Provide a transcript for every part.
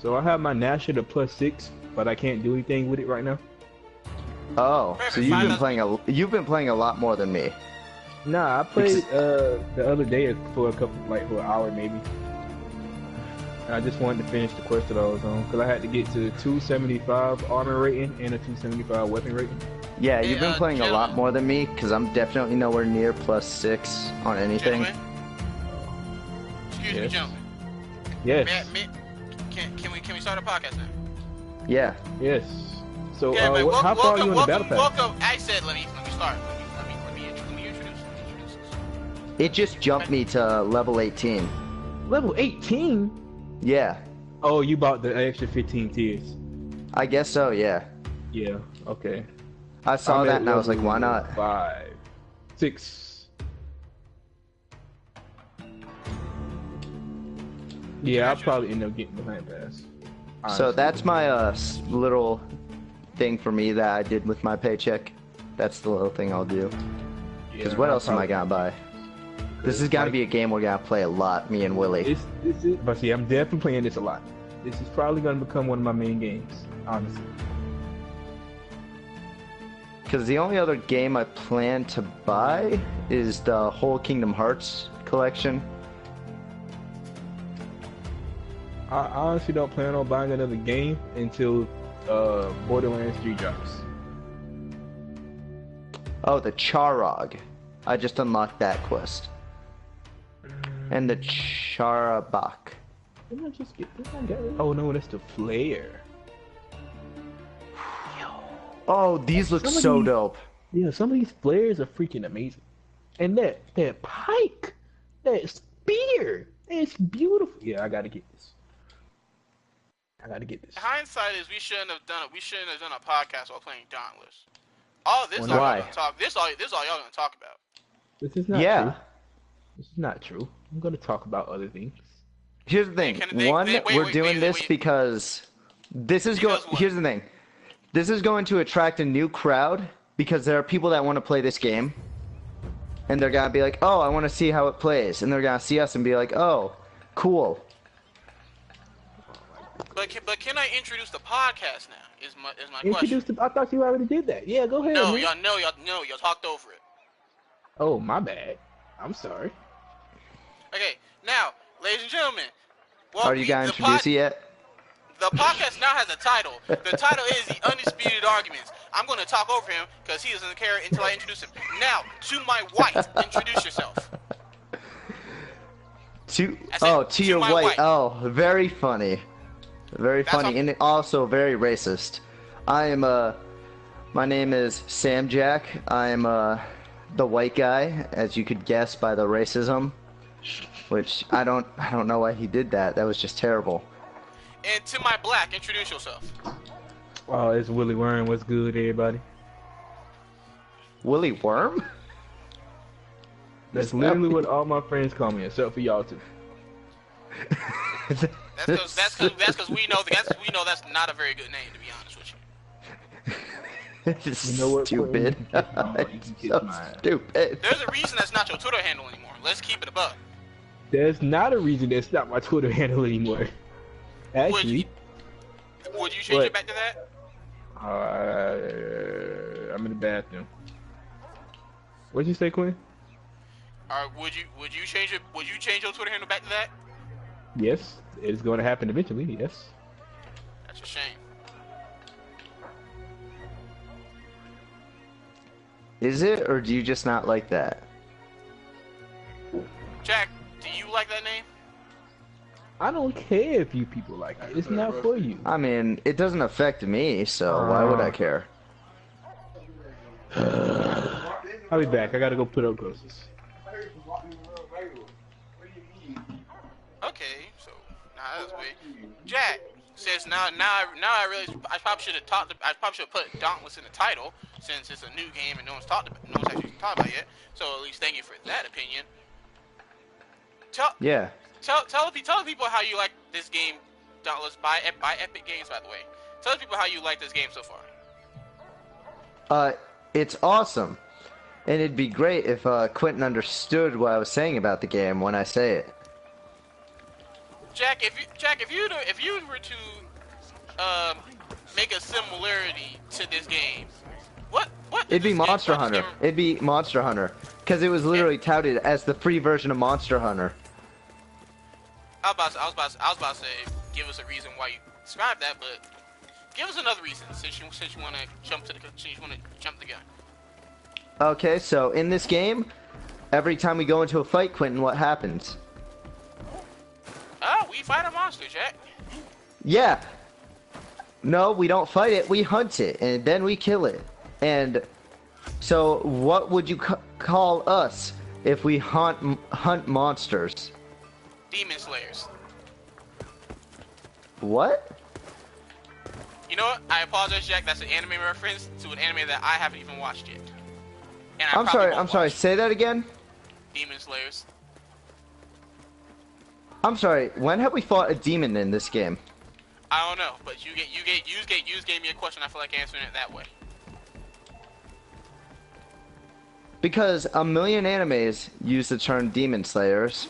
So I have my national to +6, but I can't do anything with it right now. Oh, so Perfect. you've been playing a lot more than me. Nah, I played the other day for a couple, like for an hour maybe. I just wanted to finish the quest that I was on because I had to get to 275 armor rating and a 275 weapon rating. Yeah, Hey, you've been playing a lot more than me because I'm definitely nowhere near +6 on anything. Gentlemen. Excuse me, Yes. gentlemen. Yes. Can we start a podcast now? Yeah. Yes. So Okay, man, how far are you in the battle pass? welcome. I said let me start. Let me introduce this. It just jumped me to level 18. Level 18? Yeah. Oh, you bought the extra 15 tiers. I guess so, yeah. Yeah. Okay. I saw I'm that at and I was like, why level not? 5, 6. Yeah, I'll probably end up getting behind pass. So Honestly. that's my little thing for me that I did with my paycheck. That's the little thing I'll do. Because Yeah, what I'll else am I probably- gonna buy? This is gonna be a game we're gonna play a lot, me and Willie. This is, but see, I'm definitely playing this a lot. This is probably gonna become one of my main games, honestly. Because the only other game I plan to buy is the whole Kingdom Hearts collection. I honestly don't plan on buying another game until Borderlands 3 drops. Oh, the Charog. I just unlocked that quest. And the Charabak. Didn't I just get this? Oh no, that's the flare. Oh, these look Some of so these- dope. Yeah, some of these flares are freaking amazing. And that pike, that spear, it's beautiful. Yeah, I gotta get this. I gotta get this. Hindsight is we shouldn't have done it. We shouldn't have done a podcast while playing Dauntless. All this, Why? all Why? y'all gonna talk. This all y'all gonna talk about. This is not Yeah. true. This is not true. I'm gonna talk about other things. Here's the thing. We're doing this because this is going. Because what? Here's the thing. This is going to attract a new crowd because there are people that want to play this game, and they're gonna be like, "Oh, I want to see how it plays," and they're gonna see us and be like, "Oh, cool." But can I introduce the podcast now? Is my question. Introduce the, I thought you already did that. Yeah, go ahead. No, man. y'all talked over it. Oh, my bad. I'm sorry. Okay, now, ladies and gentlemen, Are you gonna introduce it yet? The podcast now has a title. The title is The Undisputed Arguments. I'm going to talk over him because he doesn't care until I introduce him. Now, to my wife, introduce yourself. To to your my white. wife. Oh, very funny. Very That's funny, and also very racist. I am my name is Sam Jack. I am the white guy, as you could guess by the racism. Which I don't know why he did that. That was just terrible. And to my black, introduce yourself. Oh, it's Willie Worm. What's good, everybody? Willie Worm? That's literally what all my friends call me, except for y'all two. That's because we know that's not a very good name, to be honest with you. It's You know what, stupid. Quinn? You can kiss So my ass. stupid. There's a reason that's not your Twitter handle anymore. Let's keep it above. There's not a reason that's not my Twitter handle anymore. Actually, Would you change What? it back to that? I'm in the bathroom. What'd you say, Quinn? Or would you change it? Would you change your Twitter handle back to that? Yes, it's going to happen eventually. Yes. That's a shame. Is it, or do you just not like that? Jack, do you like that name? I don't care if you people like it. It's not for you. I mean, it doesn't affect me, so why would I care? I'll be back. I gotta go put up groceries. Okay, so that's weird. Jack says now I realize I probably should have put Dauntless in the title since it's a new game and no one's actually talked about it yet. So at least thank you for that opinion. Tell the people how you like this game, Dauntless, by Epic Games, by the way. Tell the people how you like this game so far. It's awesome. And it'd be great if Quentin understood what I was saying about the game when I say it. Jack, if you were to make a similarity to this game, what It'd be Monster Hunter. It'd be Monster Hunter, because it was literally touted as the free version of Monster Hunter. I was about to say, give us a reason why you described that, but give us another reason since you want to jump the gun. Okay, so in this game, every time we go into a fight, Quentin, what happens? Oh, we fight a monster, Jack. Yeah. No, we don't fight it. We hunt it, and then we kill it. And so, what would you call us if we hunt monsters? Demon Slayers. What? You know what? I apologize, Jack. That's an anime reference to an anime that I haven't even watched yet. And I'm sorry. Say that again. Demon Slayers. I'm sorry. When have we fought a demon in this game? I don't know, but you gave me a question. I feel like answering it that way. Because a million animes use the term Demon Slayers.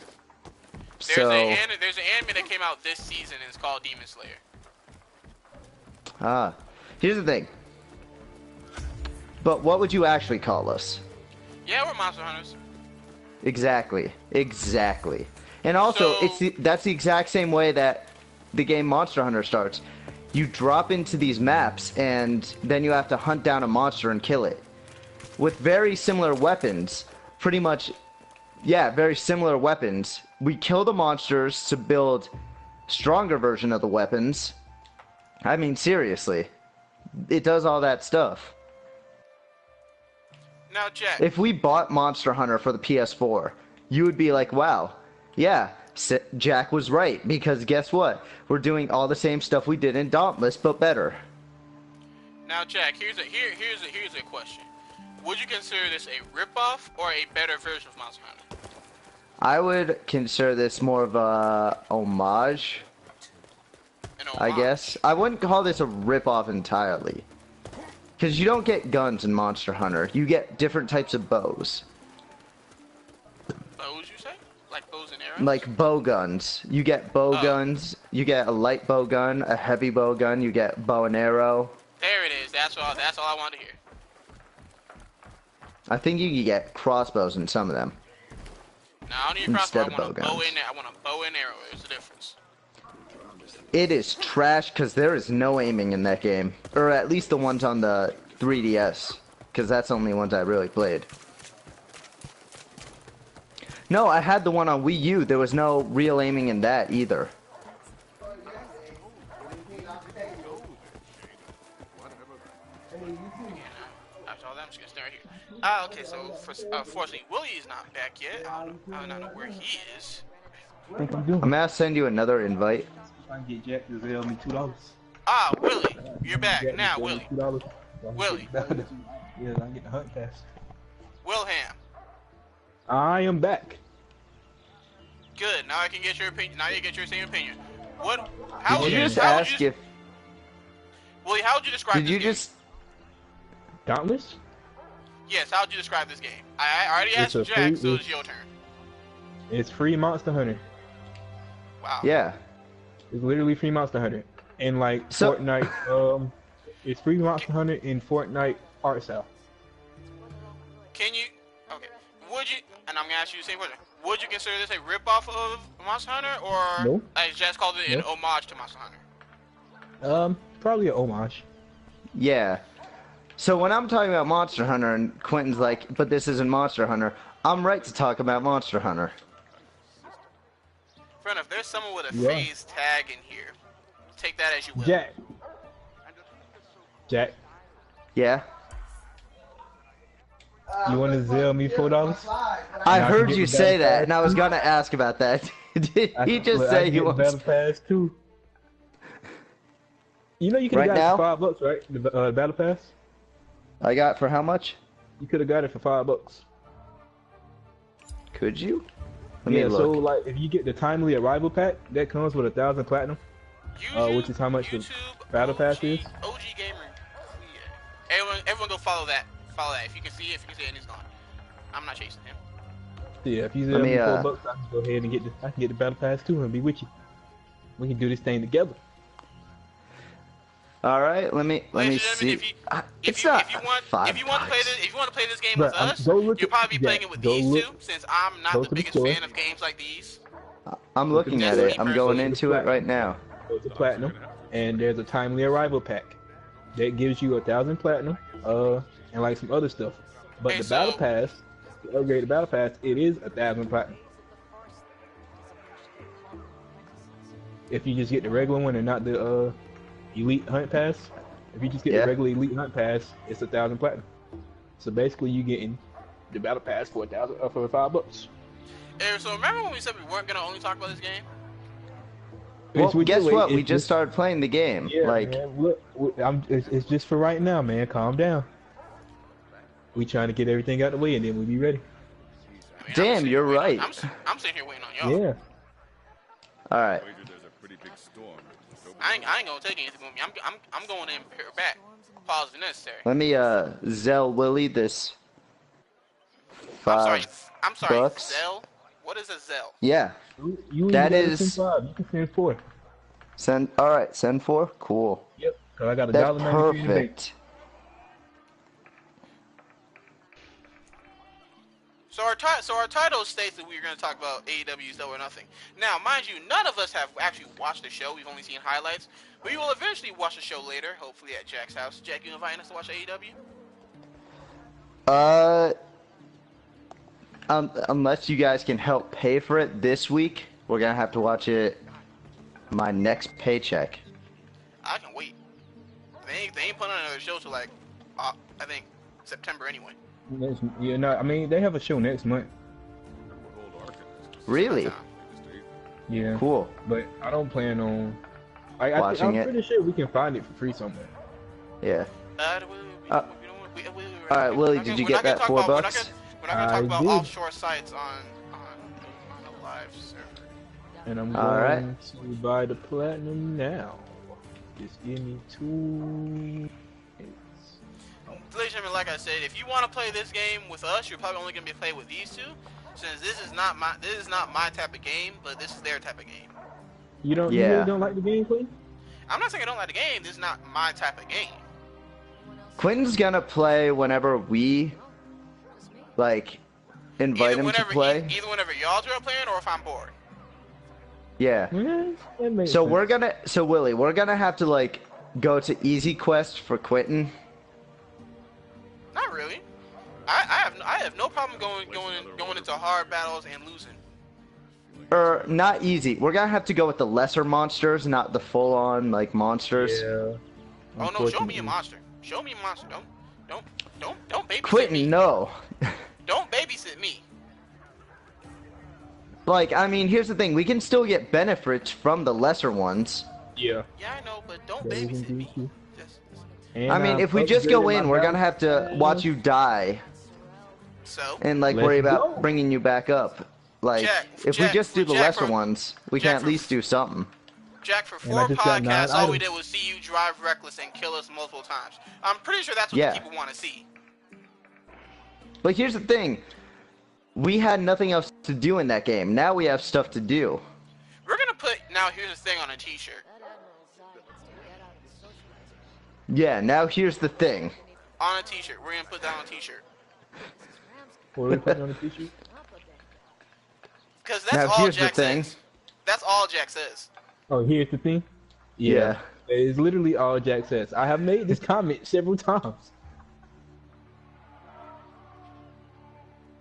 There's an anime that came out this season and it's called Demon Slayer. Ah, here's the thing. But what would you actually call us? Yeah, we're monster hunters. Exactly. And also, that's the exact same way that the game Monster Hunter starts. You drop into these maps, and then you have to hunt down a monster and kill it. With very similar weapons, pretty much, yeah, very similar weapons. We kill the monsters to build stronger version of the weapons. I mean, seriously. It does all that stuff. Now, Jack. If we bought Monster Hunter for the PS4, you would be like, wow, yeah, Jack was right, because guess what? We're doing all the same stuff we did in Dauntless, but better. Now, Jack, here's a question. Would you consider this a ripoff or a better version of Monster Hunter? I would consider this more of a homage. I guess. I wouldn't call this a ripoff entirely. Because you don't get guns in Monster Hunter. You get different types of bows. Bows, you say? Like bows and arrows? Like bow guns. You get bow guns. You get a light bow gun, a heavy bow gun. You get bow and arrow. There it is. That's all I wanted to hear. I think you can get crossbows in some of them. No, I don't need a crossbow. I want a bow and arrow. There's a difference. It is trash because there is no aiming in that game. Or at least the ones on the 3DS. Because that's the only ones I really played. No, I had the one on Wii U. There was no real aiming in that either. Okay, so unfortunately, Willie is not back yet. I don't know where he is. I'm gonna send you another invite. Trying to get Jack to sell me $2. Ah, Willie, you're back now, Willie. $2. Willie. Yeah, I get the hunt pass. Wilhelm. I am back. Good. Now I can get your opinion. Now you get your same opinion. What? Willie, how would you describe this game? Dauntless? Yes, how would you describe this game? I already asked Jack, so it's your turn. It's free Monster Hunter. Wow. Yeah. It's literally free Monster Hunter. And like Fortnite, it's free Monster Hunter in Fortnite art style. Can you? Okay. Would you? And I'm gonna ask you the same question. Would you consider this a ripoff of Monster Hunter, or no. As Jess called it, an homage to Monster Hunter? Probably a homage. Yeah. So when I'm talking about Monster Hunter and Quentin's like, but this isn't Monster Hunter, I'm right to talk about Monster Hunter. Friend, if there's someone with a phase tag in here, take that as you will. Jack. Yeah? You want to sell me $4? I heard you say that, and I was gonna ask about that. Did he just say he wants Battle Pass too? You know you could have got it for $5, right? The Battle Pass. I got for how much? You could have got it for $5. Could you? Let me look. So like if you get the timely arrival pack, that comes with 1,000 platinum. Which is how much the Battle Pass is. OG gamer. Yeah. Everyone go follow that. Follow that. If you can see it, and he's gone. I'm not chasing him. Yeah, if you sell me $4, I can go ahead and I can get the Battle Pass too and be with you. We can do this thing together. All right, let me see. It's not 5 if you want to play this game Bruh, with us, go look you'll at- probably be playing it with go these look- two, since I'm not go the to the biggest store. fan of games like these. I'm looking at That's it. me I'm going personally. into it right now. Go to platinum, and there's a timely arrival pack that gives you 1,000 platinum, and like some other stuff. But Hey, the battle pass, to upgrade the battle pass, it is 1,000 platinum. If you just get the regular one and not the elite hunt pass, if you just get Yeah. the regular elite hunt pass, it's 1,000 platinum. So basically, you getting the battle pass for for $5. Hey, so remember when we said we weren't gonna only talk about this game? Well, It's- guess what? We it's just started playing the game. Yeah, Like, man, look, it's just for right now, man. Calm down. We trying to get everything out the way, and then we'll be ready. I mean, Damn, I'm you're sitting here waiting right. on- I'm sitting here waiting on y'all. Yeah. all right. I ain't gonna take anything with me. I'm going in back. Pause if necessary. Let me Zell Willie this. I'm $5. sorry. Zell. What is a Zell? Yeah. You That ain't gotta is- send 5. You can send 4. Send. All right. Send 4. Cool. Yep. Cause I got That's $1.93 in the bank. perfect. So our title states that we're going to talk about AEW's Double or Nothing. Now, mind you, none of us have actually watched the show. We've only seen highlights. We will eventually watch the show later, hopefully at Jack's house. Jack, you inviting us to watch AEW? Unless you guys can help pay for it this week, we're gonna have to watch it my next paycheck. I can wait. They ain't putting on another show till like, I think September anyway. Yeah, no, I mean they have a show next month. Really? Yeah. Cool. But I don't plan on. Watching I'm it. pretty sure we can find it for free somewhere. Yeah. All right, Willie, did you get that $4? We're not gonna talk I about did. offshore sites on a live server. And I'm All right. going to buy the platinum now. Just give me 2 minutes. Ladies and gentlemen, like I said, if you want to play this game with us, you're probably only gonna be playing with these two, since this is not my type of game, but this is their type of game. You don't. Yeah. You really don't like the gameplay? I'm not saying I don't like the game. This is not my type of game. Quentin's gonna play whenever we like invite him to play. Either whenever y'all are playing or if I'm bored. Yeah. Yeah, that makes So sense. Willie, we're gonna have to like go to Easy Quest for Quentin. Not really. I have no problem going into hard battles and losing. Or not easy. We're gonna have to go with the lesser monsters, not the full-on like monsters. Yeah. Oh no, show me a monster. Show me a monster. Don't babysit Quentin, me. no. Don't babysit me. Like, I mean, here's the thing. We can still get benefits from the lesser ones. Yeah. Yeah, I know, but don't That is babysit me. indeed true. Just, And I mean, if we just go in, we're gonna have to watch you die so and like Let's worry about go. bringing you back up. Like, Jack, if we just do the Jack, lesser ones, we Jack, can at least do something. Jack, for And I 4 just got 9 podcasts, all we items. did was see you drive reckless and kill us multiple times. I'm pretty sure that's what Yeah. the people want to see. But here's the thing. We had nothing else to do in that game. Now we have stuff to do. We're gonna put now. Here's the thing on a T-shirt. Yeah, now here's the thing. On a T-shirt, we're gonna put that on a T-shirt. What are we putting on the t-shirt? Because that's Now, all here's the Jack thing. says. That's all Jack says. Oh, here's the thing. Yeah. That is literally all Jack says. I have made this comment several times.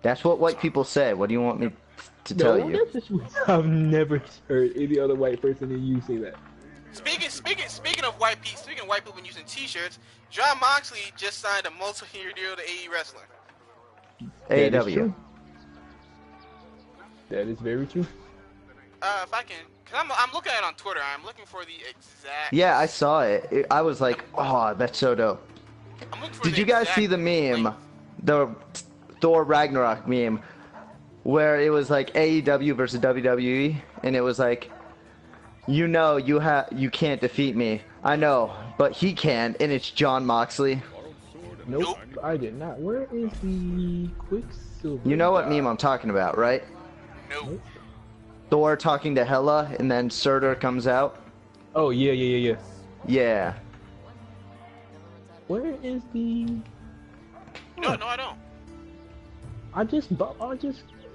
That's what white people say. What do you want me to tell No, you? that's just what I've never heard any other white person than you say that. Speaking of white people when using T-shirts, John Moxley just signed a multi-year deal to AE Wrestling. That is AEW. true. That is very true. If I can, cause I'm looking at it on Twitter. I'm looking for the exact. Yeah, I saw it. I was like, oh, that's so dope. I'm looking for Did the you guys exact see the meme? link. The Thor Ragnarok meme where it was like AEW versus WWE and it was like, you know, you can't defeat me. I know, but he can, and it's John Moxley. Nope, I did not. Where is the Quicksilver? You know what guy? meme I'm talking about, right? Nope. Thor talking to Hela, and then Surtur comes out. Oh yeah. Yeah. Where is the? No, I don't.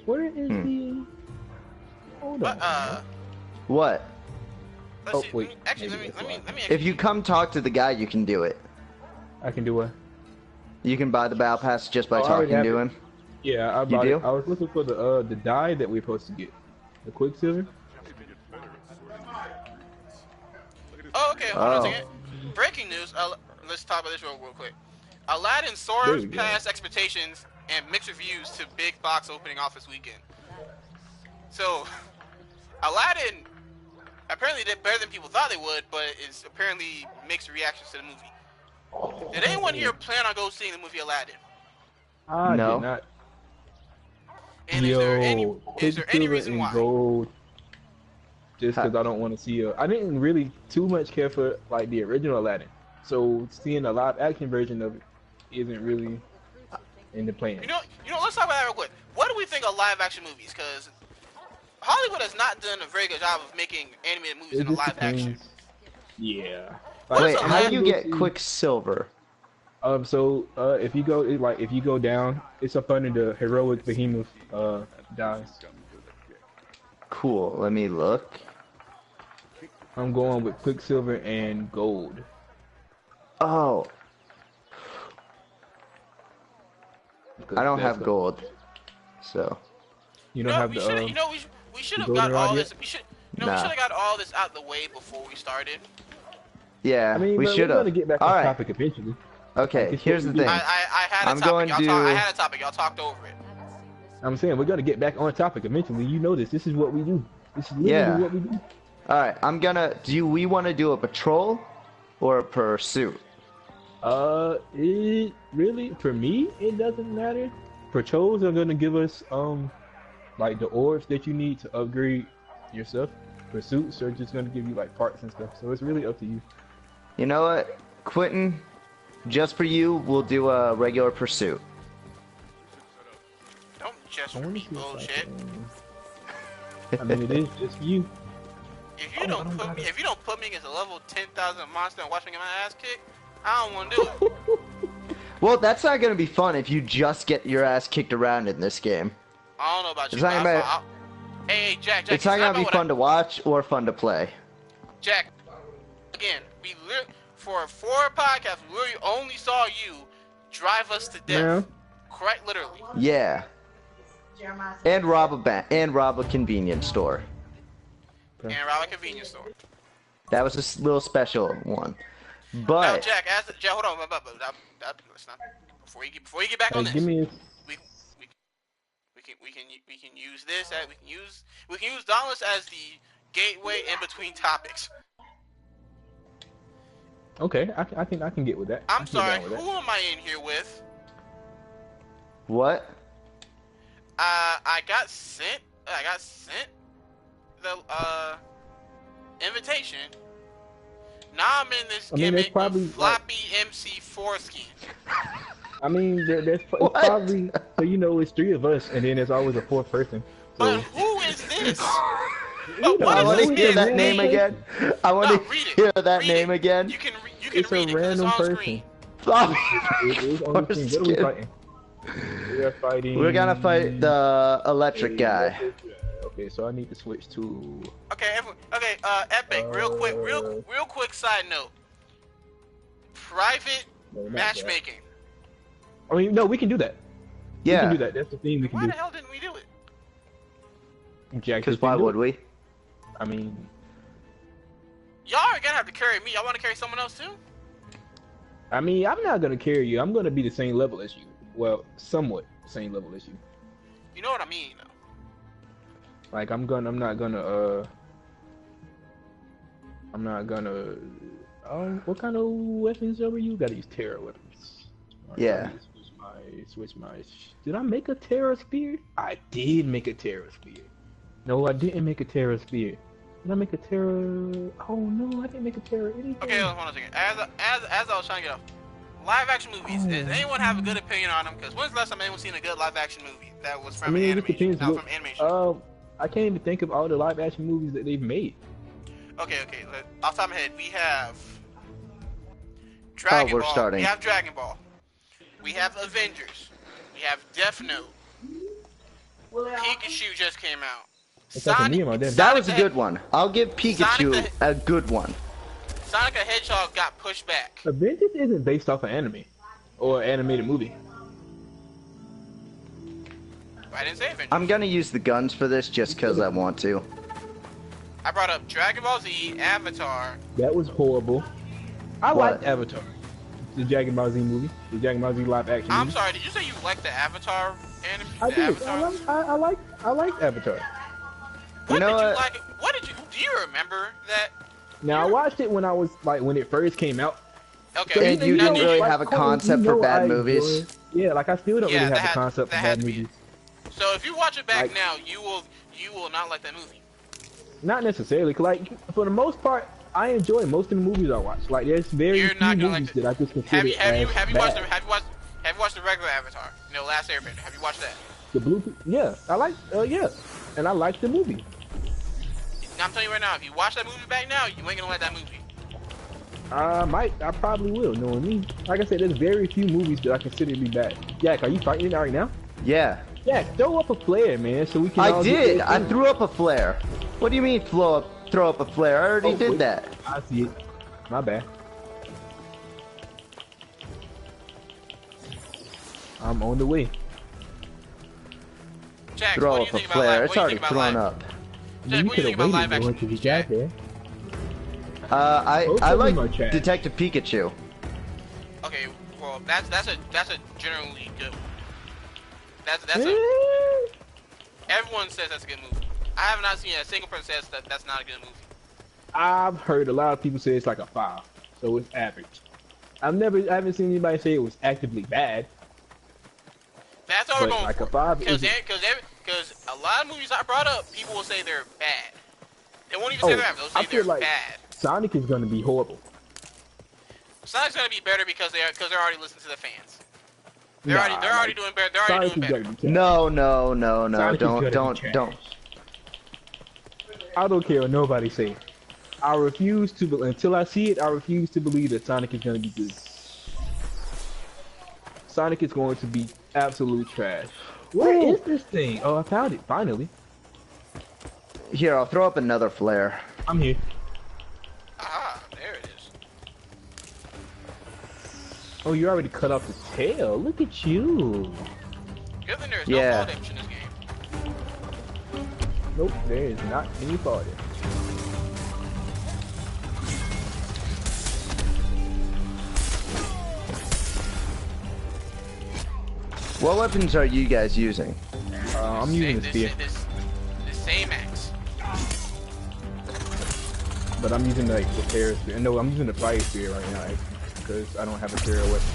Where is the? Hold on. But What? let's Oh, see. wait, Actually, maybe let me that's why. If you come talk to the guy, you can do it. I can do what? You can buy the battle pass just by Oh, I already talking have to it. him. Yeah, I bought do? it. I was looking for the dye that we're supposed to get. The Quicksilver. Oh, okay. Hold on a Oh. second. Breaking news. Let's talk about this real quick. Aladdin There soars we go. past expectations and mixed reviews to big box opening office weekend. So, Aladdin apparently did better than people thought they would, but it's apparently mixed reactions to the movie. Did anyone here plan on go seeing the movie Aladdin? I No. did not. And Yo, is there any Quicksilver reason and why? Gold. Just because I don't want to see I didn't really too much care for like the original Aladdin, so seeing a live action version of it isn't really in the plan. You know. Let's talk about that real quick. What do we think of live action movies? Because Hollywood has not done a very good job of making animated movies It in a just live action. depends. Yeah. Wait, so how how do you go get see- Quicksilver? If you go down, it's up under the heroic behemoth dies. Cool. Let me look. I'm going with Quicksilver and Gold. Oh, I don't That's have gold, so You don't have we the. should. We should have the got golden all rod this. yet? We should Nah. have got all this out the way before we started. yeah, I mean, we but should we're have. gonna get back All on right. topic eventually. Okay. It's Here's the what we do. thing. I had a I'm topic. going to- I had a topic. Y'all talked over it. I'm saying we're gonna get back on topic eventually. You know this. This is what we do. This is literally Yeah. what we do. All right. I'm gonna. Do we want to do a patrol or a pursuit? It really for me it doesn't matter. Patrols are gonna give us like the orbs that you need to upgrade your stuff. Pursuits are just gonna give you like parts and stuff. So it's really up to you. You know what, Quentin? Just for you, we'll do a regular pursuit. Don't just I wanna repeat see if I bullshit. can- I mean, it is just for you. If you I don't don't put got me, it. if you don't put me against a level 10,000 monster and watch me get my ass kicked, I don't want to do it. Well, that's not gonna be fun if you just get your ass kicked around in this game. I don't know about you. It's not but gonna hey, Jack. It's not gonna be fun to watch or fun to play. Jack, again, for 4 podcasts, we literally only saw you drive us to death. Correct, literally. Yeah. And rob a bank and rob a convenience store. And around a convenience store. That was a little special one. Now, But Jack, hold on, let's not. Before you get back on this, Give me a, we can use this. We can use Dauntless as the gateway in between topics. okay. I can get with that. I I'm can get sorry. down with that. Who am I in here with? what? I got sent the invitation. Now I'm in this I mean, there's gimmick probably, of floppy MC4 skin. I mean, there's it's What? probably so it's 3 of us, and then there's always a 4th person. But So who is this? know, What I is want this to hear man's that name name? again. I want No, to read it. hear that Read name it. again. You can it's read a it 'cause random it's on person. screen. It is on the screen. What are we fighting? We are fighting. We're gonna fight the electric guy. Okay, so I need to switch to. Okay, Epic. Real quick side note. Private No, not that. matchmaking. I mean, no, we can do that. We can Yeah. do that. That's the thing we can Why do. the hell didn't we do it? Jack, Because just why do would it. we? I mean, Y'all are gonna have to carry me. Y'all want to carry someone else too? I'm not gonna carry you. I'm gonna be the same level as you. Well, somewhat same level as you. You know what I mean, though. Like I'm not gonna. What kind of weapons are you? Gotta use terror weapons. Alright, Yeah. I need to switch my. Did I make a terror spear? I did make a terror spear. No, I didn't make a terror spear. Did I make a terror? Oh no, I didn't make a terror anything. Okay, hold on a second. As I was trying to get off, live action movies. Does anyone have a good opinion on them? Because when's the last time anyone seen a good live action movie that was from it just animation? depends. Not from animation. I can't even think of all the live action movies that they've made. Okay. Off the top of my head, we have Dragon we're Ball. starting. We have Dragon Ball. We have Avengers. We have Death Note. Pikachu just came out. That was a good one. I'll give Pikachu a good one. Sonic the Hedgehog got pushed back. Avengers isn't based off of anime or animated movie. I didn't say Avengers. I'm gonna use the guns for this just because I want to. I brought up Dragon Ball Z, Avatar. That was horrible. I liked Avatar. The Dragon Ball Z movie. The Dragon Ball Z live action movie. I'm sorry, did you say you liked the Avatar anime? I did. I liked Avatar. What did you do you remember that? Now, I watched it when I was, like, when it first came out. Okay. And you didn't really have a concept for bad movies? Yeah, like, I still don't really have a concept for bad movies. So if you watch it back now, you will not like that movie. Not necessarily, 'cause, like, for the most part, I enjoy most of the movies I watch. Like, there's very few movies that I just consider Have you watched the regular Avatar? You know, Last Airbender. Have you watched that? The blue, yeah, I like, and I like the movie. Now, I'm telling you right now, if you watch that movie back now, you ain't gonna like that movie. I probably will, knowing me. Like I said, there's very few movies that I consider to be bad. Yak, are you fighting it right now? Yeah. Yeah, throw up a flare, man, so we can. I did. I threw up a flare. What do you mean throw up a flare? I already did that. I see it. My bad. I'm on the way. Jack, throw up a flare. It's already thrown up. Jack, what do you think about live action movies, Jack? I like Detective Pikachu. Okay, well that's a generally good one. Everyone says that's a good movie. I have not seen a single person says that's not a good movie. I've heard a lot of people say it's like a 5, so it's average. I haven't seen anybody say it was actively bad. That's all we're going like for. A 5 because a lot of movies I brought up, people will say they're bad. They won't even say they're bad. They'll say they're bad. Sonic is gonna be horrible. Sonic's gonna be better because they're already listening to the fans. They're already doing better. They're already doing better. No. Don't. I don't care what nobody say. I refuse to, until I see it, I refuse to believe that Sonic is gonna be good. Sonic is going to be absolute trash. Where is this thing? Oh, I found it, finally. Here, I'll throw up another flare. I'm here. Ah, there it is. Oh, you already cut off the tail. Look at you. Good thing there's no fall damage in this game. Nope, there is not any fall damage. What weapons are you guys using? I'm using the spear. The same axe. But I'm using like the fire spear. No, I'm using the fire spear right now because I don't have a fire weapon.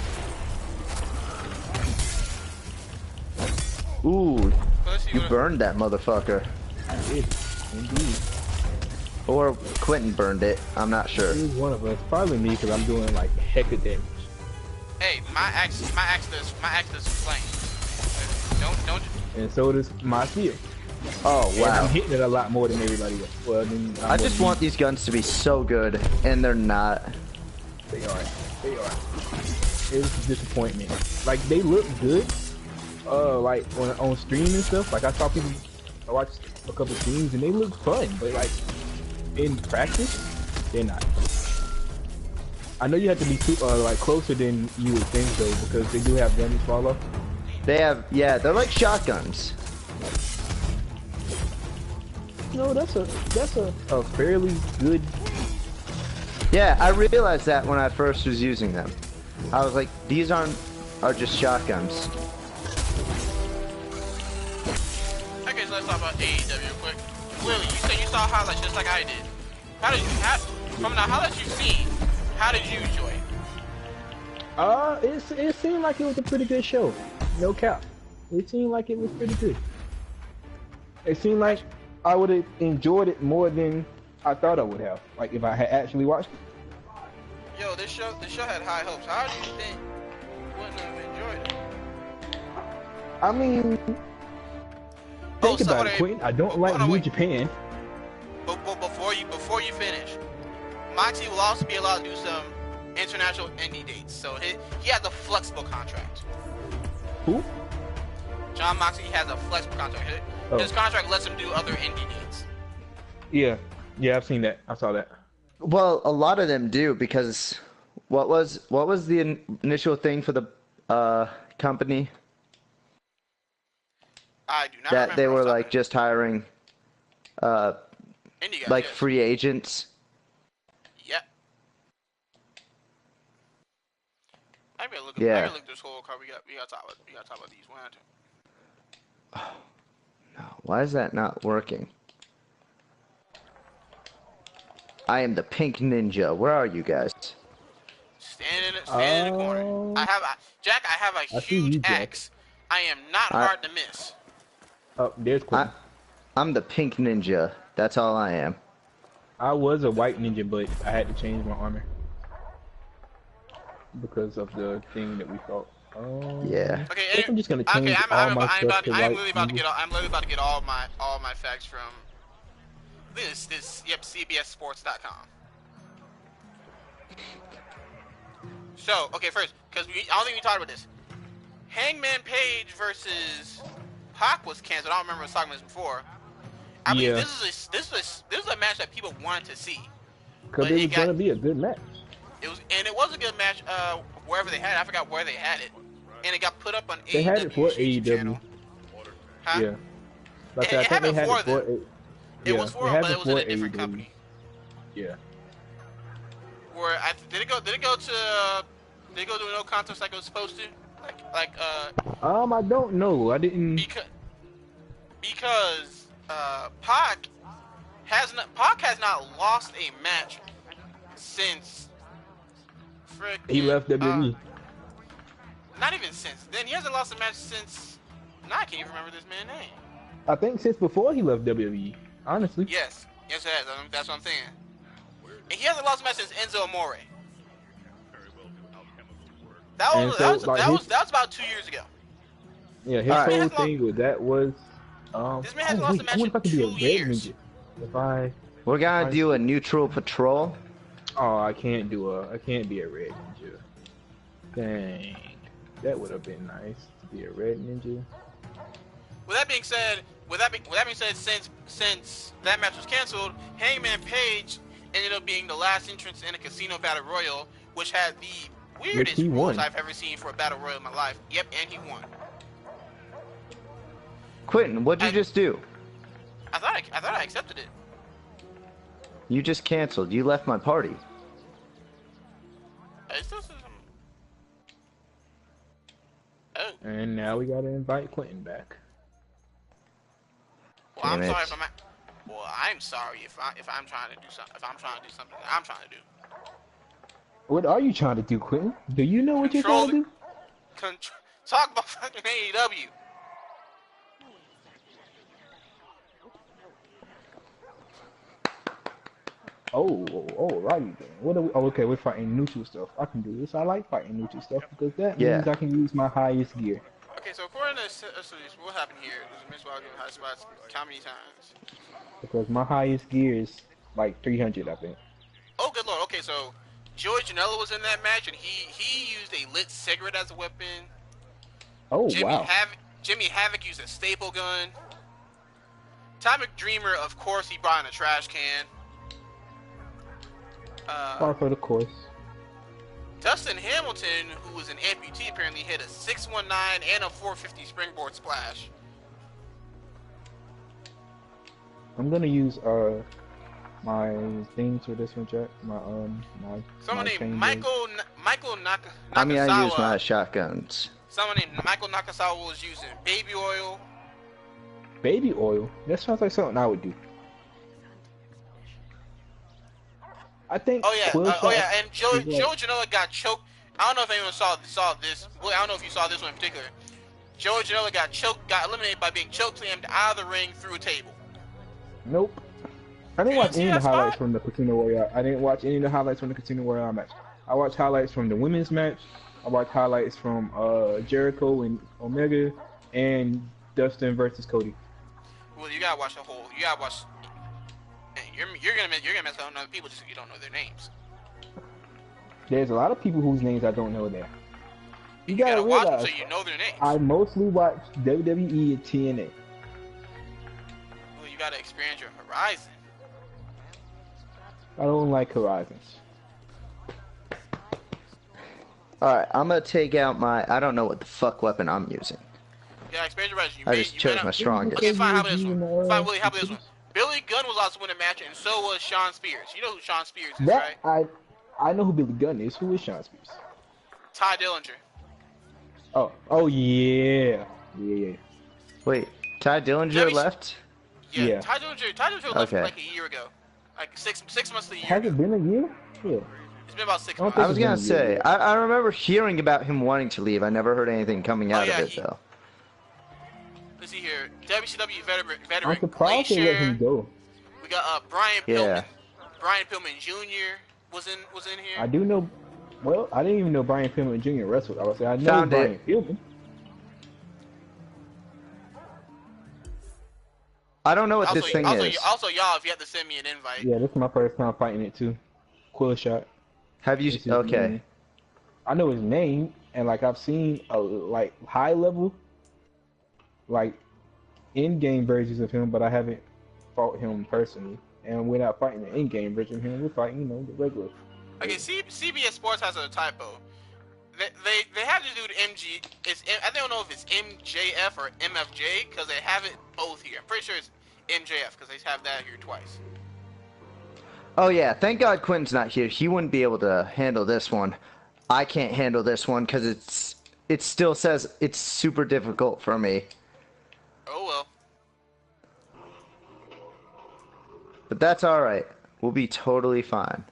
Ooh, you burned that motherfucker. I did, indeed. Or Quentin burned it. I'm not sure. It was one of us. Probably me because I'm doing like heck of damage. Hey, my axe does flame. Don't. And so does my spear. Oh wow! And I'm hitting it a lot more than everybody else. Well, I just want these guns to be so good, and they're not. They are. It's a disappointment. Like they look good, like on stream and stuff. Like I watched a couple streams and they look fun, but like in practice, they're not. I know you have to be like closer than you would think though, because they do have damage fall off. They have, yeah, they're like shotguns. No, that's a fairly good. Yeah, I realized that when I first was using them. I was like, these are just shotguns. Okay, so let's talk about AEW real quick. Lily, you said you saw highlights just like I did. From the highlights you've seen, how did you enjoy it? It seemed like it was a pretty good show. No cap. It seemed like it was pretty good. It seemed like I would have enjoyed it more than I thought I would have. Like if I had actually watched it. Yo, this show had high hopes. How do you think you wouldn't have enjoyed it? I mean, think about it, Quentin. I don't like New Japan. But before you finish, Moxie will also be allowed to do some international indie dates. So he has a flexible contract. Who? John Moxley has a flexible contract. His contract lets him do other indie dates. Yeah, I've seen that. I saw that. Well, a lot of them do because what was the initial thing for the company? I do not that remember they were like just hiring indie guys, like yes. free agents. Yeah. I better look. Yeah. I better look this whole card. We got to talk about these. One, two. No, why is that not working? I am the pink ninja. Where are you guys? Stand in the corner. I have a huge X. I am not hard to miss. Oh, there's Quentin. I'm the pink ninja. That's all I am. I was a white ninja, but I had to change my armor because of the thing that we thought. Yeah. Okay, I'm just gonna change all my stuff to white. I'm literally about to get all my facts from CBSSports.com. So, okay, first, because I don't think we talked about this. Hangman Page versus Pac was canceled. I don't remember us talking about this before. I mean, this is a match that people wanted to see. Because it was gonna be a good match. It was a good match. Wherever they had it, I forgot where they had it, and it got put up on AEW. They had it for AEW. Channel. Huh? Yeah. Like It had it for them. It was for them, but it was in a different AEW. company. Yeah. Where did it go to no contest like it was supposed to? I don't know. I didn't. Because Pac has not lost a match since he left WWE. Not even since then. He hasn't lost a match since. Now I can't even remember this man's name. I think since before he left WWE. Honestly. Yes, it has. That's what I'm saying. And he hasn't lost a match since Enzo Amore. That was about 2 years ago. Yeah, his whole thing with that was. This man has lost a match in 2 years. We're gonna do a neutral patrol. Oh, I can't be a red ninja. Dang, that would have been nice to be a red ninja. With that being said, since that match was canceled, Hangman Page ended up being the last entrance in a casino battle royal, which had the weirdest rules I've ever seen for a battle royal in my life. Yep, and he won. Quentin, what'd you just do? I thought I accepted it. You just canceled. You left my party. Oh. And now we gotta invite Quentin back. Well, I'm sorry I'm sorry if I'm trying to do something. If I'm trying to do something that I'm trying to do. What are you trying to do, Quentin? Do you know what you're trying to do? Talk about fucking AEW. Righty then. What are we? Oh, okay, we're fighting neutral stuff. I can do this. I like fighting neutral stuff because that means I can use my highest gear. Okay, so according to what happened here? There's a Miss Wild giving high spots how many times? Because my highest gear is like 300, I think. Oh, good lord. Okay, so Joey Janela was in that match, and he used a lit cigarette as a weapon. Oh, wow. Jimmy Havoc used a staple gun. Tommy Dreamer, of course, he brought in a trash can. Par for the course. Dustin Hamilton, who was an amputee, apparently hit a 619 and a 450 springboard splash. I'm gonna use my things for this one, Jack. Someone named Michael Nakasawa. I'm gonna use my shotguns. Someone named Michael Nakasawa was using baby oil. Baby oil? That sounds like something I would do. I think. Oh yeah, and Joe Janela got choked. I don't know if anyone saw this. Well, I don't know if you saw this one in particular. Joe Janela got eliminated by being choke slammed out of the ring through a table. Nope. I didn't watch any of the highlights from the Casino Royale. I didn't watch any of the highlights from the Casino Royale match. I watched highlights from the women's match. I watched highlights from Jericho and Omega and Dustin versus Cody. Well, you gotta watch the whole. You gotta watch. You're gonna mess up on other people just so you don't know their names. There's a lot of people whose names I don't know there. You gotta watch them realize, so you know their names. I mostly watch WWE and TNA. Well, you gotta expand your horizon. I don't like Horizons. Alright, I'm gonna take out my... I don't know what the fuck weapon I'm using. Yeah, expand your horizon. I just chose my strongest. Okay, fine, how about this one? Fine, Willie, how about this one? Billy Gunn was also in the match, and so was Sean Spears. You know who Sean Spears is, right? I know who Billy Gunn is. Who is Sean Spears? Ty Dillinger. Oh yeah. Yeah. Wait, Ty Dillinger left? Yeah. Ty Dillinger left like a year ago. Like six months to a year Has it been a year? Yeah. It's been about 6 months. I was gonna say, I remember hearing about him wanting to leave. I never heard anything coming out of it, though. Let's see here. WCW veteran I'm surprised they let him go. We got Brian Pillman. Brian Pillman Jr. was in here. I do know. Well, I didn't even know Brian Pillman Jr. wrestled. I would say I know Brian Pillman. I don't know what this thing is. Also, y'all, if you have to send me an invite. Yeah, this is my first time fighting it too. Quill Shot. Have you? Okay. I know his name, and like I've seen like high level, like in-game versions of him, but I haven't fought him personally. And we're not fighting the in-game version of him. We're fighting, the regular. Okay, CBS Sports has a typo. They have to do the MG. I don't know if it's MJF or MFJ because they have it both here. I'm pretty sure it's MJF because they have that here twice. Oh yeah, thank God Quentin's not here. He wouldn't be able to handle this one. I can't handle this one because it still says it's super difficult for me. Oh well. But that's alright. We'll be totally fine.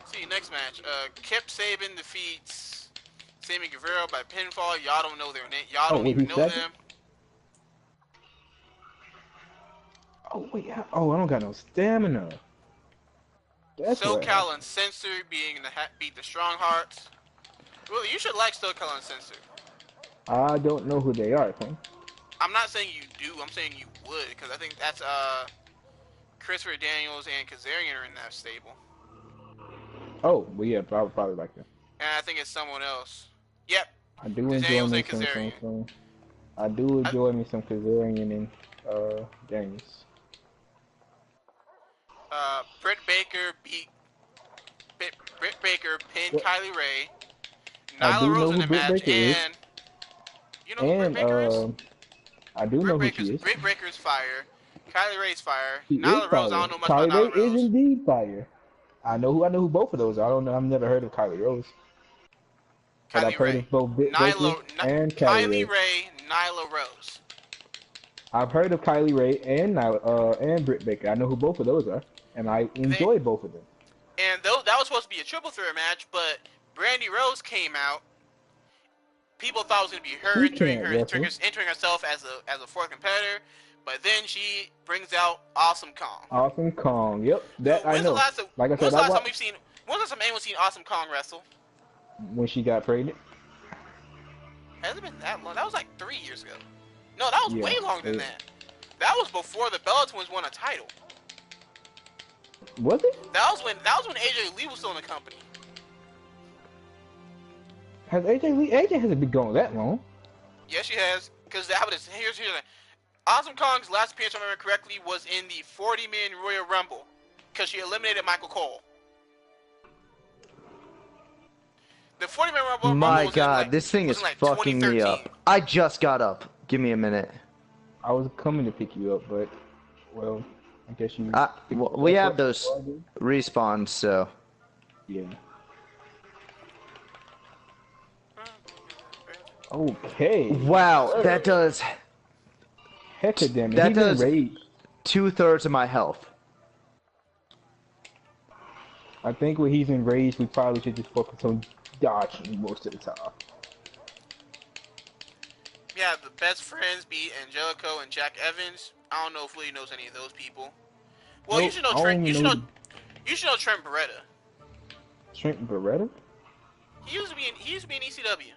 See, next match. Kip Saban defeats Sammy Guevara by pinfall. Y'all don't know their name. Y'all don't even know them. Oh wait, I don't got no stamina. SoCal and Censor beat the Strong Hearts. Well, you should like SoCal and Censor. I don't know who they are, Quinn. I'm not saying you do. I'm saying you would, because I think that's Christopher Daniels and Kazarian are in that stable. Oh, well, yeah, I would probably like them. And I think it's someone else. Yep. I do enjoy me some. I do enjoy me some Kazarian and Daniels. Britt Baker pinned Kylie Ray. Nyla Rose in the match, and you know who Britt Baker is? I do know who she is. Britt Baker's fire. Kylie Ray's fire. Nyla Rose, I don't know much about Kylie Nyla Rose. is indeed fire. I know who both of those are. I don't know. I've never heard of Kylie Rose. But I've heard of both Britt Baker and Kylie Ray, Nyla Rose. I've heard of Kylie Ray and and Britt Baker. I know who both of those are, and I enjoy both of them. And that was supposed to be a triple threat match, but Brandy Rose came out. People thought it was going to be her entering herself as a fourth competitor, but then she brings out Awesome Kong. Awesome Kong, yep, that I know. Like I said, when's the last time anyone seen Awesome Kong wrestle? When she got pregnant. Has it been that long? That was like 3 years ago. No, that was way longer than that. That was before the Bella Twins won a title. Was it? That was when AJ Lee was still in the company. Has AJ hasn't been going that long. Yes, she has. Because here's the Awesome Kong's last appearance, if I remember correctly, was in the 40-man Royal Rumble. Because she eliminated Michael Cole. The 40-man Rumble. My God, this thing is fucking me up. I just got up. Give me a minute. I was coming to pick you up, but well, I guess you. We have those respawns, so. Yeah. Okay. Wow, that does. Heck of damage. That does 2/3 of my health. I think when he's enraged, we probably should just focus on dodging most of the time. Yeah, the best friends beat Angelico and Jack Evans. I don't know if Lee knows any of those people. Well, nope, you should know Trent. You should know Trent Beretta. Trent Beretta? He used to be in ECW.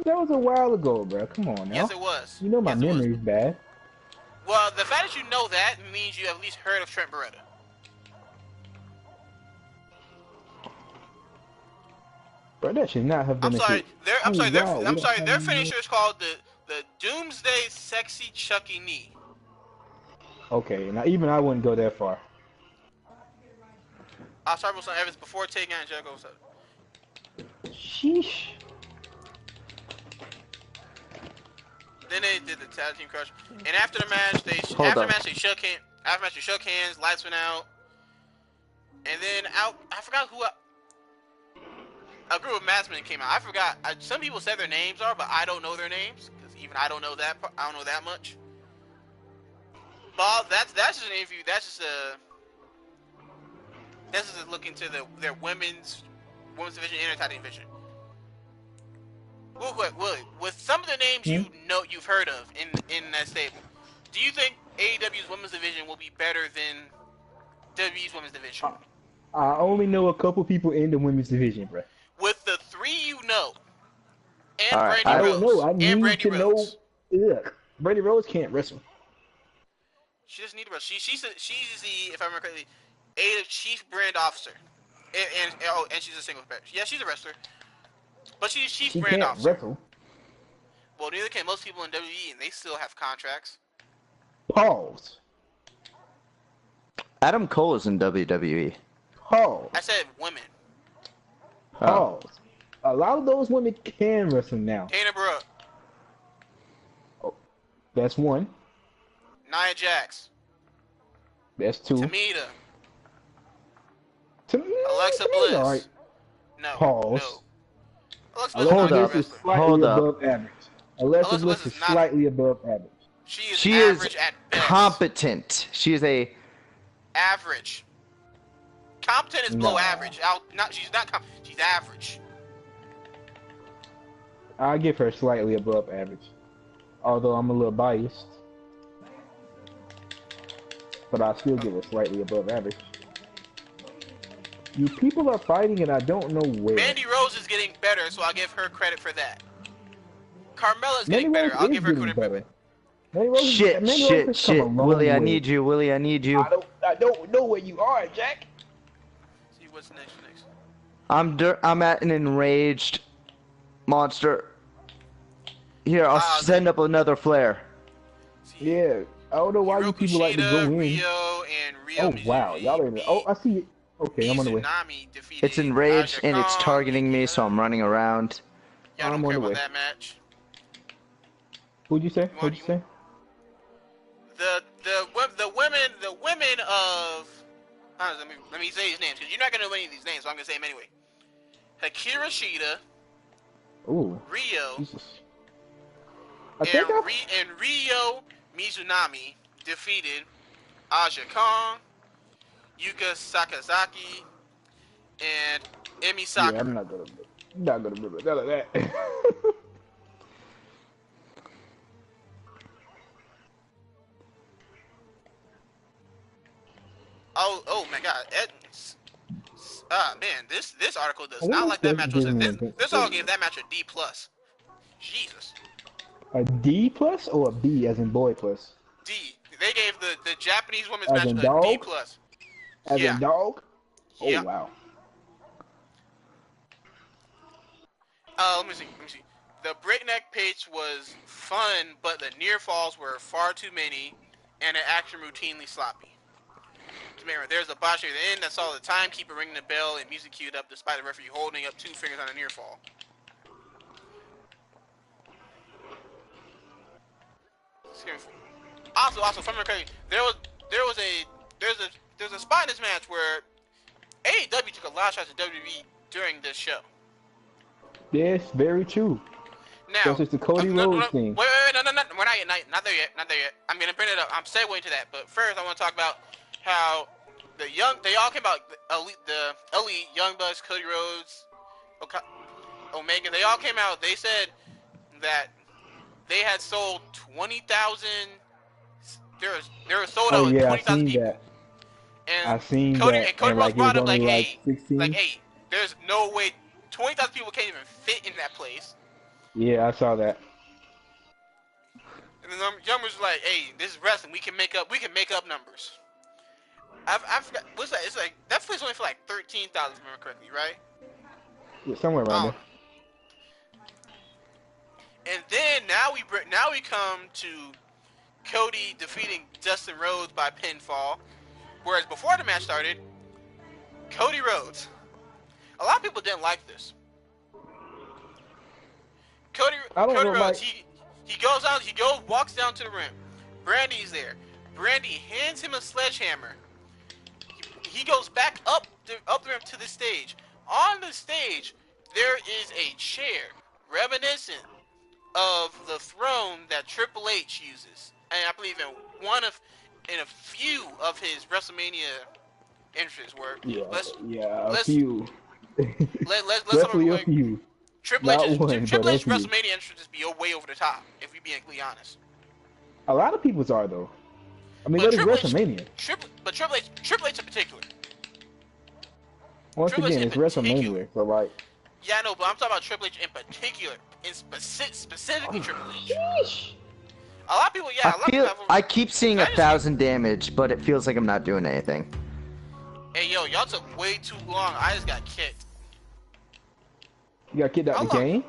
That was a while ago, bro. Come on now. Yes, it was. You know my Yes, it was. memory's bad. Well, the fact that you know that means you have at least heard of Trent Beretta. Bro, that should not have been I'm a sorry. hit. I'm sorry. Wow, I'm sorry. Their what- finisher is called the Doomsday Sexy Chucky Knee. Okay, now even I wouldn't go that far. I'll start with some Evans before taking out Jericho. Sheesh. Then they did the tag team crush, and after the match, they shook hands. After the match, they shook hands. Lights went out, and then I forgot who. A group of maskmen came out. I forgot. Some people said their names are, but I don't know their names because even I don't know that. I don't know that much. But that's just an interview. That's just a look into their women's division and their tag team division. Willie, with some of the names you've heard of in that stable, do you think AEW's women's division will be better than WWE's women's division? I only know a couple people in the women's division, bro. With the three you know, and All right, Brandy Rose, I don't know. I and need Brandy to Rose. know. Ugh. Brandy Rose can't wrestle. She doesn't need to wrestle. She's the, if I remember correctly, AEW chief brand officer, and she's a single player. Yeah, she's a wrestler, but she's chief She brand can't officer. wrestle. Well, neither can most people in WWE, and they still have contracts. Pause. Adam Cole is in WWE. Pause. I said women. Pause. A lot of those women can wrestle now. Dana Brooke, That's one. Nia Jax, That's two. Tamina, Alexa Bliss. All right. no, Pause. no. Alexa Hold Bliss up. is Is not a slightly Hold up. above average. Alexa Alexa Bliss Bliss is is not- slightly above average. She is average at best. Competent. She is a Average. Competent is below Nah. average. She's not competent. She's average. I give her slightly above average. Although I'm a little biased. But I still give her slightly above average. You people are fighting and I don't know where. Mandy Rose is getting better, so I'll give her credit for that. Carmella's Mandy getting better. Rose I'll is give her getting credit for better. that. Mandy Rose shit. Mandy Rose has come a long Willie, I way. need you. Willie, I need you. I don't know where you are, Jack. See what's next. I'm at an enraged monster. Here, I'll send up another flare. See, Yeah, I don't know why you people like to go in. Rio and Rio Oh wow, y'all are in. Oh, I see it. Okay, I'm on the way. Mizunami defeated It's enraged Aja and it's Kong. targeting me, so I'm running around. Yeah, I I'm don't on care the about way. that match. What'd you say? What'd you say? The women of let me say these names because you're not gonna know any of these names, so I'm gonna say them anyway. Hikaru Shida, Ooh, Rio, Jesus. I think and Rio Mizunami defeated Aja Kong, Yuka Sakazaki, and Emi Sakura. Yeah, I'm not gonna remember none of that. Oh my God! Man, this article does I not wonder like if that that's match. Was Disney this all gave that match a D plus. Jesus. A D plus or a B as in boy plus? D. They gave the Japanese women's As match in a dog? D plus. As Yeah. in dog? Oh Yeah. wow. Let me see. The breakneck pace was fun, but the near falls were far too many, and the action routinely sloppy. Remember, there's a botch at the end that saw the timekeeper ringing the bell and music queued up despite the referee holding up 2 fingers on a near fall. Also, from the there's a spot in this match where AEW took a lot of shots at WWE during this show. Yes, very true. Now, That's just the Cody Rhodes thing. Wait, no, we're not yet, not there yet. I'm gonna bring it up. I'm segueing to that, but first I want to talk about how they all came out, the elite, Young Bucks, Cody Rhodes, Omega. They all came out. They said that they had sold 20,000. They were sold out with 20,000 people. That. And I've seen Cody, that. And Cody and Rhodes brought up like, 16. hey, there's no way 20,000 people can't even fit in that place. Yeah, I saw that. And then Young was like, "Hey, this is wrestling. We can make up numbers." I forgot. What's that? It's like that place only for like 13,000, if I remember correctly, right? Yeah, somewhere around there. And then now we come to Cody defeating Dustin Rhodes by pinfall. Whereas before the match started, Cody Rhodes. A lot of people didn't like this. Cody Rhodes, walks down to the ring. Brandy's there. Brandy hands him a sledgehammer. He goes back up the ramp to the stage. On the stage, there is a chair reminiscent of the throne that Triple H uses, and I believe in a few of his WrestleMania entries were. A few. Let's Definitely a few. Triple H's WrestleMania entrances be way over the top, if we being completely honest. A lot of people's are though. I mean, that is WrestleMania. But Triple H in particular. Once again, it's WrestleMania, so like. Yeah, I know, but I'm talking about Triple H in particular, specifically Triple H. Sheesh. A lot of people, I keep seeing 1,000 damage, but it feels like I'm not doing anything. Hey, yo, y'all took way too long. I just got kicked. You got kicked out the game?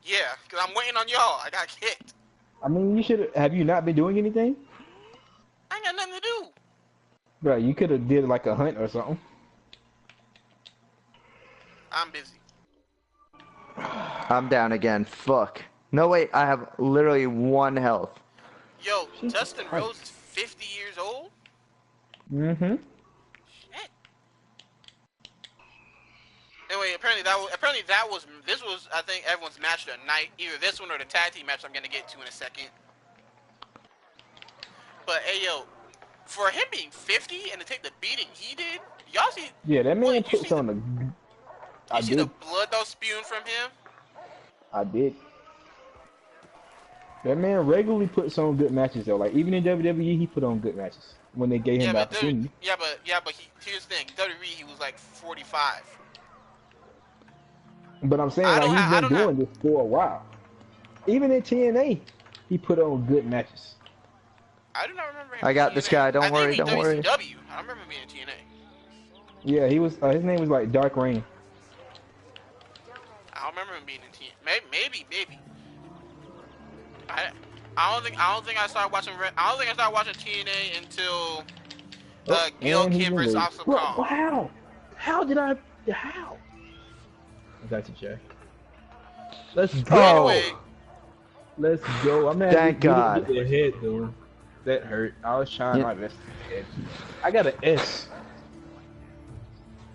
Yeah, because I'm waiting on y'all. I got kicked. I mean, you should have you not been doing anything? I ain't got nothing to do. Bro, you could have did like a hunt or something. I'm busy. I'm down again. Fuck. No, wait. I have literally 1 health. Yo, Dustin Rhodes is 50 years old? Mm-hmm. Shit. Anyway, apparently this was I think everyone's match of the night. Either this one or the tag team match I'm gonna get to in a second. But hey, yo, for him being 50 and to take the beating he did, y'all see? Yeah, that man put some of the. You see the blood that was spewing from him? I did. That man regularly puts on good matches though. Like even in WWE, he put on good matches when they gave him the opportunity. But here's the thing: WWE, he was like 45. But I'm saying like he's been doing this for a while. Even in TNA, he put on good matches. I do not remember him. I got this guy. Don't worry. Don't worry. I remember him being in TNA. Yeah, he was. His name was like Dark Reign. I don't remember him being in TNA. Maybe. I don't think I started watching. I don't think I started watching TNA until Gail Kim versus Asuka Kong. Wow! How did I? How? I got you, Jay. Let's go. Anyway, let's go. I'm Thank God. Get the head though. That hurt. I was trying my best. I got an S.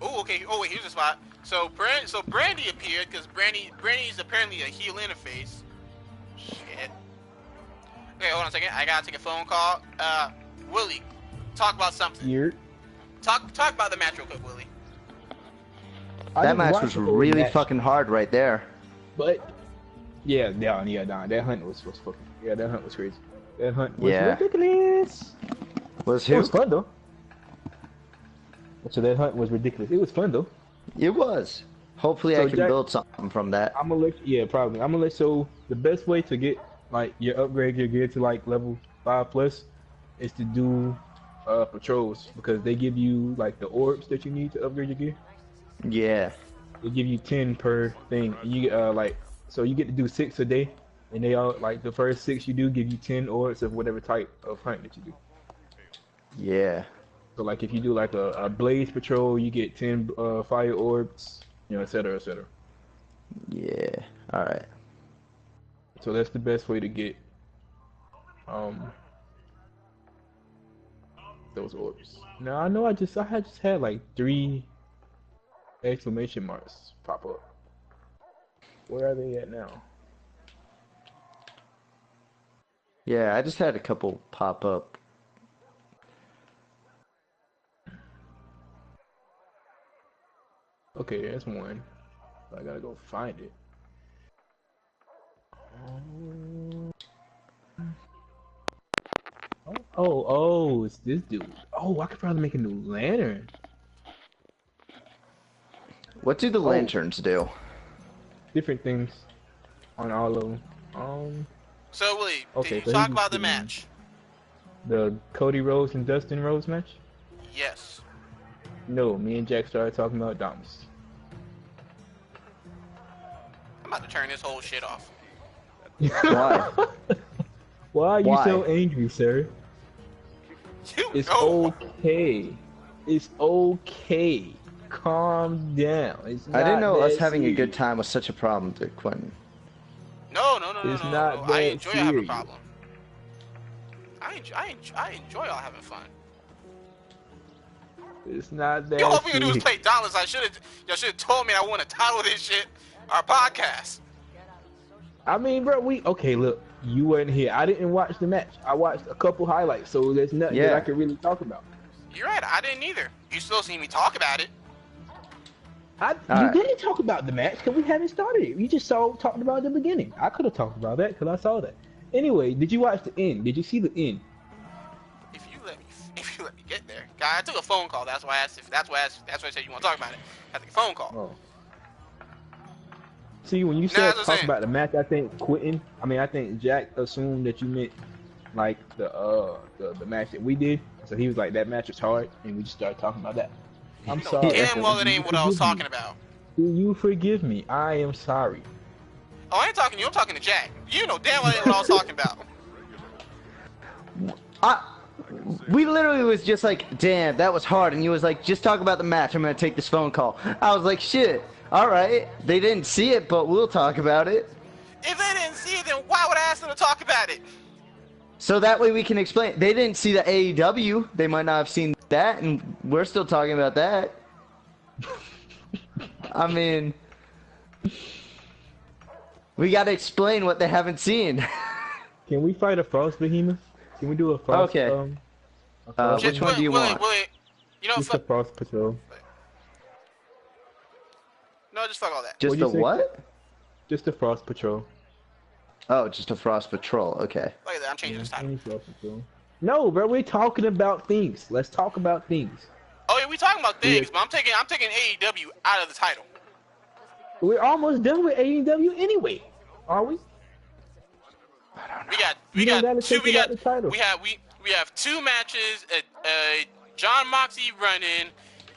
Oh, okay. Oh, wait. Here's the spot. So Brandy appeared because Brandy's apparently a heel interface. Shit. Okay, hold on a second. I gotta take a phone call. Willie, talk about something. Here. Talk about the match real quick, Willie. That match was really fucking hard right there. But yeah, that hunt was fucking. Yeah, that hunt was crazy. That hunt was ridiculous. It was fun though. So that hunt was ridiculous. It was fun though. It was. Hopefully I can build something from that. I'm gonna probably. I'm gonna let so the best way to get like upgrade your gear to like level 5+ is to do patrols because they give you like the orbs that you need to upgrade your gear. Yeah. They give you 10 per thing. You so you get to do 6 a day, and they all like the first 6 you do give you 10 orbs of whatever type of hunt that you do. Yeah. So like if you do like a blaze patrol, you get 10 fire orbs, etc., etc. Yeah. All right. So that's the best way to get those orbs. Now I know I just had like 3 exclamation marks pop up. Where are they at now? Yeah, I just had a couple pop up. Okay, there's one. I gotta go find it. Oh, it's this dude. Oh, I could probably make a new lantern. What do the lanterns do? Different things. on all of them. So Willie, Okay, did so you he talk just about the did match? the Cody Rhodes and Dustin Rhodes match? Yes. No, me and Jack started talking about Dauntless. I'm about to turn this whole shit off. Why? Why are you Why? so angry, sir? You It's know. okay. It's okay. Calm down. It's not I didn't know us that having a good serious. time was such a problem to Quentin. No. It's not I that enjoy having a serious. problem. I enjoy y'all having fun. It's not that You all we gonna do is serious. play Dauntless. Y'all should have told me I want to title this shit our podcast. I mean, bro, okay, look, you weren't here. I didn't watch the match. I watched a couple highlights, so there's nothing that I Yeah. could really talk about. You're right. I didn't either. You still see me talk about it. You Alright. didn't talk about the match because we haven't started it. You just talked about the beginning. I could have talked about that because I saw that. Anyway, did you watch the end? Did you see the end? If you let me get there, guy. I took a phone call. That's why I asked. That's why I said you want to talk about it. I took a phone call. Oh. See, when you Nah, said that's what I'm talk saying. about the match, I think Jack assumed that you meant like the match that we did. So he was like, that match was hard, and we just started talking about that. I'm You know sorry. damn well it ain't what I was talking about. Do you forgive me? I am sorry. Oh, I ain't talking to you. I'm talking to Jack. You know damn well it ain't what I was talking about. We literally was just like, damn, that was hard. And you was like, just talk about the match. I'm going to take this phone call. I was like, shit. All right. They didn't see it, but we'll talk about it. If they didn't see it, then why would I ask them to talk about it? So that way we can explain. They didn't see the AEW. They might not have seen that, and we're still talking about that. I mean, we got to explain what they haven't seen. Can we fight a frost behemoth? Can we do a frost? Okay. A frost Which one do you want? Willie, you know, Just a frost patrol. no, just fuck all that. Just What'd a you say? what? Just a frost patrol. Oh, just a Frost Patrol. Okay. Look at that. I'm changing this title. Any frost patrol. No, bro, we're talking about things. Let's talk about things. Oh yeah, we talking about things, Yeah. but I'm taking AEW out of the title. We're almost done with AEW anyway, are we? We You don't gotta got two. take it out the title. We have two matches, a John Moxley run-in,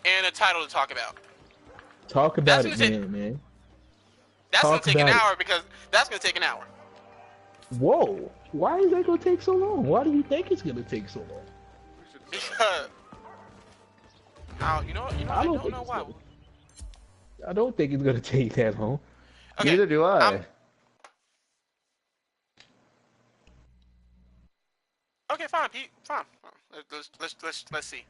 and a title to talk about. Talk about That's it, gonna man. That's gonna Talk take an about it. hour because that's gonna take an hour. Whoa! Why is that gonna take so long? Why do you think it's gonna take so long? Because you know, I don't know why. I don't think it's gonna take that long. Okay, Neither do I. Okay, fine, Pete. Fine. Let's see.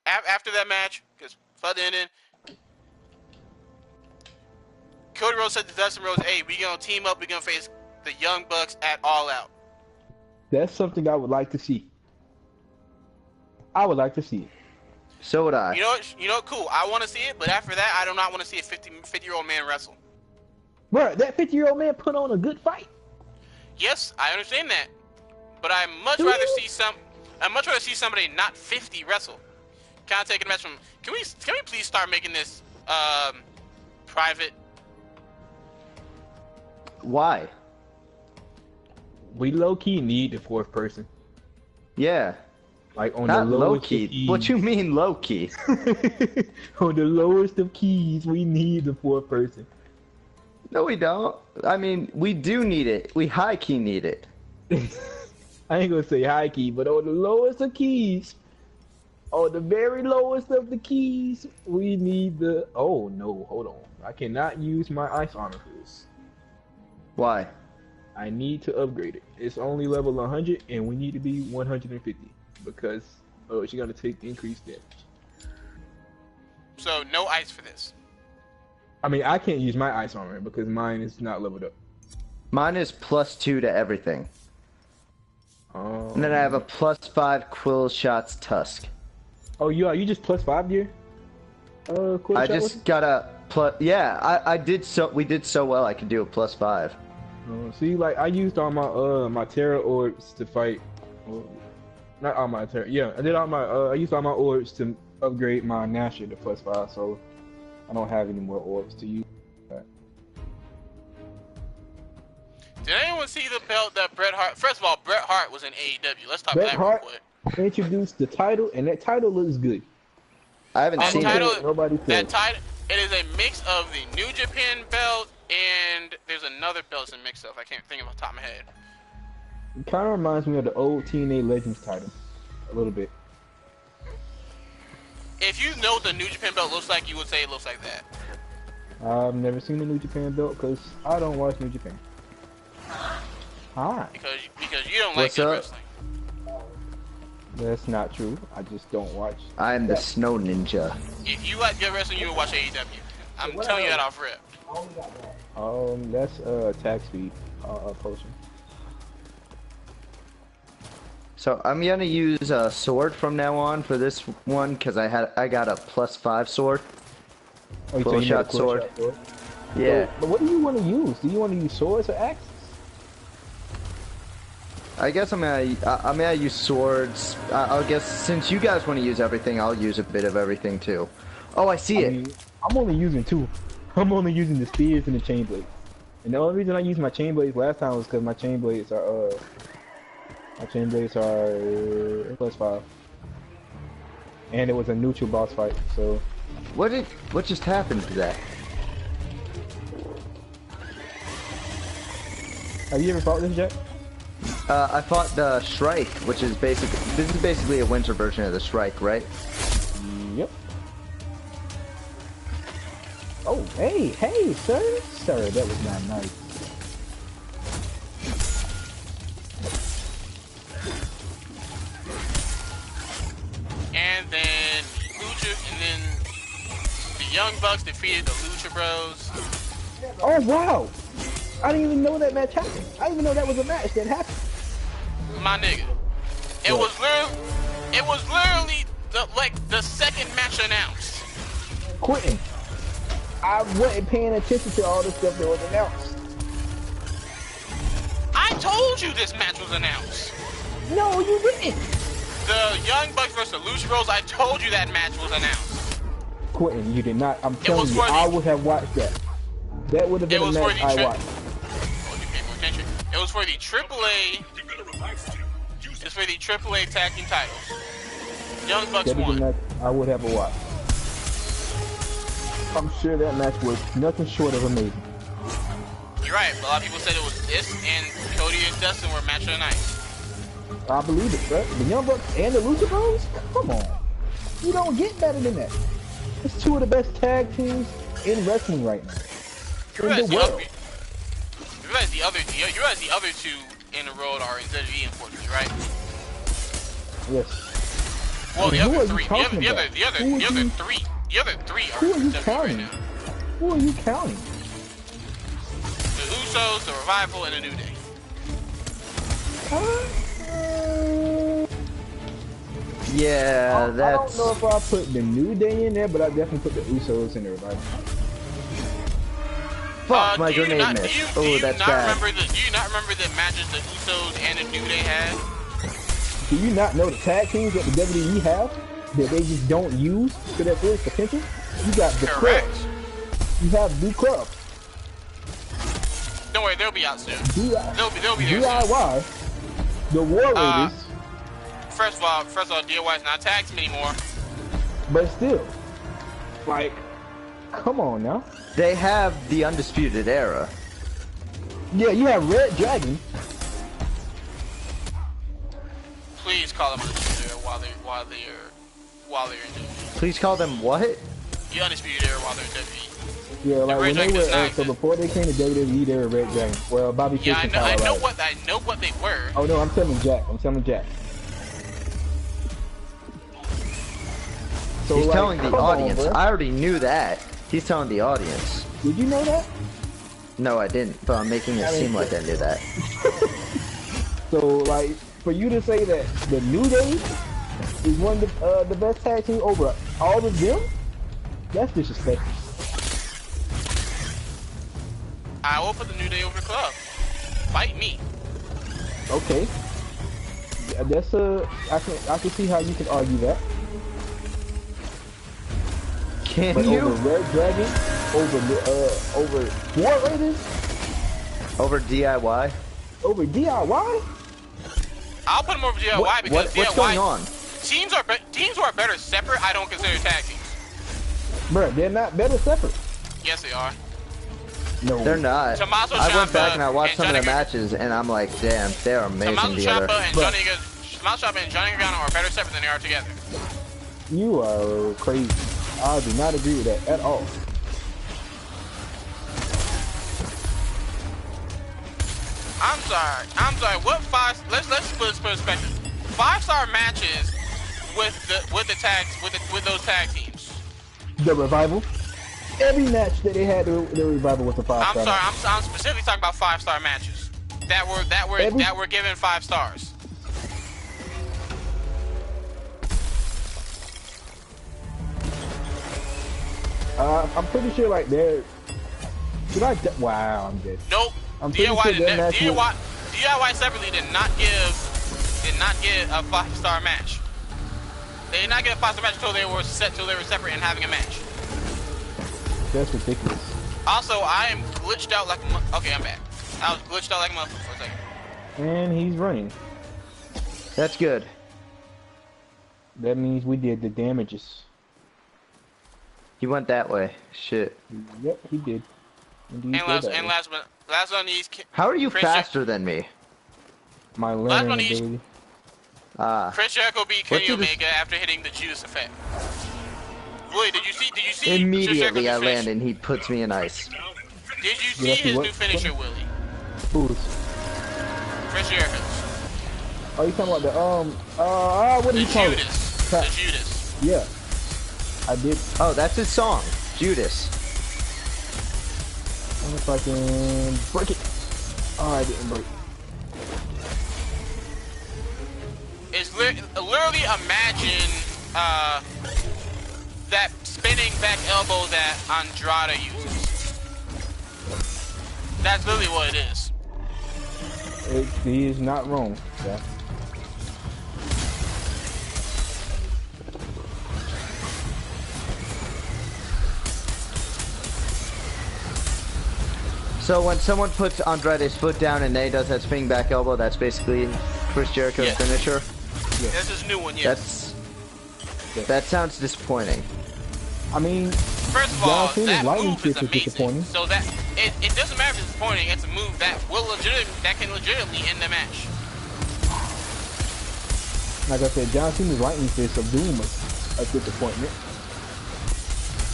After that match, because fuck the ending, Cody Rhodes said to Dustin Rhodes, "Hey, we gonna team up. We gonna face the Young Bucks at All Out." That's something I would like to see. I would like to see it. So would I. You know, cool. I want to see it, but after that, I do not want to see a 50-year-old man wrestle. Bro, that 50-year-old man put on a good fight. Yes, I understand that, but I'd much Do rather you? see somebody not 50 wrestle. Can I take a match from? Can we please start making this private? Why? We low-key need the fourth person. Yeah. Like on Not the low lowest key. of keys. What you mean low key? On the lowest of keys, we need the fourth person. No, we don't. I mean, we do need it. We high key need it. I ain't gonna say high key, but on the lowest of keys, on the very lowest of the keys, we need the. Oh no, hold on. I cannot use my ice armor for this. Why? I need to upgrade it. It's only level 100, and we need to be 150 because she's gonna take increased damage. So no ice for this. I mean, I can't use my ice armor because mine is not leveled up. Mine is +2 to everything. And then I have a +5 Quill Shots Tusk. Oh, you just +5 gear? Quill I shot just got a plus. Yeah, I did so. We did so well. I could do a +5. See, like I used all my my Terra orbs to fight. Not all my Terra. Yeah, I did all my. I used all my orbs to upgrade my Nasher to +5, so I don't have any more orbs to use. Did anyone see the belt that Bret Hart? First of all, Bret Hart was in AEW. Let's talk Bret about that Hart real quick. introduced the title, and that title looks good. I haven't That seen title, it. Nobody that said. title, it is a mix of the New Japan belt and there's another belt it's a mix of. I can't think of off the top of my head. It kind of reminds me of the old TNA Legends title, a little bit. If you know what the New Japan belt looks like, you would say it looks like that. I've never seen the New Japan belt because I don't watch New Japan. Hi. Because you don't like What's good up? wrestling. That's not true. I just don't watch. I'm the Snow Ninja. If you like good wrestling, you would watch AEW. I'm telling you that off rip. That's tag speed potion. So I'm gonna use a sword from now on for this one because I got a +5 sword. Oh, Full you got shot a sword. Yeah. So, but what do you want to use? Do you want to use swords or axes? I guess I'm gonna use swords. I guess since you guys want to use everything, I'll use a bit of everything too. Oh, I see it. I'm only using 2. I'm only using the spears and the chain blades. And the only reason I used my chain blades last time was because my chain blades are +5. And it was a neutral boss fight, so. What just happened to that? Have you ever fought this, Jack? I fought the Shrike, which is this is basically a winter version of the Shrike, right? Yep. Oh, hey, sir. Sir, that was not nice. And then the Young Bucks defeated the Lucha Bros. Oh, wow. I didn't even know that match happened. I didn't even know that was a match that happened. My nigga, it was literally the second match announced. Quentin, I wasn't paying attention to all the stuff that was announced. I told you this match was announced. No, you didn't. The Young Bucks versus the Lucha Bros, I told you that match was announced. Quentin, you did not. I'm telling you, for the- I would have watched that. That would have been It a was for match the I tri- watched. Oh, you pay more attention. It was for the AAA. It's for the AAA tag team titles. Young Bucks That was a won. match I would have watched. I'm sure that match was nothing short of amazing. You're right, but a lot of people said it was this and Cody and Dustin were match of the night. I believe it, bro. The Young Bucks and the Lucha Bros? Come on. You don't get better than that. It's 2 of the best tag teams in wrestling right now. You realize In the world. the other 2 in the road are in ZV, unfortunately, right? Yes. Well, the Who are other you 3, talking the other about? 3 are Who are in you ZV right counting? now. Who are you counting? The Usos, the Revival, and the New Day. Yeah, I that's. don't know if I put the New Day in there, but I definitely put the Usos in there. Right? Fuck, my Do you grenade not missed. Oh, that's bad. remember do you not remember the matches the Usos and the New Day had? Do you not know the tag teams that the WWE have that they just don't use to their fullest potential? You got the Correct. Club. You have the Club. Don't worry, they'll be out soon. They'll be there soon. DIY. The War Raiders. First of all, DIY is not tag team anymore. But still, like, come on now. They have the Undisputed Era. Yeah, you have Red Dragon. Please call them Undisputed Era while they're in WWE. Please call them what? The Undisputed Era while they're in WWE. Yeah, like Red when they Dragon were, does not so before they came to WWE, they were Red Dragon. Well, Bobby Fish Yeah, and I know Colorado. what they were. Oh no, I'm telling Jack. So, He's like, telling the come on, audience. bruh. I already knew that. He's telling the audience. Did you know that? No, I didn't, but I'm making it seem like I knew that. So, like, for you to say that the New Day is one of the best tag team over all of them, that's disrespectful. I will put the New Day over the Club. Fight me. Okay, yeah, that's I can see how you can argue that. Can But you? over Red Dragon, over War Raiders, Over DIY? Over DIY? I'll put him over DIY because DIY. What's going on? Teams who are better separate. I don't consider tag teams. Bro, they're not better separate. Yes, they are. No, they're not. Tommaso I went Ciampa back and I watched some of their Johnny matches, and I'm like, damn, they're amazing together. Tommaso Ciampa and Johnny Gargano are better separate than they are together. You are crazy. I do not agree with that at all. I'm sorry. What five? Let's put this perspective. 5-star matches with those tag teams. The Revival. Every match that they had, the Revival was a 5-star. I'm specifically talking about 5-star matches that were given 5 stars. I'm pretty sure like they're. Wow, I'm dead. Nope. DIY separately did not get a 5-star match. They did not get a 5-star match until they were separate and having a match. That's ridiculous. Also, I am glitched out like a okay, I'm back. I was glitched out like a motherfucker for a second. And he's running. That's good. That means we did the damages. He went that way. Shit. Yep, he did. Indeed, last on these. How are you faster than me? My learning ability. Chris Jericho beat Kenny Omega after hitting the Judas effect. Willie, did you see? Immediately I land and he puts me in ice. Did you see his new finisher, Willie? Who's? Chris Jericho's. Oh, you talking about the what do you call it? The Judas. Yeah. I did. Oh, that's his song, Judas. I don't know if I can break it. Oh, I didn't break. It's literally imagine that spinning back elbow that Andrade uses. That's literally what it is. He is not wrong. Yeah. So when someone puts Andrade's foot down and Nate does that spinning back elbow, that's basically Chris Jericho's finisher? Yes. That's his new one, yes. That sounds disappointing. I mean, first of all, that move is amazing. So that it doesn't matter if it's disappointing. It's a move that can legitimately end the match. Like I said, John Cena's lightning fist of doom was a disappointment.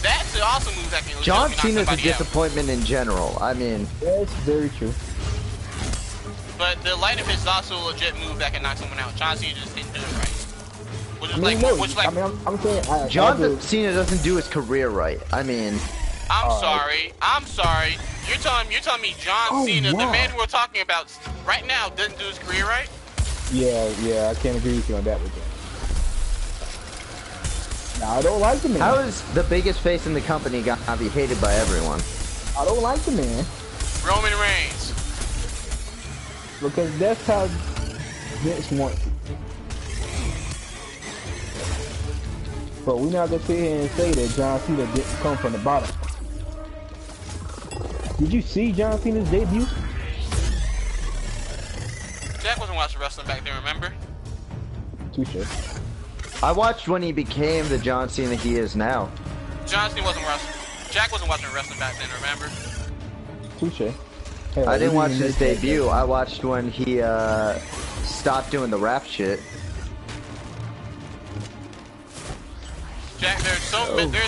That's an awesome move that can legitimately John knock Cena's a somebody disappointment out. In general. I mean, that's very true. But the lightning fist is also a legit move that can knock someone out. John Cena just didn't do it right. I'm saying, John Cena doesn't do his career right. I mean, I'm sorry. You're telling me John Cena, the man we're talking about right now, doesn't do his career right? Yeah, I can't agree with you on that with you. Now, I don't like the man. How is the biggest face in the company gonna be hated by everyone? I don't like the man. Roman Reigns. Because that's how Vince wants it. But we're not gonna sit here and say that John Cena didn't come from the bottom. Did you see John Cena's debut? Jack wasn't watching wrestling back then, remember? Touche. I watched when he became the John Cena he is now. John Cena wasn't wrestling. Jack wasn't watching wrestling back then, remember? Touche. Hey, I didn't watch his debut. I watched when he stopped doing the rap shit. Jack, there's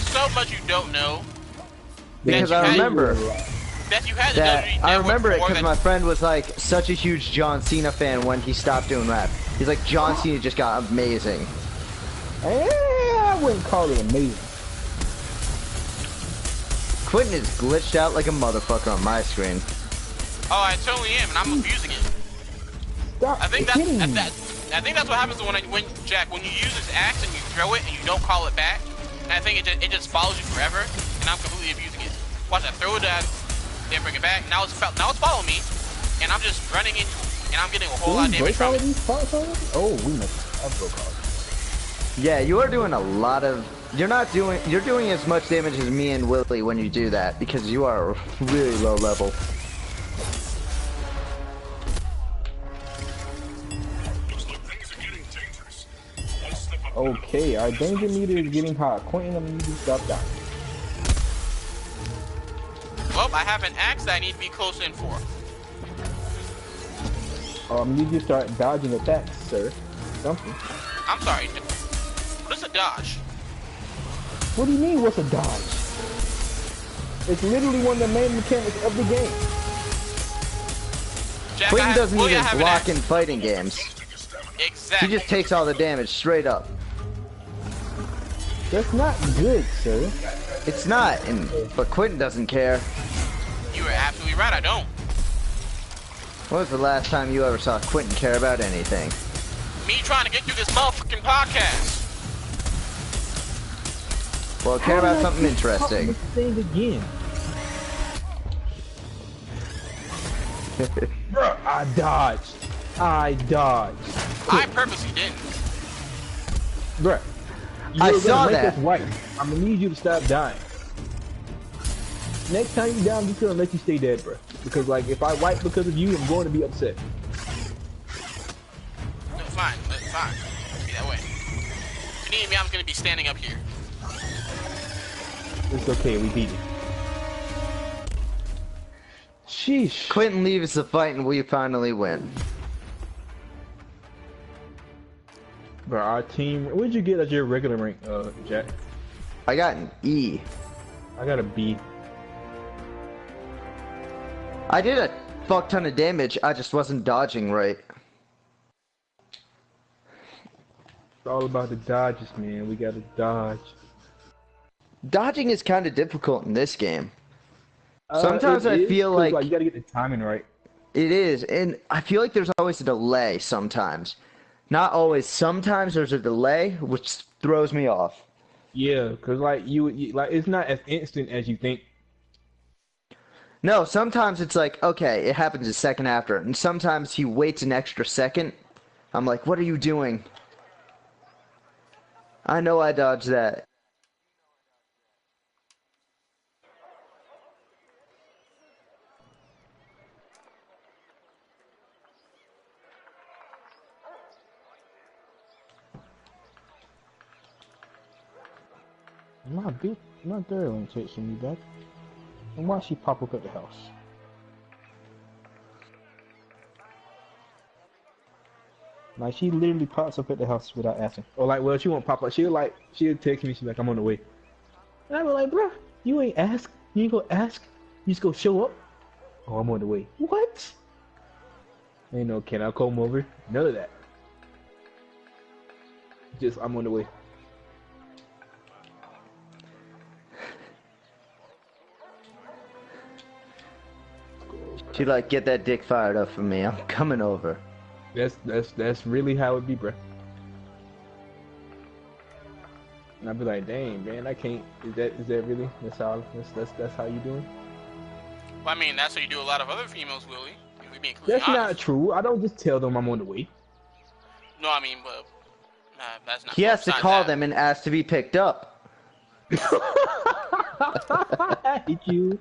so much you don't know. Because I remember I remember it because my friend was like such a huge John Cena fan when he stopped doing rap. He's like, John Cena just got amazing. I wouldn't call it amazing. Quentin is glitched out like a motherfucker on my screen. Oh, I totally am, and I'm abusing it. I think that's what happens when you use this axe and you throw it and you don't call it back. And I think it just follows you forever, and I'm completely abusing it. Watch, I throw it out, then bring it back. Now it's following me, and I'm just running in, and I'm getting a whole lot of damage from it. Oh, we must have broke all. Yeah, you are doing a lot of. You're doing as much damage as me and Willie when you do that because you are really low level. Okay, our danger meter is getting hot. Quentin, I'm gonna need you to stop dying. Well, I have an axe that I need to be close in for. I need you to start dodging attacks, sir. Something. I'm sorry. What is a dodge? What do you mean, what's a dodge? It's literally one of the main mechanics of the game. Jack, Quentin doesn't well, even block in fighting games. Exactly. He just takes all the damage straight up. That's not good, sir. It's not, but Quentin doesn't care. You are absolutely right, I don't. When was the last time you ever saw Quentin care about anything? Me trying to get through this motherfucking podcast. Well, care about something interesting. Thing again. Bruh, I dodged. I purposely didn't. Bruh. I saw that. Right. I'm gonna need you to stop dying. Next time you die, I'm just gonna let you stay dead, bruh. Because like, if I wipe because of you, I'm going to be upset. No, it's fine. It's fine. It'll be that way. If you need me, I'm gonna be standing up here. It's okay, we beat it. Sheesh. Quentin leaves the fight and we finally win. Bro, our team. What did you get as your regular rank, Jack? I got an E. I got a B. I did a fuck ton of damage, I just wasn't dodging right. It's all about the dodges, man. We gotta dodge. Dodging is kind of difficult in this game. Sometimes I feel like you gotta get the timing right. it is, and I feel like there's always a delay sometimes. Not always. Sometimes there's a delay, which throws me off. Yeah, cause like you like it's not as instant as you think. No, sometimes it's like, okay, it happens a second after, and sometimes he waits an extra second. I'm like, what are you doing? I know I dodged that. My darling texting me back. And why she pop up at the house? Like she literally pops up at the house without asking. Or like, well, she won't pop up. She'll text me. She's like, I'm on the way. And I'm like, bruh, you ain't ask. You ain't gonna ask. You just go show up. Oh, I'm on the way. What? Ain't no, can I come over? None of that. Just, I'm on the way. She like, get that dick fired up for me. I'm coming over. That's really how it be, bruh. And I'd be like, dang, man, I can't. Is that really? That's how you doing? Well, I mean, that's how you do a lot of other females, Willie. If we being completely That's honest. not true. I don't just tell them I'm on the way. No, I mean, but that's not. He has to besides call that. them and ask to be picked up. I hate you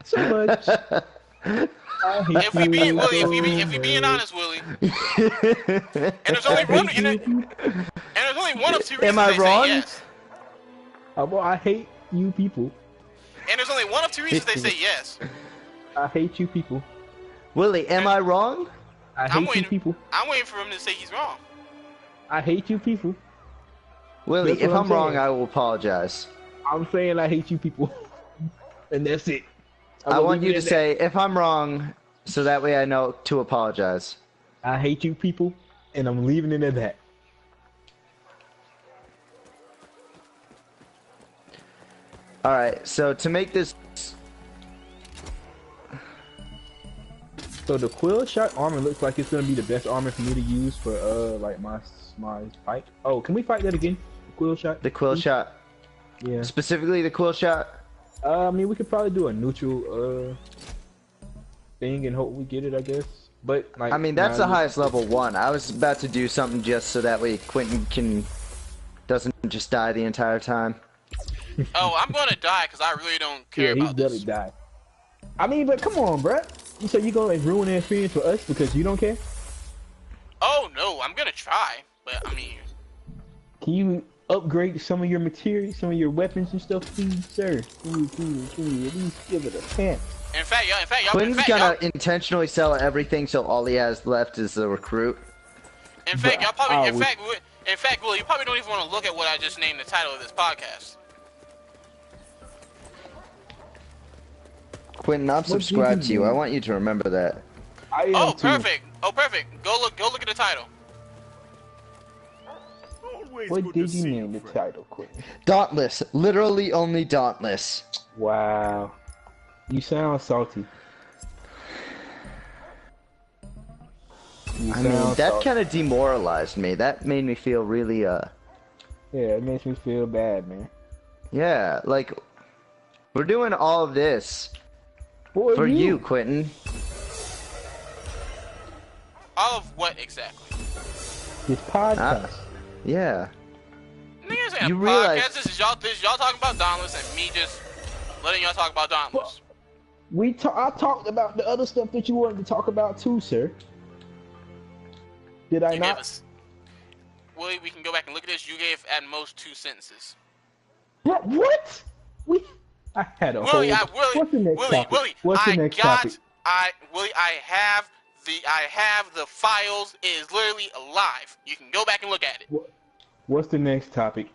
so much. If we being honest, Willie, and there's only one, of two reasons Am I they wrong? say yes. Well, I hate you people. And there's only one of two reasons they say yes. I hate you people. Willie, am I wrong? I hate you people. I'm waiting for him to say he's wrong. I hate you people. Willie, That's if what I'm I'm wrong, saying. I will apologize. I'm saying I hate you people. And that's it. I want you to say, if I'm wrong, so that way I know to apologize. I hate you people, and I'm leaving it at that. Alright, so to make this... So the quill shot armor looks like it's gonna be the best armor for me to use for like my fight. Oh, can we fight that again? The quill shot. The quill shot. Yeah. Specifically the quill shot. I mean, we could probably do a neutral thing and hope we get it, I guess. But like, I mean, that's the highest level one. I was about to do something just so that way Quentin doesn't just die the entire time. Oh, I'm gonna die because I really don't care he's about this. gonna die. I mean, but come on, bruh. So you gonna ruin the experience for us because you don't care? Oh no, I'm gonna try, but I mean, Can you upgrade some of your materials, some of your weapons and stuff, please, sir? Can you at least give it a chance? In fact, y'all. Quinn's gonna intentionally sell everything, so all he has left is the recruit. In fact, y'all probably. In fact, Will, you probably don't even want to look at what I just named the title of this podcast. Quentin, I'm subscribed to you. I want you to remember that. Oh, perfect. Oh, perfect. Go look at the title. What did you name the title, Quentin? Dauntless. Literally only Dauntless. Wow. You sound salty. I mean, that kind of demoralized me. That made me feel really, Yeah, it makes me feel bad, man. Yeah, like, we're doing all of this for you, Quentin. All of what exactly? This podcast. Yeah. You realize this is y'all talking about Dauntless and me just letting y'all talk about Dauntless. I talked about the other stuff that you wanted to talk about too, sir. Did I not? Willie, we can go back and look at this. You gave at most 2 sentences. What? I had a whole. What's the next topic? Willie, What's the next topic? I have the files. It is literally alive. You can go back and look at it. What's the next topic?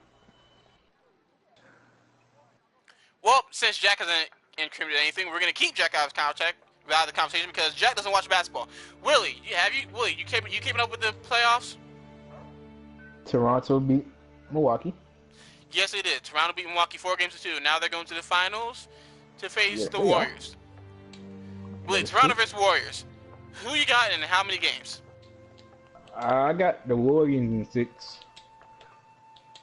Well, since Jack hasn't incriminated anything, we're gonna keep Jack out of the conversation because Jack doesn't watch basketball. Willie, you keeping up with the playoffs? Toronto beat Milwaukee. Yes, they did. Toronto beat Milwaukee 4-2. Now they're going to the finals to face the Warriors. Willie, Toronto versus Warriors. Who you got and how many games? I got the Warriors in 6.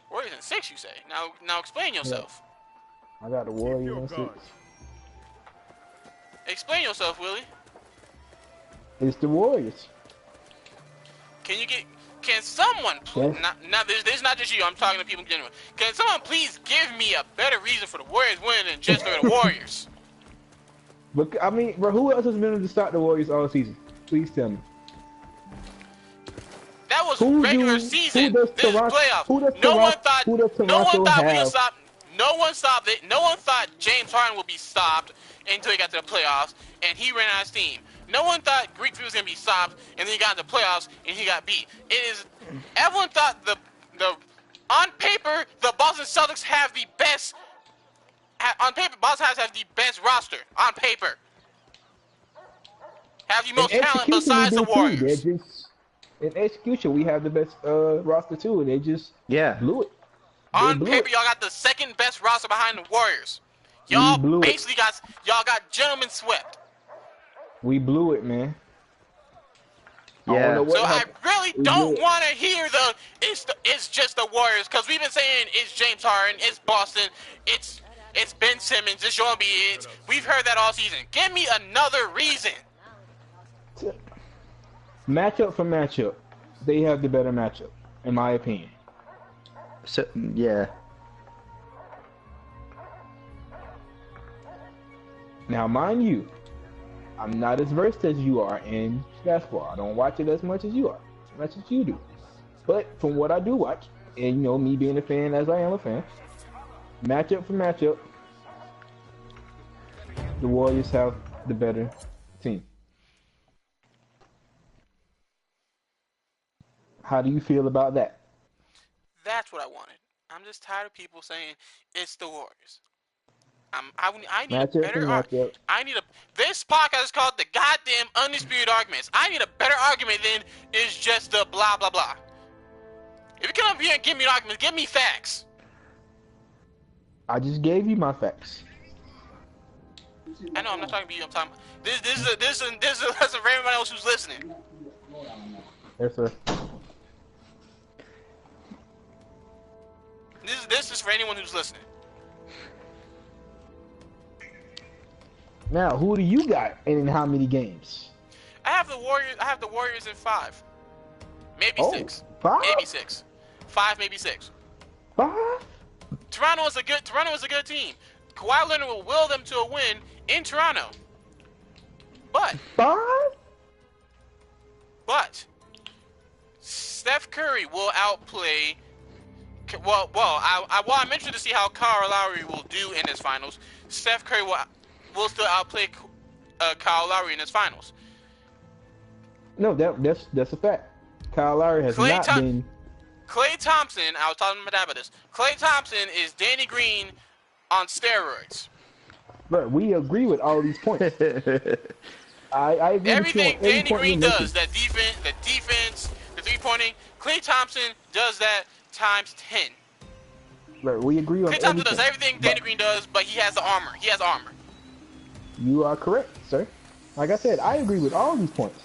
Warriors in 6, you say? Now explain yourself. Yeah. I got the Warriors in 6. Explain yourself, Willie. It's the Warriors. Can someone please, this is not just you, I'm talking to people in general. Can someone please give me a better reason for the Warriors winning than just for the Warriors? But I mean, bro, who else has been able to stop the Warriors all season? Please tell me. That was regular season. This is playoffs. No one thought we could stop. No one stopped it. No one thought James Harden would be stopped until he got to the playoffs, and he ran out of steam. No one thought Greek Freak was gonna be stopped, and then he got into the playoffs and he got beat. Everyone thought on paper the Boston Celtics have the best. On paper, Boston have the best roster. On paper, have the most talent besides the Warriors. In execution, we have the best roster too, and they just blew it. On paper, y'all got the second best roster behind the Warriors. Y'all basically got gentlemen swept. We blew it, man. Yeah. So I really don't want to hear it's just the Warriors, because we've been saying it's James Harden, it's Boston, it's Ben Simmons, it's Joel Embiid. We've heard that all season. Give me another reason. Matchup for matchup, they have the better matchup, in my opinion. So yeah. Now, mind you, I'm not as versed as you are in basketball. I don't watch it as much as you are, as much as you do. But from what I do watch, and me being a fan as I am a fan, matchup for matchup, the Warriors have the better team. How do you feel about that? That's what I wanted. I'm just tired of people saying it's the Warriors. I need a better argument. This podcast is called the goddamn Undisputed Arguments. I need a better argument than is just the blah blah blah. If you come up here and give me an argument, give me facts. I just gave you my facts. I know I'm not talking to you. I'm talking. This is a lesson for everyone else who's listening. Yes, sir. This is for anyone who's listening. Now, who do you got and in how many games? I have the Warriors in 5. Maybe 6. 5? Maybe 6. 5, maybe 6. 5? Toronto is a good team. Kawhi Leonard will will them to a win in Toronto. But 5? Steph Curry will outplay I'm interested to see how Kyle Lowry will do in his finals. Steph Curry will still outplay Kyle Lowry in his finals. No, that's a fact. Kyle Lowry has not been. Klay Thompson, I was talking to my dad about this. Klay Thompson is Danny Green on steroids. But we agree with all these points. I agree Everything with you on Danny Green does, the defense, the three-pointing, Klay Thompson does that times 10. But we agree on Klay Thompson does everything Danny Green does, but he has the armor. He has armor. You are correct, sir. Like I said, I agree with all these points.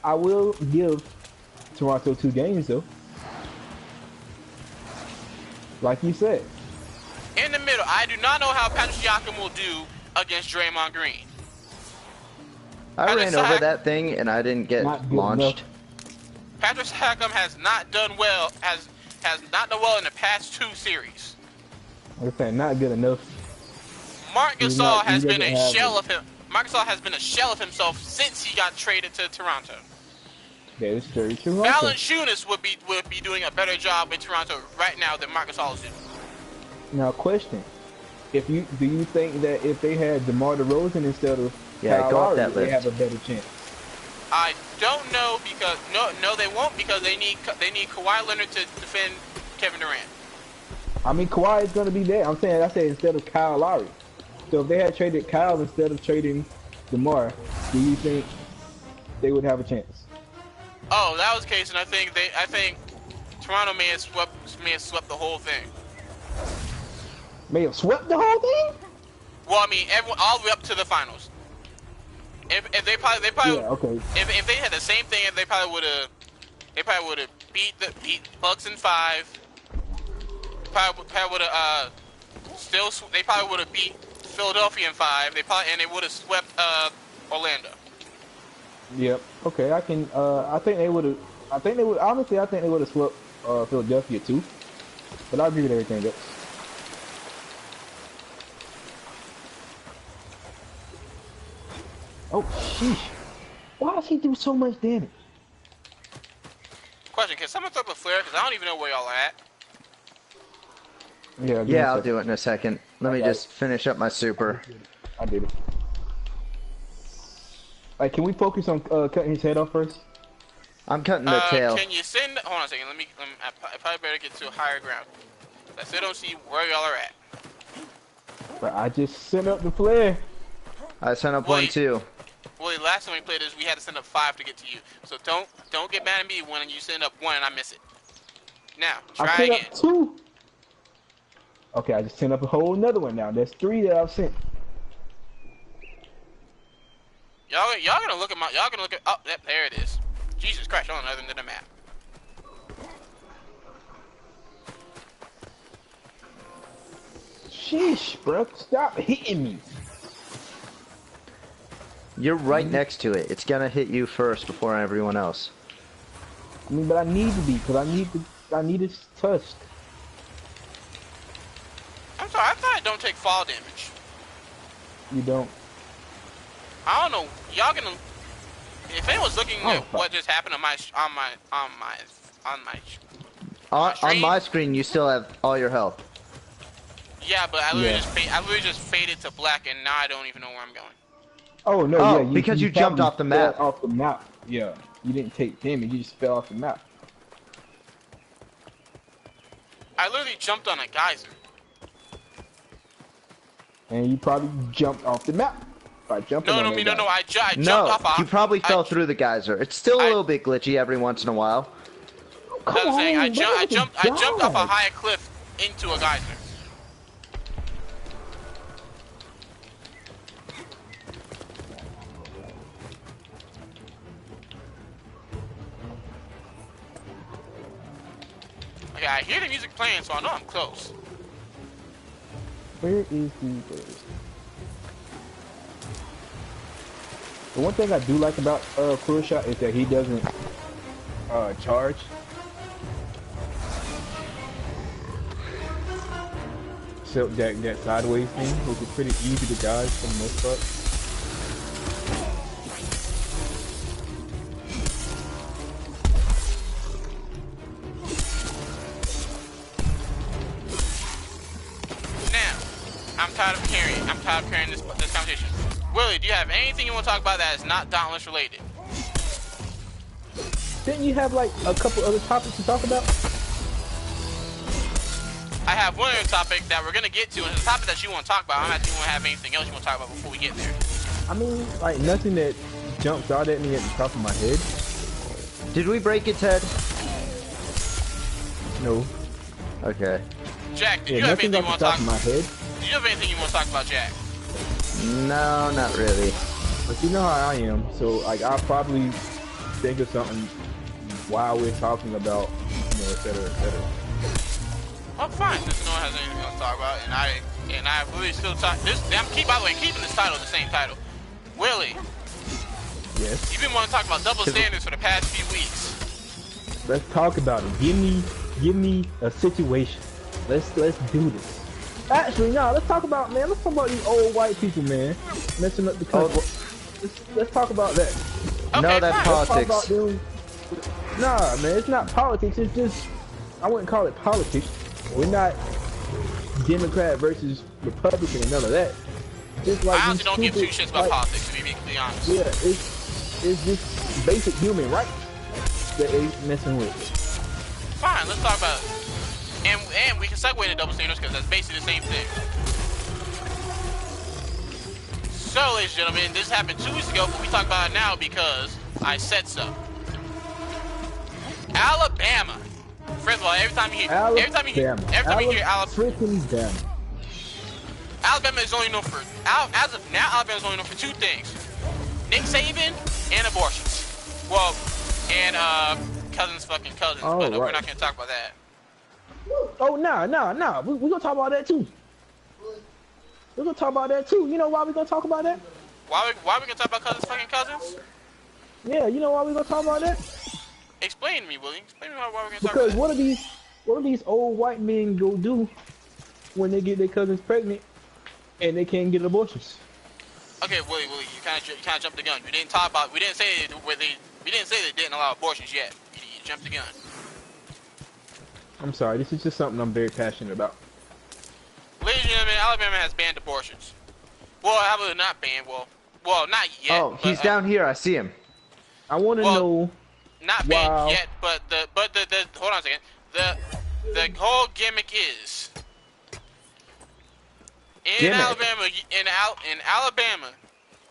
I will give Toronto 2 games, though. Like you said. In the middle, I do not know how Patrick Siakam will do against Draymond Green. I ran over that thing and I didn't get launched. Patrick Siakam has not done well. Has not done well in the past 2 series. Like I said, not good enough. Marc Gasol has been a shell of him. Marc Gasol has been a shell of himself since he got traded to Toronto. That is very true. Valanciunas would be doing a better job in Toronto right now than Marc Gasol is doing. Now, question: do you think that if they had DeMar DeRozan instead of Kyle Lowry, they have a better chance? I don't know because no, they won't because they need Kawhi Leonard to defend Kevin Durant. I mean, Kawhi is going to be there. I said instead of Kyle Lowry. So if they had traded Kyle instead of trading DeMar, do you think they would have a chance? Oh, that was the case, and I think Toronto may have swept the whole thing. May have swept the whole thing? Well, I mean, all the way up to the finals. If they probably yeah, okay. If they had the same thing, they probably would have beat Bucks in 5. Probably would have they probably would have beat Philadelphia in 5. They would have swept Orlando. Yep. Okay, I think they would have. Honestly, I think they would have swept Philadelphia too. But I agree with everything else. Oh, sheesh. Why does he do so much damage? Question, can someone throw up a flare? Because I don't even know where y'all are at. Yeah, I'll do it in a second. Let me just finish up my super. I did it. Like, can we focus on cutting his head off first? I'm cutting the tail. Can you send... Hold on a second. I probably better get to a higher ground. I still don't see where y'all are at. But I just sent up the flare. I sent up 1 too. Well, the last time we played this, we had to send up 5 to get to you. So don't get mad at me when you send up 1 and I miss it. Now, try again. I sent up 2. Okay, I just sent up a whole another one now. There's 3 that I've sent. Y'all gonna look at oh, there it is. Jesus Christ, on another end of the map. Sheesh, bro. Stop hitting me. You're right next to it. It's gonna hit you first before everyone else. I mean, but I need to be, because I need his tusk. I'm sorry, I thought I don't take fall damage. You don't. I don't know. Y'all gonna... If anyone's looking at what just happened on my screen, you still have all your health. Yeah, but I literally just faded to black, and now I don't even know where I'm going. Oh no! Yeah, because you jumped off the map. Off the map. Yeah, you didn't take damage. You just fell off the map. I literally jumped on a geyser. And you probably jumped off the map by jumping. No, I jumped off. You probably fell through the geyser. It's still a little bit glitchy every once in a while. Come on, I jumped off a high cliff into a geyser. Okay, I hear the music playing, so I know I'm close. Where is the bird? The one thing I do like about Cruel Shot is that he doesn't charge. Silk that sideways thing, which is pretty easy to dodge for the most part. carrying this conversation. Willie, do you have anything you want to talk about that is not Dauntless related? Didn't you have like a couple other topics to talk about? I have one other topic that we're gonna get to, and it's a topic that you want to talk about. I'm not going to have anything else you want to talk about before we get there. I mean, like nothing that jumps out at me at the top of my head. Did we break its head? No. Okay. Jack, do you have anything you want to talk about? Do you have anything you want to talk about, Jack? No, not really. But you know how I am, so like I'll probably think of something while we're talking about, you know, et cetera, et cetera. Oh, fine. Since no one has anything else to talk about, and I really still talk. By the way, keeping this title the same title. Willie. Yes. You've been wanting to talk about double standards for the past few weeks. Let's talk about it. Give me a situation. Let's do this. Actually, no. Let's talk about these old white people, man, messing up the country. Let's talk about that. Okay, no, that's politics. Let's talk about them. Nah, man, it's not politics. It's just I wouldn't call it politics. We're not Democrat versus Republican and none of that. Just like I honestly don't give two shits about politics, to be completely honest. Yeah, it's just basic human rights that they messing with. Fine, let's talk about it. And we can segue into double standards because that's basically the same thing. So, ladies and gentlemen, this happened 2 weeks ago, but we talk about it now because I said so. Alabama. First of all, every time you hear Alabama, Alabama is only known for as of now. Alabama is only known for two things: Nick Saban and abortions. Well, and cousins. Oh, but right. we're not gonna talk about that. Oh, nah. We're gonna talk about that too. We're gonna talk about that too. You know why we're gonna talk about that? Why we gonna talk about cousins? Yeah, you know why we're gonna talk about that? Explain to me, Willie. Explain to me why we're gonna talk Because about that. what do these old white men go do when they get their cousins pregnant and they can't get abortions? Okay, Willie, you kind of jumped the gun. We didn't say they didn't allow abortions yet. You jumped the gun. I'm sorry, this is just something I'm very passionate about. Ladies and gentlemen, Alabama has banned abortions. Well, how about not banned? Well, not yet. Oh, he's down here. I see him. I want to know. Not banned yet, but the hold on a second. The whole gimmick is in Alabama. In Alabama,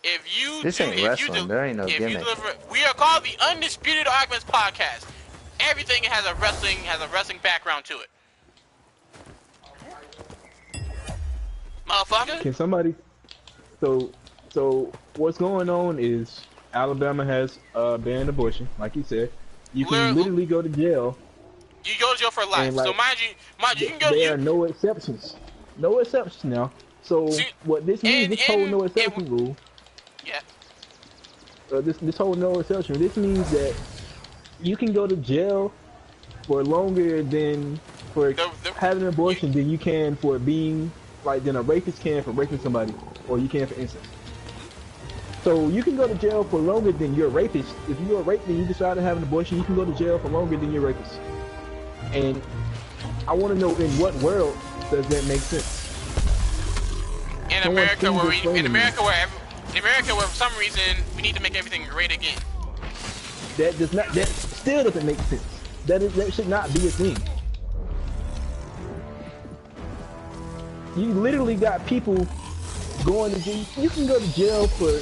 if you this ain't wrestling, there ain't no gimmick. We are called the Undisputed Arguments Podcast. Everything has a wrestling background to it. Motherfucker. Can somebody? So what's going on is Alabama has banned abortion, like you said. You can literally go to jail. You go to jail for life. So mind you, you can go. There are no exceptions. No exceptions now. So what this means, this whole no exception rule. Yeah. This whole no exception. This means that you can go to jail for longer than for having an abortion than you can for being than a rapist can for raping somebody, or you can for incest. So you can go to jail for longer than you're a rapist. If you're a rapist and you decide to have an abortion, you can go to jail for longer than you're a rapist. And I want to know, in what world does that make sense? In America, where for some reason we need to make everything great again. That still doesn't make sense. That should not be a thing. You literally got people going to jail. You can go to jail for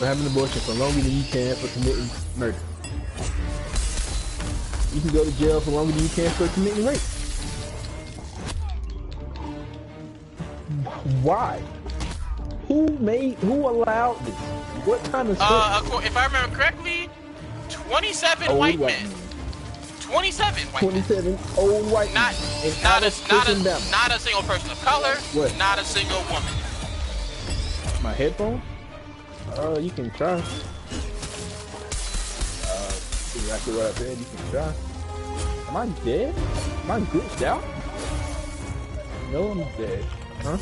having an abortion for longer than you can for committing murder. You can go to jail for longer than you can for committing rape. Why? Who allowed this? What kind of if I remember correctly, 27 white men. 27 white 27 old white men. Not a single person of color. What? Not a single woman. My headphone? You can try. Exactly what I said. You can try. Am I dead? Am I glitched out? No, I'm dead. Huh?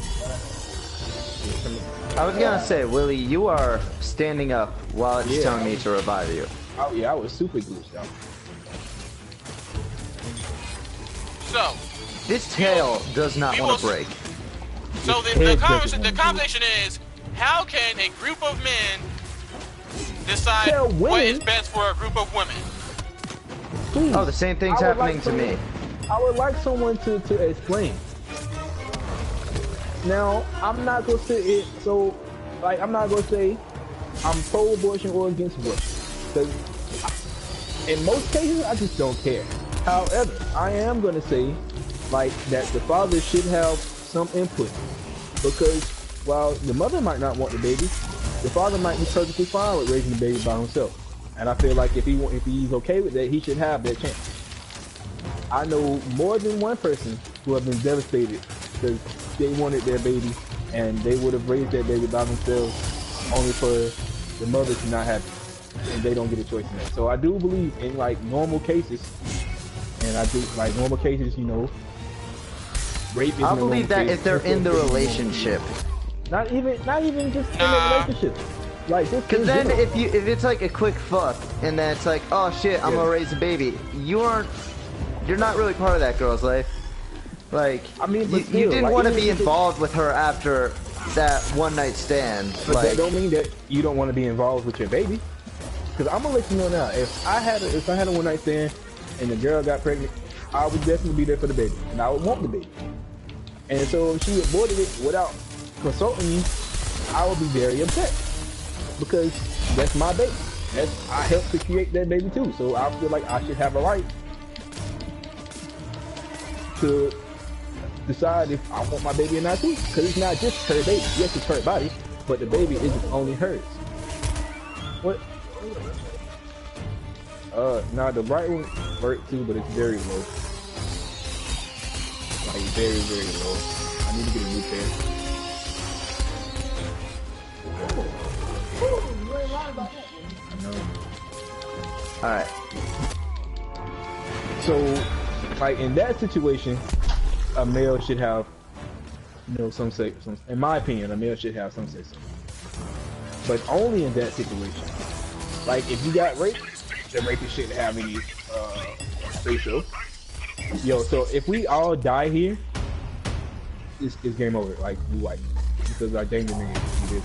I was gonna say, Willie, you are standing up while it's telling me to revive you. Oh yeah, I was super glitched out. So this tail does not want to break. So the conversation is, how can a group of men decide what is best for a group of women? Please, oh, the same thing's happening to me. I would like someone to explain. Now, I'm not gonna say it. So, like, I'm not gonna say I'm pro-abortion or against abortion, because in most cases I just don't care. However, I am gonna say, like, that the father should have some input, because while the mother might not want the baby, the father might be perfectly fine with raising the baby by himself. And I feel like if he's okay with that, he should have that chance. I know more than one person who have been devastated because they wanted their baby and they would have raised that baby by themselves, only for the mother to not have it, and they don't get a choice in that. So I do believe in, like, normal cases, and I do, like, normal cases, you know, rape is I believe that if they're in the relationship. Not even just in the relationship. Like, because then if it's like a quick fuck and then it's like, oh shit, I'm gonna raise a baby, you're not really part of that girl's life. Like, I mean, you didn't want to be involved with her after that one night stand. But that don't mean that you don't want to be involved with your baby. Because I'm gonna let you know now, if I had a one night stand and the girl got pregnant, I would definitely be there for the baby, and I would want the baby. And so if she aborted it without consulting me, I would be very upset, because that's my baby. I helped to create that baby too, so I feel like I should have a right to decide if I want my baby or not too, because it's not just her baby. Yes, it's her body, but the baby isn't only hers. What? Nah, the right one worked too, but it's very low. Like, very, very low. I need to get a new pair. Alright. So, like, in that situation, a male should have, you know, some say. In my opinion, a male should have some say so. But only in that situation. Like, if you got raped, the rapist shouldn't have any say so. Yo, so if we all die here, it's game over. Like, we white, because our danger man is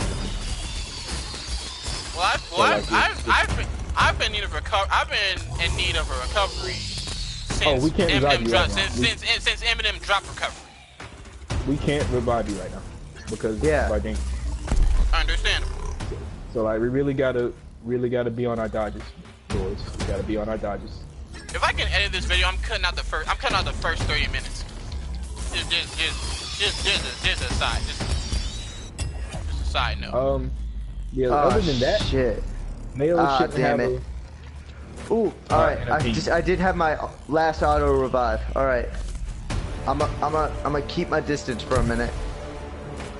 I've been in need of a recovery since we can't revive you right now. Since Eminem dropped recovery. We can't revive you right now because of our danger. Understandable. So like, we really gotta be on our dodges, boys. We gotta be on our dodges. If I can edit this video, I'm cutting out the first 30 minutes. Just a side. Just a side note. Yeah. Other than that, males should have it. Ooh, alright. I did have my last auto revive. Alright. I'm a keep my distance for a minute.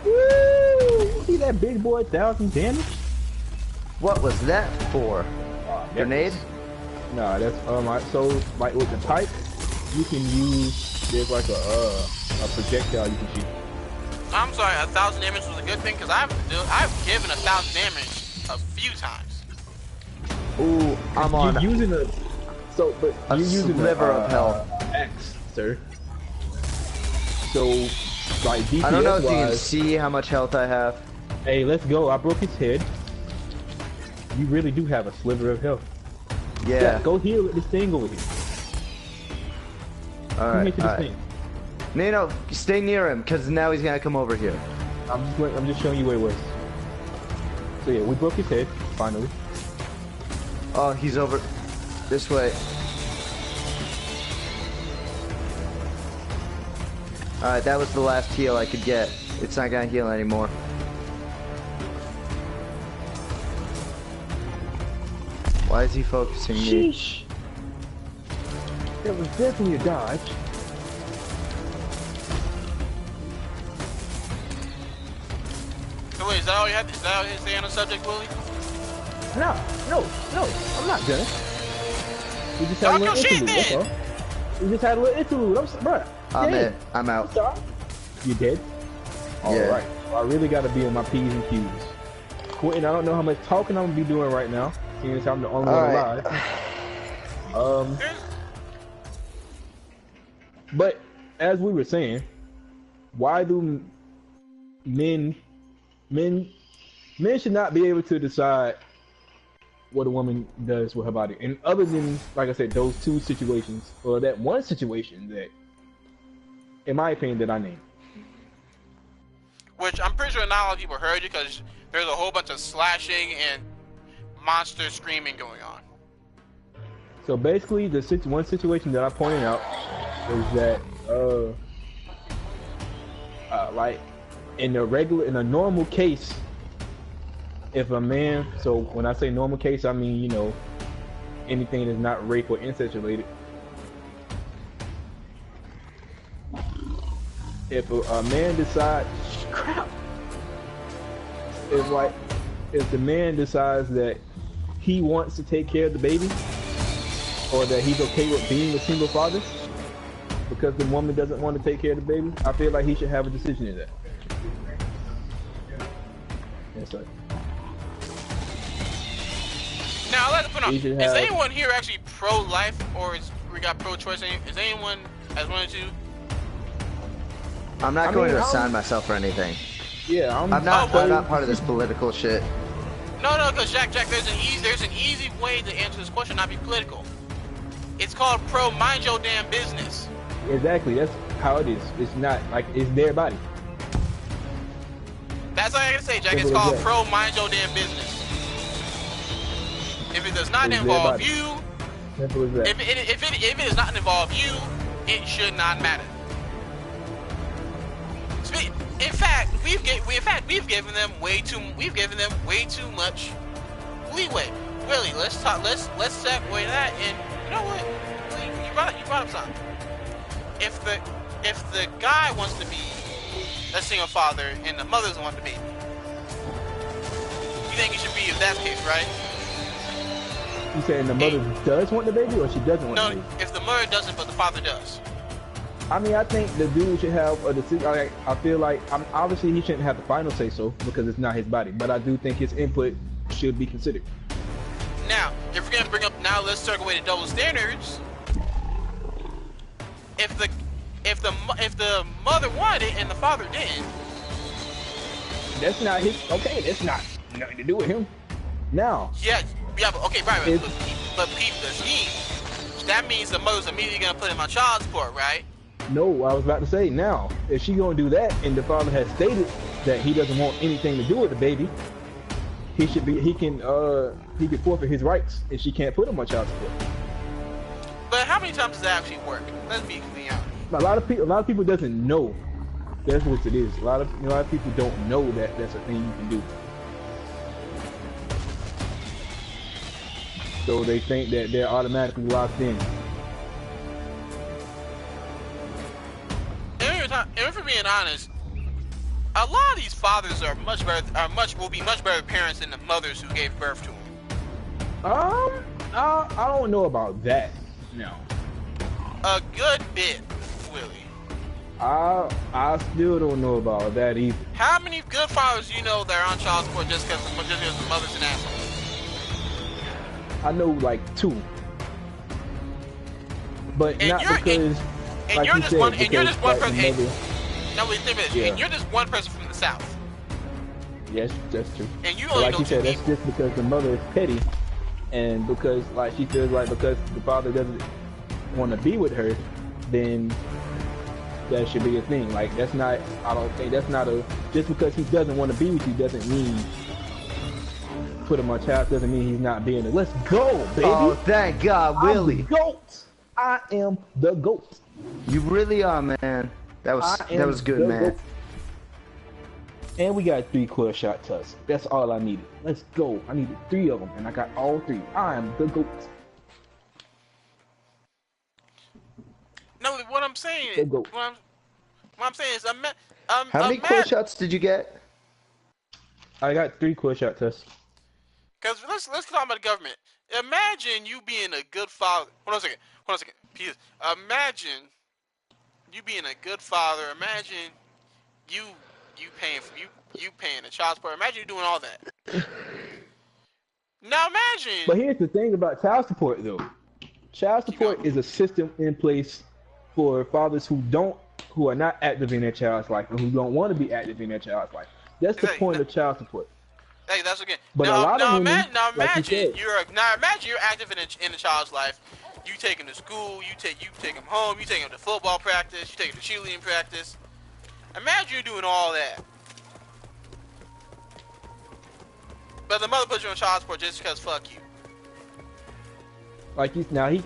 Woo! You see that big boy 1,000 damage? What was that for? Grenade? No, that's so like with the pipe, you can use, there's like a projectile you can shoot. I'm sorry, 1,000 damage was a good thing, because I've given 1,000 damage a few times. Ooh, I'm on. You're using a sliver of hell. X, sir. So, like, DPS I don't know if you can see how much health I have. Hey, let's go. I broke his head. You really do have a sliver of health. Yeah. Go heal with this thing over here. Alright. No, stay near him, because now he's gonna come over here. I'm just showing you where it was. So yeah, we broke his head, finally. Oh, he's over this way. Alright, that was the last heal I could get. It's not gonna heal anymore. Why is he focusing me? Sheesh. That was definitely a dodge. So wait, is that all you had to say on the subject, Willie? No, I'm not done. We just had a little interlude, that's all. We just had a little interlude, bruh. I'm out. You dead? Alright. Well, I really gotta be on my P's and Q's. Quentin, I don't know how much talking I'm gonna be doing right now, seeing as I'm the only one alive. But as we were saying, why do men, men, men should not be able to decide what a woman does with her body. And other than, like I said, those two situations, or that one situation that, in my opinion, that I named. Which I'm pretty sure not a lot of people heard you because there's a whole bunch of slashing and monster screaming going on. So basically, the one situation that I pointed out is that, like in a normal case, if a man, so when I say normal case, I mean, you know, anything that's not rape or incest related. If a man decides, if the man decides that he wants to take care of the baby, or that he's okay with being a single father, because the woman doesn't want to take care of the baby, I feel like he should have a decision in that. Yes, sir. Now, let's put on. Is anyone here actually pro-life, or is we got pro-choice? Is anyone as wanted to? I'm not going to assign myself for anything. Yeah, I'm not part of this political shit. No, because Jack, there's an easy way to answer this question, not be political. It's called mind your damn business. Exactly, that's how it is. It's not like it's their body. That's all I gotta say, Jack. It's called mind your damn business. If it does not involve you, simple as that. If it does not involve you, it should not matter. In fact, we've given them way too much leeway. Really, let's segue that. And you know what? You brought up something. If the guy wants to be a single father and the mother doesn't want to be, you think it should be if that's the case, right? You saying the mother does want the baby, or she doesn't want the baby? No, if the mother doesn't, but the father does. I mean, I think the dude should have a decision. I feel like, obviously he shouldn't have the final say so because it's not his body, but I do think his input should be considered. Now, if we're gonna bring up let's circle away to double standards. If the mother wanted it and the father didn't, that's not his. Okay, that's not nothing to do with him. Now. Yeah, but okay, right. But peep the scheme. That means the mother's immediately gonna put him on child support, right? No, I was about to say, now, if she gonna do that, and the father has stated that he doesn't want anything to do with the baby, he can forfeit his rights if she can't put him on child support. But how many times does that actually work? Let's be honest. A lot of people doesn't know that's what it is. A lot of people don't know that that's a thing you can do. So they think that they're automatically locked in. And if we're being honest, a lot of these fathers will be much better parents than the mothers who gave birth to them. I don't know about that. No. A good bit, Willie. I still don't know about that either. How many good fathers do you know that are on child support just because the mother's an asshole? I know like 2. But not because. And you're just one person. No, wait, think of it. And you're just one person from the South. Yes, that's true. And you only know 2 people. That's just because the mother is petty, and because she feels like because the father doesn't want to be with her, then that should be a thing. Like that's not. I don't think that's not a. Just because he doesn't want to be with you doesn't mean put him on child. Doesn't mean he's not being there. Let's go, baby. Oh, thank God, Willie. I'm the GOAT. I am the GOAT. You really are, man. That was good, man. GOAT. And we got 3 quill shot tusk. That's all I needed. Let's go. I needed 3 of them, and I got all 3. I am the GOAT. No, what I'm saying is, what I'm saying is, how many quill shots did you get? I got 3 quill shot tusks. Because let's talk about the government. Imagine you being a good father. Hold on a second. Please. Imagine you being a good father. Imagine you paying the child support. Imagine you doing all that. Now imagine. But here's the thing about child support, though. Child support is a system in place for fathers who don't who are not active in their child's life and who don't want to be active in their child's life. That's the point of child support. Hey, that's again. But a lot of women, imagine you're active in a child's life. You take him to school. You take him home. You take him to football practice. You take him to cheerleading practice. Imagine you doing all that. But the mother puts you on child support just because fuck you. Like men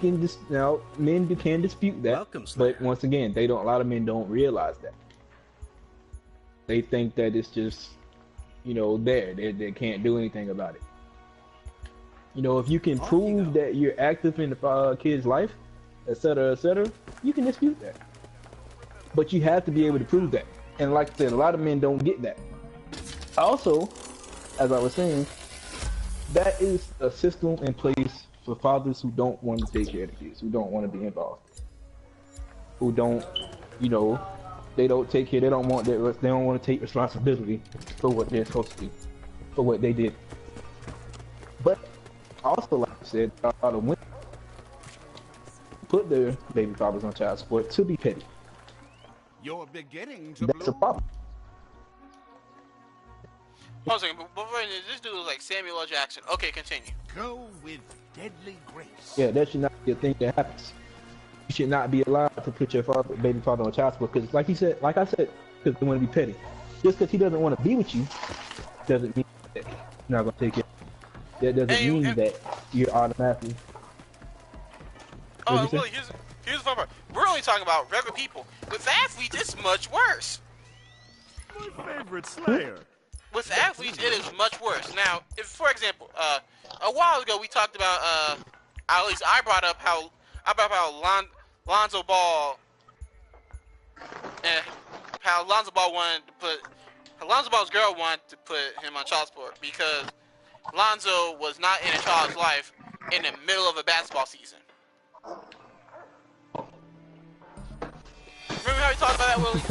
can dispute that. Welcome, Slayer. But once again, a lot of men don't realize that. They think that it's just, they can't do anything about it. If you can prove that you're active in the kid's life, etc., you can dispute that. But you have to be able to prove that. And like I said, a lot of men don't get that. Also, as I was saying, that is a system in place for fathers who don't want to take care of the kids, who don't want to be involved, who don't, they don't take care, they don't want to take responsibility for what they're supposed to do, for what they did. But also, like I said, a lot of women put their baby fathers on child support to be petty. You're beginning to That's a problem. Hold on a second, before this dude was like Samuel L. Jackson. Okay, continue. Go with deadly grace. Yeah, that should not be a thing that happens. You should not be allowed to put your baby father on child support because, like I said, because they want to be petty. Just because he doesn't want to be with you doesn't mean that he's not going to take care. That doesn't mean that you're automatically. Oh, well, here's the fun part. We're only talking about regular people. With athletes, it's much worse. My favorite Slayer. With athletes, it is much worse. Now, if, for example, a while ago we talked about, at least I brought up how Lonzo Ball, how Lonzo Ball's girl wanted to put him on child support because Lonzo was not in a child's life in the middle of a basketball season. Remember how we talked about that, Willie?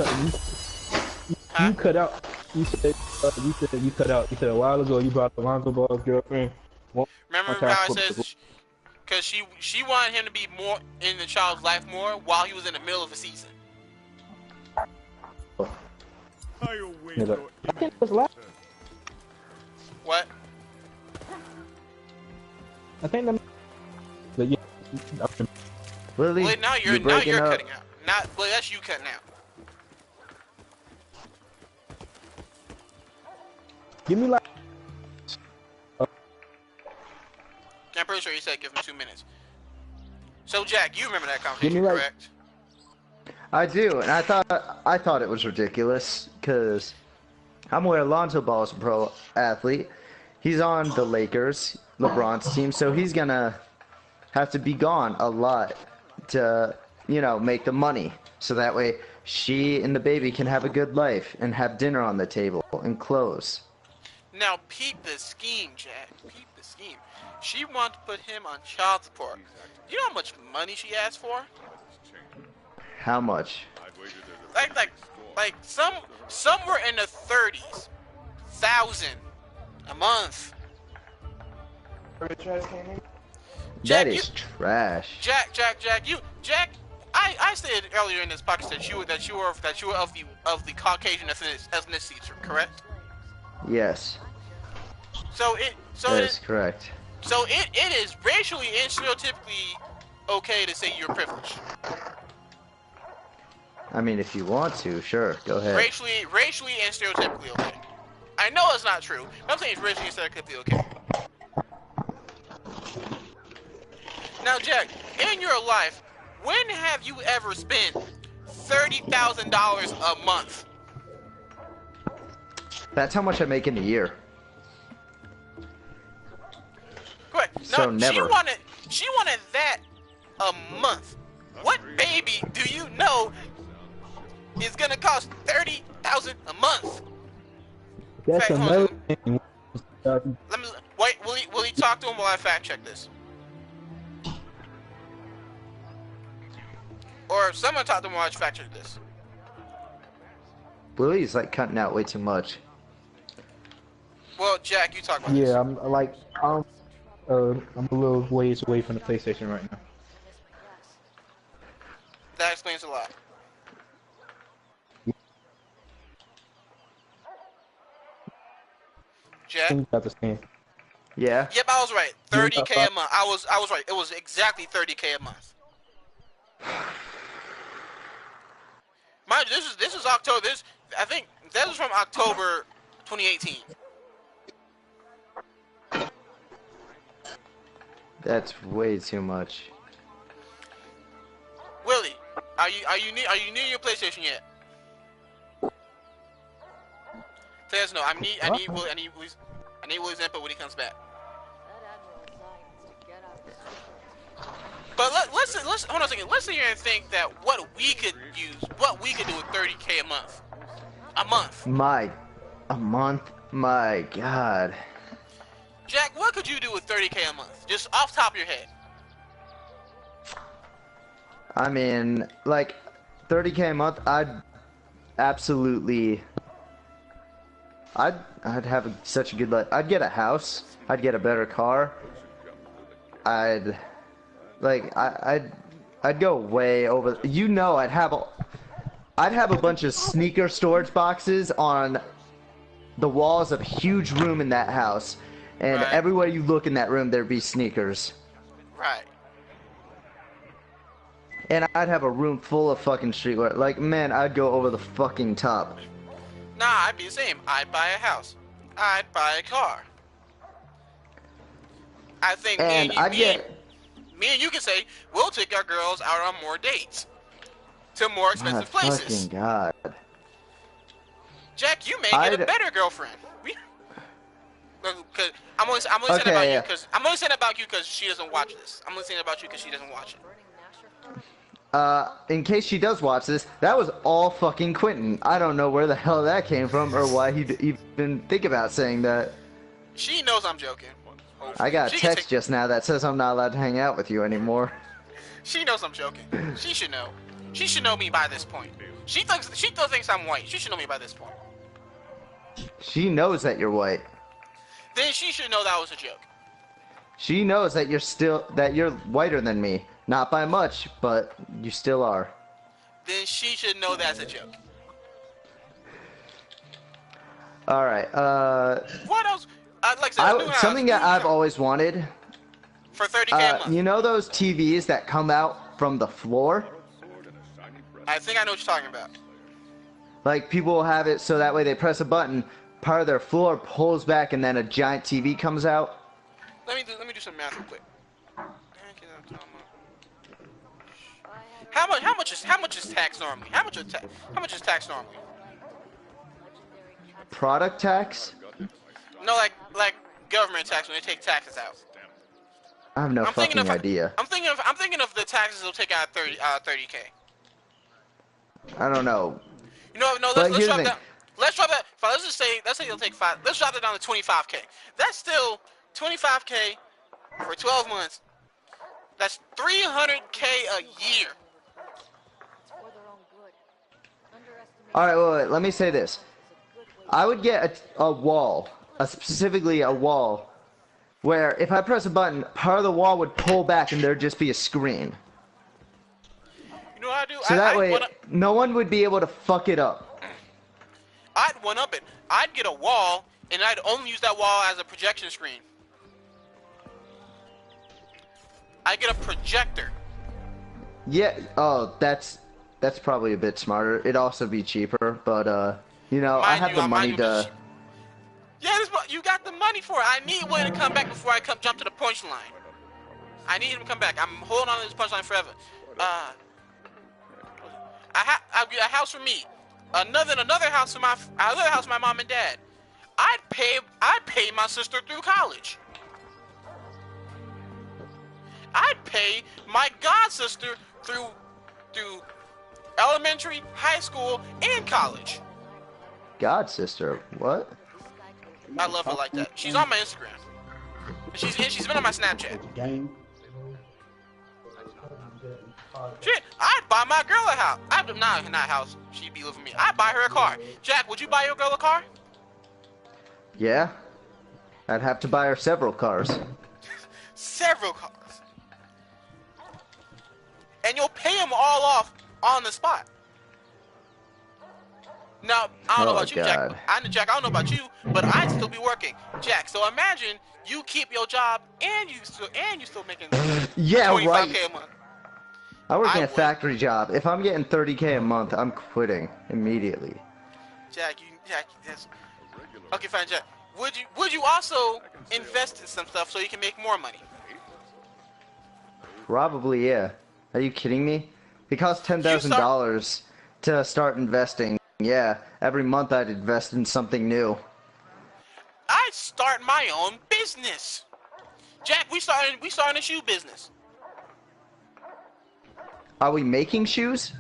You cut out. You said you cut out. You said a while ago you brought Lonzo Ball's girlfriend. Remember how I said because she wanted him to be more in the child's life more while he was in the middle of a season. I await your image. What? I think that. But yeah. Lily, Well, now you're cutting out. Well, that's you cutting out. Give me like. I'm pretty sure you said give him 2 minutes. So Jack, you remember that conversation, like, correct? I do, and I thought it was ridiculous because I'm aware Lonzo Ball is a pro athlete. He's on the Lakers, LeBron's team, so he's gonna have to be gone a lot to, make the money. So that way she and the baby can have a good life and have dinner on the table and clothes. Now peep the scheme, Jack. Peep the scheme. She wanted to put him on child support. You know how much money she asked for? How much? Like somewhere in the 30s, thousand a month. That is trash. Jack. I stated earlier in this podcast that you were of the Caucasian ethnicity, correct? Yes. That is correct. So it is racially and stereotypically okay to say you're privileged. I mean, if you want to, sure, go ahead. Racially and stereotypically okay. I know it's not true, but I'm saying it's racially and stereotypically okay. Now, Jack, in your life, when have you ever spent $30,000 a month? That's how much I make in a year. Correct. So never. She wanted that a month. What baby do you know is gonna cost $30,000 a month? That's another thing. Let me wait. Will he talk to him while I fact check this? Or if someone talk to him while I fact check this. Willie's like cutting out way too much. Well, Jack, you talk about this. Yeah, I'm a little ways away from the PlayStation right now. That explains a lot. Jack. think about the same. Yeah. Yep, I was right. 30K a month. I was right. It was exactly 30K a month. Mind you, this is October. I think that was from October 2018. That's way too much. Willie, are you near your PlayStation yet? Tell us no. I need Willie's input when he comes back. But let's hold on a second. Let's sit here and think that what we could do with 30K a month. A month. A month? My God. Jack, what could you do with 30K a month? Just off the top of your head. I mean, like, 30K a month, I'd have such a good life. I'd get a house. I'd get a better car. I'd go way over. You know, I'd have a bunch of sneaker storage boxes on the walls of a huge room in that house, and Right. everywhere you look in that room, there'd be sneakers. Right. And I'd have a room full of fucking streetwear. Like, man, I'd go over the fucking top. Nah, I'd be the same. I'd buy a house. I'd buy a car. I think And me and you can say we'll take our girls out on more dates to more My expensive fucking places. God. Jack, you may get a better girlfriend. Cause I'm only saying about you because I'm only saying about you because she doesn't watch this. I'm only saying about you because she doesn't watch it. In case she does watch this, that was all fucking Quentin. I don't know where the hell that came from or why he'd even think about saying that. She knows I'm joking. I got a text just now that says I'm not allowed to hang out with you anymore. She knows I'm joking. She should know. She should know me by this point. She still thinks I'm white. She should know me by this point. She knows that you're white. Then she should know that was a joke. She knows that you're whiter than me. Not by much, but you still are. Then she should know that's a joke. Alright, What else? Like I said, something that I've always wanted. For 30K a month. You know those TVs that come out from the floor? I think I know what you're talking about. Like, people will have it so that way they press a button, part of their floor pulls back, and then a giant TV comes out. Let me do some math real quick. How much is tax normally? How much is tax normally? Product tax? No, like government tax when they take taxes out. I have no fucking idea. I'm thinking of the taxes they'll take out 30K. I don't know. You know, no, let's drop that. Let's drop that. Let's say they'll take 5. Let's drop that down to 25K. That's still 25K for 12 months. That's 300K a year. Alright, wait, let me say this. I would get a wall, specifically a wall, where if I press a button, part of the wall would pull back and there'd just be a screen. You know what I do? So that way, no one would be able to fuck it up. I'd one-up it. I'd get a wall, and I'd only use that wall as a projection screen. I get a projector. Yeah, oh, that's probably a bit smarter. It'd also be cheaper, but, you know, I have the money to... Yeah, you got the money for it. I need Willie to come back before I jump to the punchline. I need him to come back. I'm holding on to this punchline forever. A house for me. Another house for my mom and dad. I'd pay my sister through college. I'd pay my god sister through elementary, high school, and college. God sister, what? I love her like that. She's on my Instagram. She's been on my Snapchat. Shit, I'd buy my girl a house. Not a house. She'd be living with me. I'd buy her a car. Jack, would you buy your girl a car? Yeah. I'd have to buy her several cars. Several cars. And you'll pay them all off on the spot. Now, I don't know Oh, about you, God. Jack. I don't know about you, but I'd still be working, Jack. So imagine you keep your job and you still making Yeah, 25K right. a month. I work in I a would. factory job. If I'm getting 30K a month, I'm quitting immediately. Jack, that's okay. Fine, Jack. Would you also invest in some stuff so you can make more money? Probably, yeah. Are you kidding me? It costs You start. $10,000 to start investing. Yeah, every month I'd invest in something new. I'd start my own business. Jack, we starting a shoe business. Are we making shoes?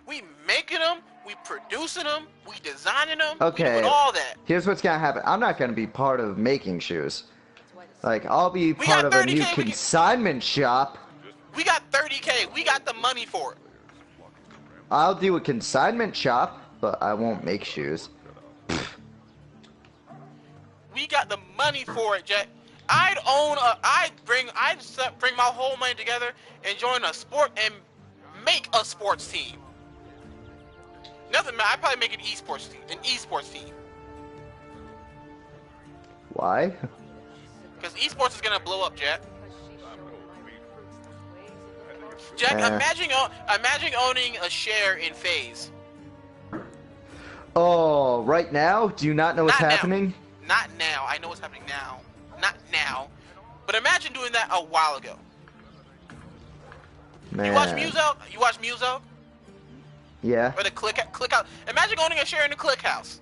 We making them, we producing them, we designing them, we doing Okay, all that. here's what's gonna happen. I'm not gonna be part of making shoes. Like, I'll be We part got of a new 30K. consignment shop. We got 30K. We got the money for it. I'll do a consignment shop, but I won't make shoes. We got the money for it, Jack. I'd bring my whole money together and join a sport and make a sports team. Nothing, man. I'd probably make an esports team. Why? Because esports is gonna blow up, Jack. Jack, Eh. imagine owning a share in FaZe. Oh, right now? Do you not know what's Not now. happening? Not now. I know what's happening now. Not now. But imagine doing that a while ago. Man. You watch Muso? You watch Muso? Yeah. Or the click out. Imagine owning a share in the Click House.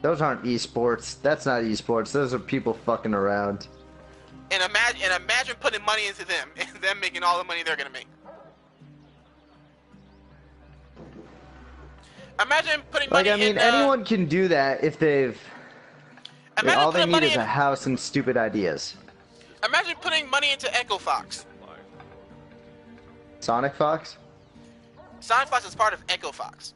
Those aren't esports. That's not esports. Those are people fucking around. And imagine putting money into them and them making all the money they're gonna make. Imagine putting money Like, I mean, in. anyone can do that if they've... Imagine all they putting need money is in. a house and stupid ideas. Imagine putting money into Echo Fox. Sonic Fox? Sonic Fox is part of Echo Fox.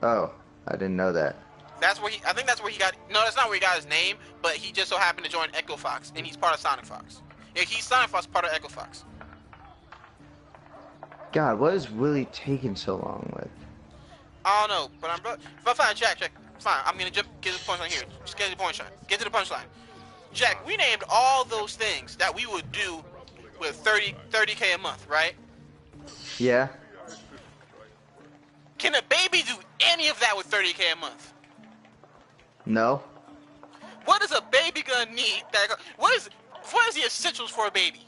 Oh, I didn't know that. I think that's where he got. No, that's not where he got his name. But he just so happened to join Echo Fox, and he's part of Sonic Fox. Yeah, he's Sonic Fox, part of Echo Fox. God, what is Willie taking so long with? I don't know, but fine, Jack. Fine, I'm gonna get to the punchline here. Just get to the punchline. Get to the punchline. Jack, we named all those things that we would do with 30K a month, right? Yeah? Can a baby do any of that with 30K a month? No? What is a baby gonna need? What is the essentials for a baby?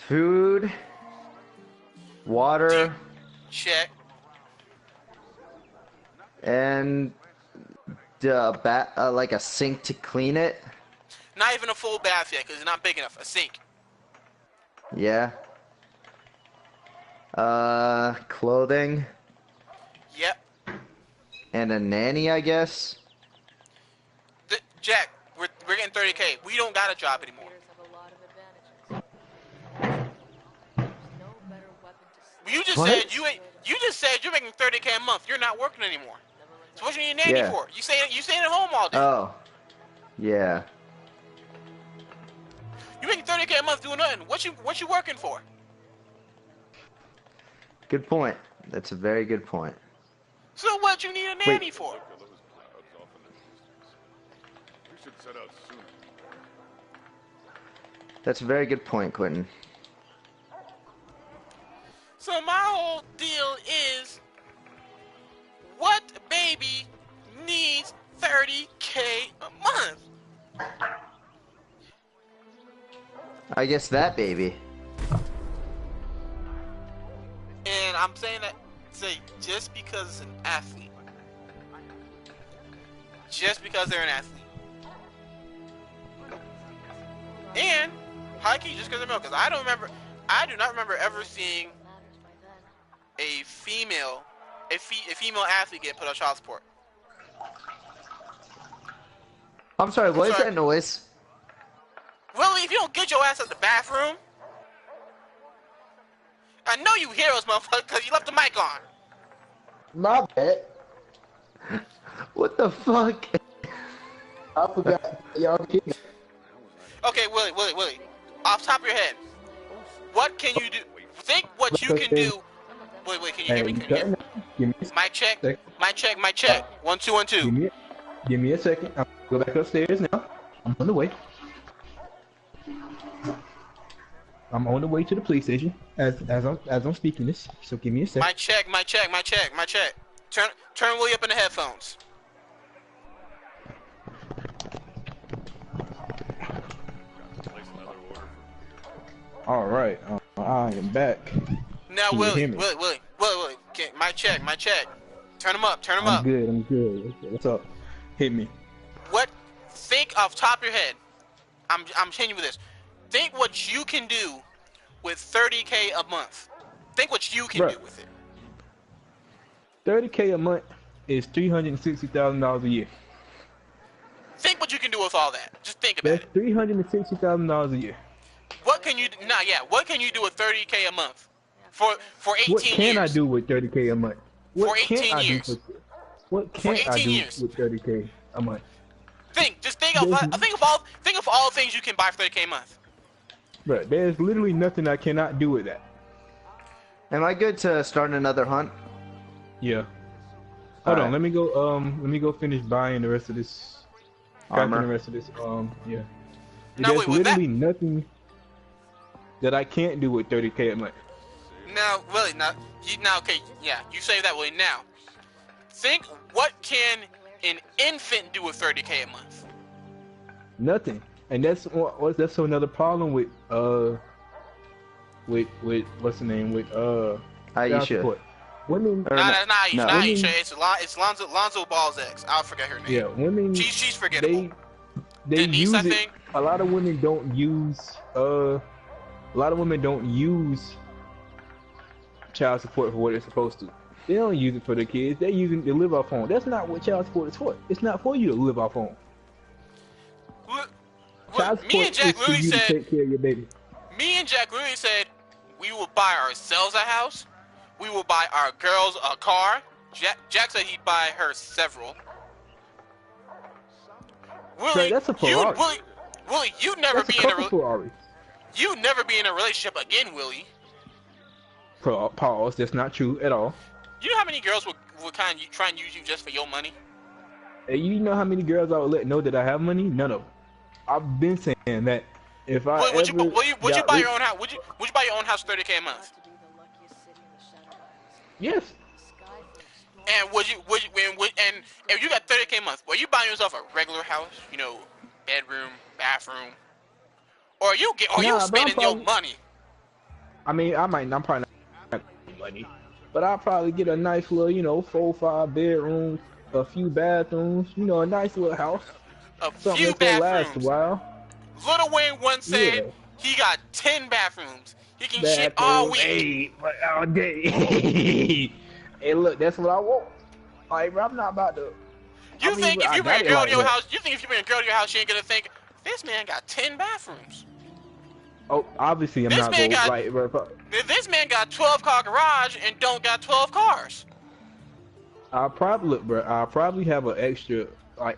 Food, water, Check. and like a sink to clean it. Not even a full bath yet, because it's not big enough. A sink. Yeah. Clothing. Yep. And a nanny, I guess. Jack, we're getting 30K. We don't got a job anymore. You just What? said you're making 30K a month. You're not working anymore. So what you need a nanny Yeah. for? You staying at home all day. Oh. Yeah. You making 30K a month doing nothing. What you working for? Good point. That's a very good point. So what you need a nanny for? We should set out soon. That's a very good point, Quentin. So my whole deal is, what baby needs 30K a month? I guess that baby. And I'm saying that, just because it's an athlete. Just because they're an athlete. And, high-key, just because they're male. Because I do not remember ever seeing a female athlete get put on child support. I'm sorry, what is sorry. that noise? Willie, if you don't get your ass out the bathroom, I know you hear us, motherfucker, because you left the mic on. My bad. What the fuck? I forgot. Y'all kidding. Okay, Willie, off the top of your head, what can you do? Think what you can do Wait, can you hear me? Can you hear me? Give me a Mic check. second. Mic check. 1 2 1 2. Give me a second. I'm gonna go back upstairs now. I'm on the way. I'm on the way to the police station as I'm speaking this. So give me a second. Mic check. Turn Willie up in the headphones. All right, I am back. Now, Can you hear Willie. me? Okay, mic check. Turn him up. I'm good. What's up? Hit me. What? Think off top of your head. I'm hitting you with this. Think what you can do with $30K a month. Think what you can do with it. $30K a month is $360,000 a year. Think what you can do with all that. Just think about it. That's $360,000 a year. What can you? What can you do with $30K a month? For 18 years. What can I do with $30K a month? For 18 years. What can I do with $30K a month? Think of all things you can buy for $30K a month. Bro, there's literally nothing I cannot do with that. Am I good to start another hunt? Yeah. Hold on, right. let me go finish buying the rest of this Armor. crafting the rest of this yeah. Now, There's wait, with literally nothing that I can't do with $30K a month. Now, Willie, okay, yeah, you say that, Willie. Now, think what can an infant do with $30K a month? Nothing. And that's another problem with what's the name with child Aisha. support. Women. Or Nah, that's not Aisha. no. Not Aisha. It's Lonzo Ball's ex. I forget her name. Yeah, women. She's forgettable. They Denise, use I it. think. A lot of women don't use child support for what it's supposed to. They don't use it for the kids. They use it to live off on. That's not what child support is for. It's not for you to live off on. Child Me and support Jack is for literally you to said. take care of your baby. Me and Jack literally said we will buy ourselves a house. We will buy our girls a car. Jack said he'd buy her several. Willie, That's a Ferrari. Willie, you never That's be a in couple a Ferraris. you never be in a relationship again, Willie. Pause. That's not true at all. You know how many girls would kind of try and use you just for your money? Hey, you know how many girls I would let know that I have money? None of them. I've been saying that if I Would you buy your own? own house? Would you buy your own house $30K a month? Yes. And and if you got $30K a month, were you buying yourself a regular house? You know, bedroom, bathroom, or you spending your money? I mean, I'm probably not money, but I'll probably get a nice little, 4-5 bedrooms, a few bathrooms, a nice little house. Something Few that's gonna last a bathrooms. while. Lil Wayne once said he got 10 bathrooms. He can shit all week. Hey, but all day. Hey, look, that's what I want. Like, bro, I'm not about to. You think if you bring a girl to your house, she ain't gonna think this man got 10 bathrooms. Oh, obviously I'm not going right, bro. This man got 12-car garage and don't got 12 cars. I'll probably have an extra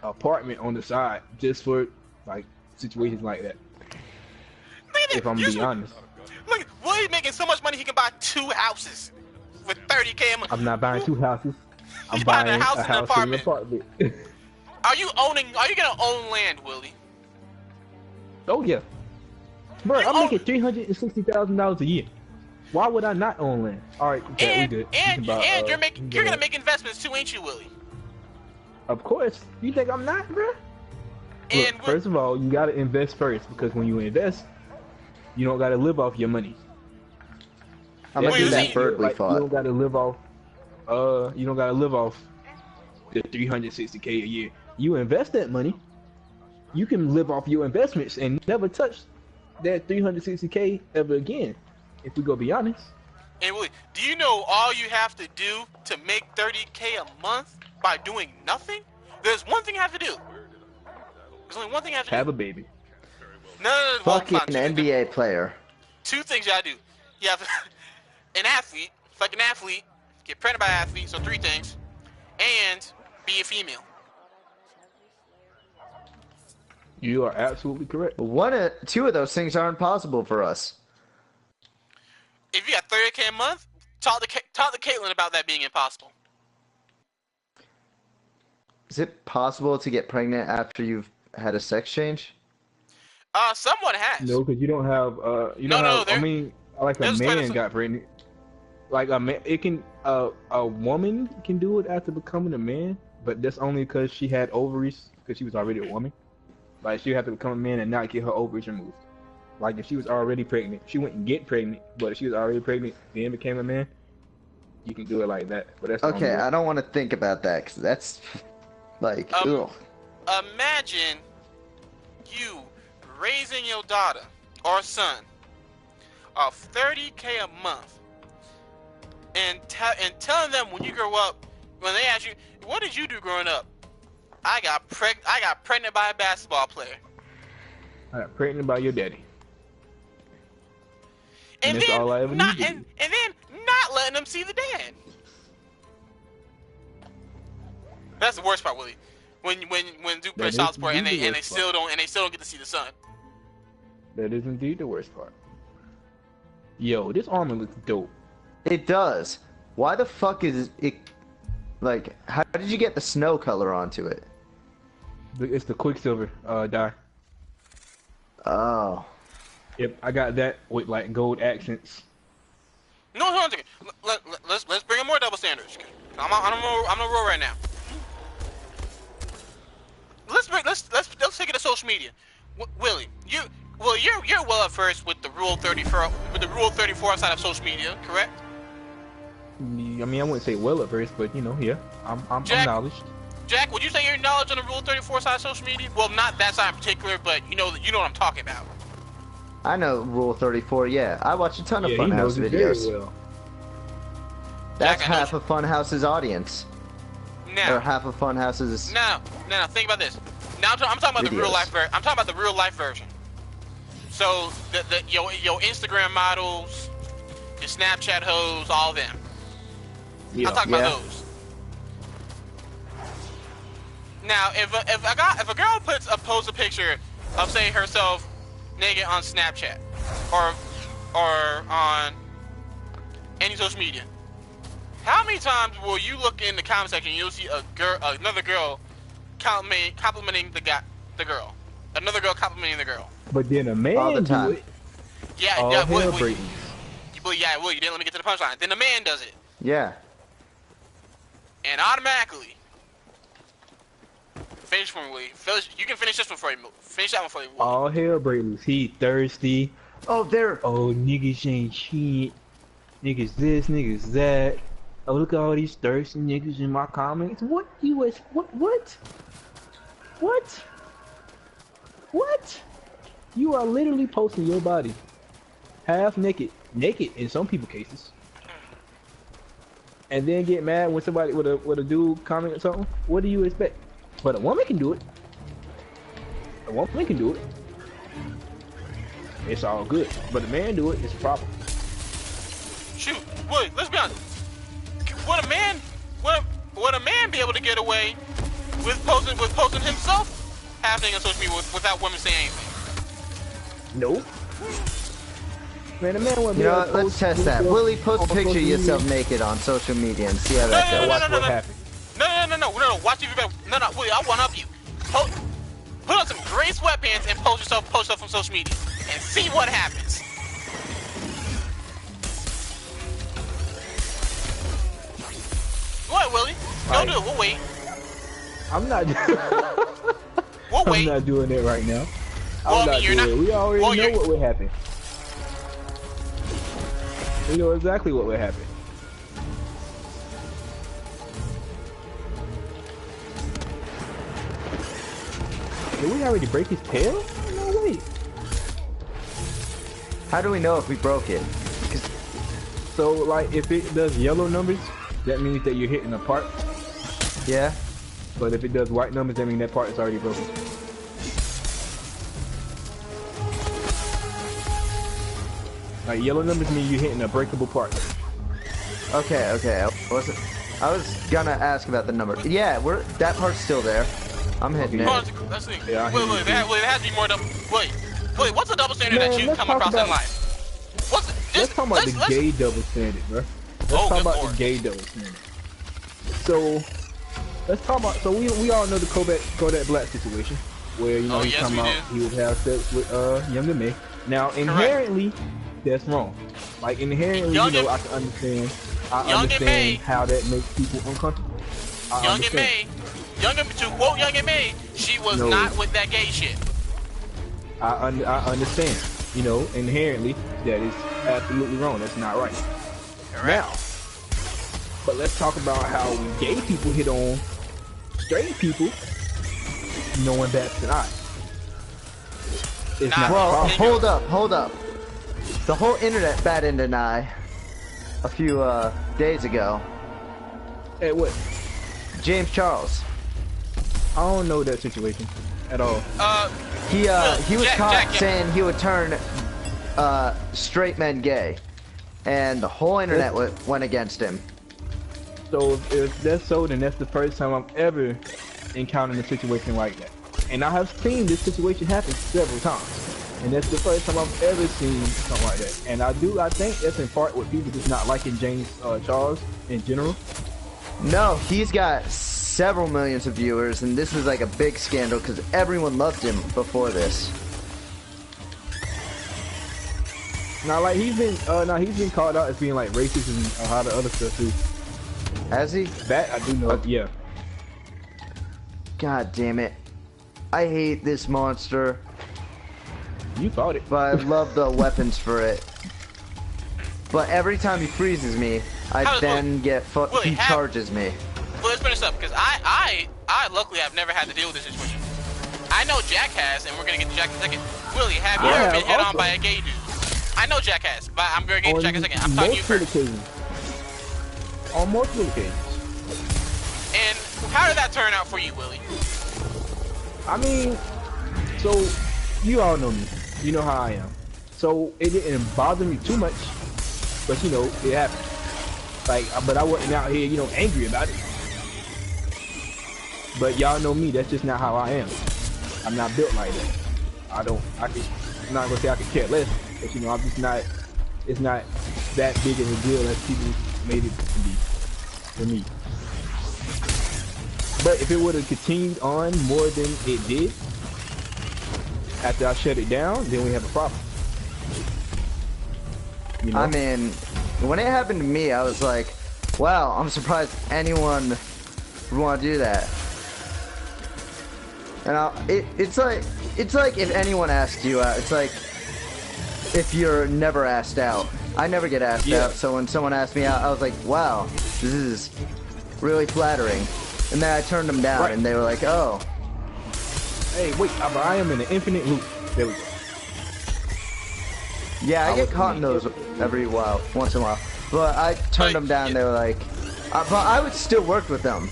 apartment on the side just for situations like that. If I'm being honest. Look, Willie's making so much money he can buy 2 houses with $30K a month. I'm not buying 2 houses. I'm He's buying buying a house and an apartment. Are you gonna own land, Willie? Oh yeah. Bro, I'm making $360,000 a year. Why would I not own land? All right, okay, we good. You're gonna make investments too, ain't you, Willie? Of course. You think I'm not, bro? And look, first of all, you gotta invest first because when you invest, you don't gotta live off your money. I'm gonna do that Berkeley thought. You don't gotta live off. You don't gotta live off the $360K a year. You invest that money. You can live off your investments and never touch that $360K ever again. If we go be honest. And Willie, do you know all you have to do to make $30K a month by doing nothing? There's one thing you have to do. There's only one thing you have to do. Have a baby. No. Fucking NBA player. 2 things you gotta do. You have an athlete, get pregnant by an athlete, so 3 things, and be a female. You are absolutely correct. 2 of those things aren't possible for us. If you got $30K a month, talk to talk to Caitlyn about that being impossible. Is it possible to get pregnant after you've had a sex change? Someone has. No, because you don't have. I mean, like a there's man got pregnant. Like a man, it can. A woman can do it after becoming a man, but that's only because she had ovaries because she was already a woman. Like she would have to become a man and not get her ovaries removed. Like if she was already pregnant, she wouldn't get pregnant, but if she was already pregnant, then became a man, you can do it like that. But that's okay. I don't want to think about that because that's like, ugh. Imagine you raising your daughter or son of $30K a month, and telling them when you grow up, when they ask you, "What did you do growing up?" I got pregnant by a basketball player. I got pregnant by your daddy. And that's then all I ever not, needed. and then not letting them see the dad. That's the worst part, Willie. When Duke plays child support and they still don't get to see the son. That is indeed the worst part. Yo, this armor looks dope. It does. Why the fuck is it? Like, how did you get the snow color onto it? It's the Quicksilver dye. Oh. Yep, I got that with like gold accents. No, hold on a second. Let's bring in more double standards. I'm on a roll right now. Let's take it to social media. Willie, you're well up first with the Rule 34 side of social media, correct? I mean, I wouldn't say well at first, but you know, yeah, I'm knowledged. Jack, would you say you're knowledge on the Rule 34 side of social media? Well, not that side in particular, but you know what I'm talking about. I know Rule 34. Yeah, I watch a ton of He Funhouse knows it videos. very well. That's Jack, half of Funhouse's audience. Now, or half of Funhouse's. Now, think about this. Now I'm talking about the real life version. I'm talking about the real life version. So your Instagram models, your Snapchat hoes, all them. Yeah. I'm talking about those. Now, if a girl posts a picture of say herself naked on Snapchat or on any social media, how many times will you look in the comment section and you'll see another girl complimenting the girl, another girl complimenting the girl? But then a man all the time. do it. Yeah, Will you didn't let me get to the punchline. Then the man does it, Yeah. and automatically. Finish for me, Willie. You can finish this one for me. Finish that one for me, Willie. All hell break loose. He thirsty. Oh, there. Oh, niggas ain't shit. Niggas this, niggas that. Oh, look at all these thirsty niggas in my comments. What? What? You are literally posting your body half naked in some people's cases, and then get mad when somebody with a dude comment or something. What do you expect? But a woman can do it. A woman can do it. It's all good. But a man do it, it's a problem. Shoot, Willie, let's be honest. Would a man be able to get away with posting himself happening on social media without women saying anything? Nope. Man, a man wouldn't be You know able what? to Let's post test that. himself Willie, post a on picture of social yourself media. naked on social media and see how that goes. Watch what happens. No. Watch if you better. No, Willie, I want up you. Put on some gray sweatpants and post yourself on social media and see what happens. Go ahead, Willie. Don't do it. We'll wait. I'm not. We'll wait. I'm not doing it right now. Well, I'm I not mean, doing it. We already well, know you're- what would happen. We know exactly what would happen. Did we already break his tail? No way. How do we know if we broke it? So, like, if it does yellow numbers, that means that you're hitting a part. Yeah. But if it does white numbers, that means that part is already broken. Like, yellow numbers mean you're hitting a breakable part. Okay. I was gonna ask about the number. Yeah, that part's still there. I'm hitting Hold it. on, let's see. Yeah, I Wait, hear you. there has to be more double. Wait, what's a double standard Man, that you let's come talk across about- in life? Let's talk about the gay double standard, bro. let's talk good about lord. the gay doubles. So let's talk about. So we all know the Kodak Black situation, where you know Oh, he's yes, talking we about he would have sex with younger men. Now inherently, that's wrong. Like inherently, Young you know, and- I can understand. I Young and May. understand how that makes people uncomfortable. I Young and understand. May, to quote Young and May, she was No. not with that gay shit. I understand. You know, inherently, that is absolutely wrong. That's not right. Correct. Now, but let's talk about how gay people hit on straight people, knowing that's an eye. It's Nah, not a Well, problem. hold up. The whole internet batted an eye a few days ago. Hey, what? James Charles. I don't know that situation at all. He was Jack, caught Jack, yeah. saying he would turn straight men gay, and the whole internet went against him. So if that's so, then that's the first time I've ever encountered a situation like that. And I have seen this situation happen several times. And that's the first time I've ever seen something like that. And I think that's in part with people just not liking James Charles in general. No, he's got several millions of viewers, and this is like a big scandal because everyone loved him before this. Now, like he's been called out as being like racist and how the other stuff too. Has he? That I do know. Yeah. God damn it. I hate this monster, You fought it. but I love the weapons for it. But every time he freezes me, How's then he charges me. Well, let's finish up because I luckily have never had to deal with this situation. I know Jack has, and we're gonna get to Jack in a second. Willie, have you I ever have been hit on also. by a gay dude? I know Jack has, but I'm gonna get to Jack in a second. I'm talking to you multiple first. occasions. On multiple occasions. And how did that turn out for you, Willie? I mean, so you all know me. You know how I am. So it didn't bother me too much, but you know it happened. Like, but I wasn't out here, you know, angry about it. But y'all know me. That's just not how I am. I'm not built like that. I'm not gonna say I could care less, but you know, I'm just not. It's not that big of a deal as people made it to be for me. But if it would have continued on more than it did, after I shut it down, then we have a problem. You know? I mean, when it happened to me, I was like, wow, I'm surprised anyone would want to do that. And it's like if anyone asked you out, it's like if you're never asked out. I never get asked out, so when someone asked me out, I was like, wow, this is really flattering. And then I turned them down, and they were like, oh. Hey, wait, I am in an infinite loop. There we go. Yeah, I get caught in those once in a while. But I turned them down, they were like, but I would still work with them.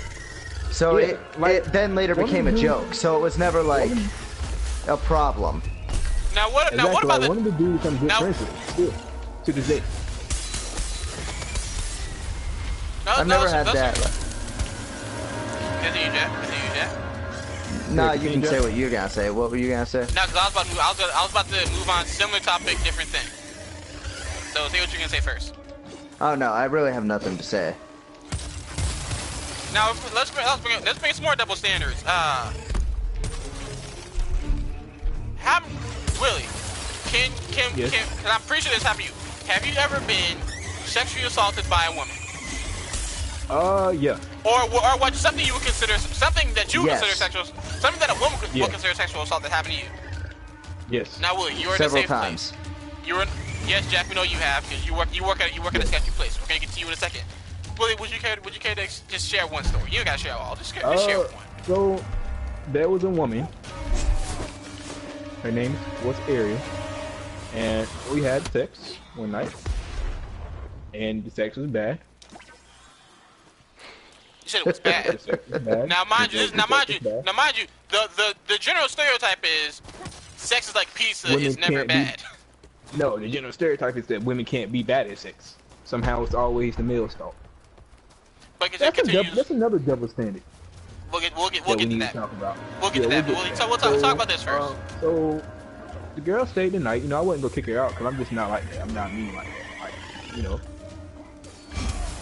So Yeah, it then later became a joke, so it was never like a problem. Now what? Now what Exactly, about like, one of the dudes I'm good Now- friends with, still, to this day. I've never had that. Continue, Jack. Nah, you can say what you're gonna say. What were you gonna say? Now, because I was about to move on. Similar topic, different thing. So, say what you're gonna say first. Oh no, I really have nothing to say. Now, let's bring some more double standards. Willie, Yes. cause I'm pretty sure this happened to you. Have you ever been sexually assaulted by a woman? Yeah. Or what? Something you would consider, something that you would Yes. consider sexual, something that a woman would Yeah. consider sexual assault that happened to you. Yes. Now, Willie, you're in a Several safe times. place. Yes, Jack, we know you have, because you work at a sketchy place. We're gonna get to you in a second. Willie, would you care to just share one story? You don't gotta share all. Just share one. So there was a woman. Her name was Ariel, and we had sex one night, and the sex was bad. You said it was bad. The sex was bad. Now, mind you, The sex was bad. the general stereotype is sex is like pizza. Women It's never can't be- bad. No, the general stereotype is that women can't be bad at sex. Somehow it's always the male's fault. But it That's continues. another double standard We'll get that to we need that. to talk about. We'll get to that. We'll talk about this first. So the girl stayed the night. You know, I wouldn't go kick her out because I'm just not like that. I'm not mean like that. Like, you know.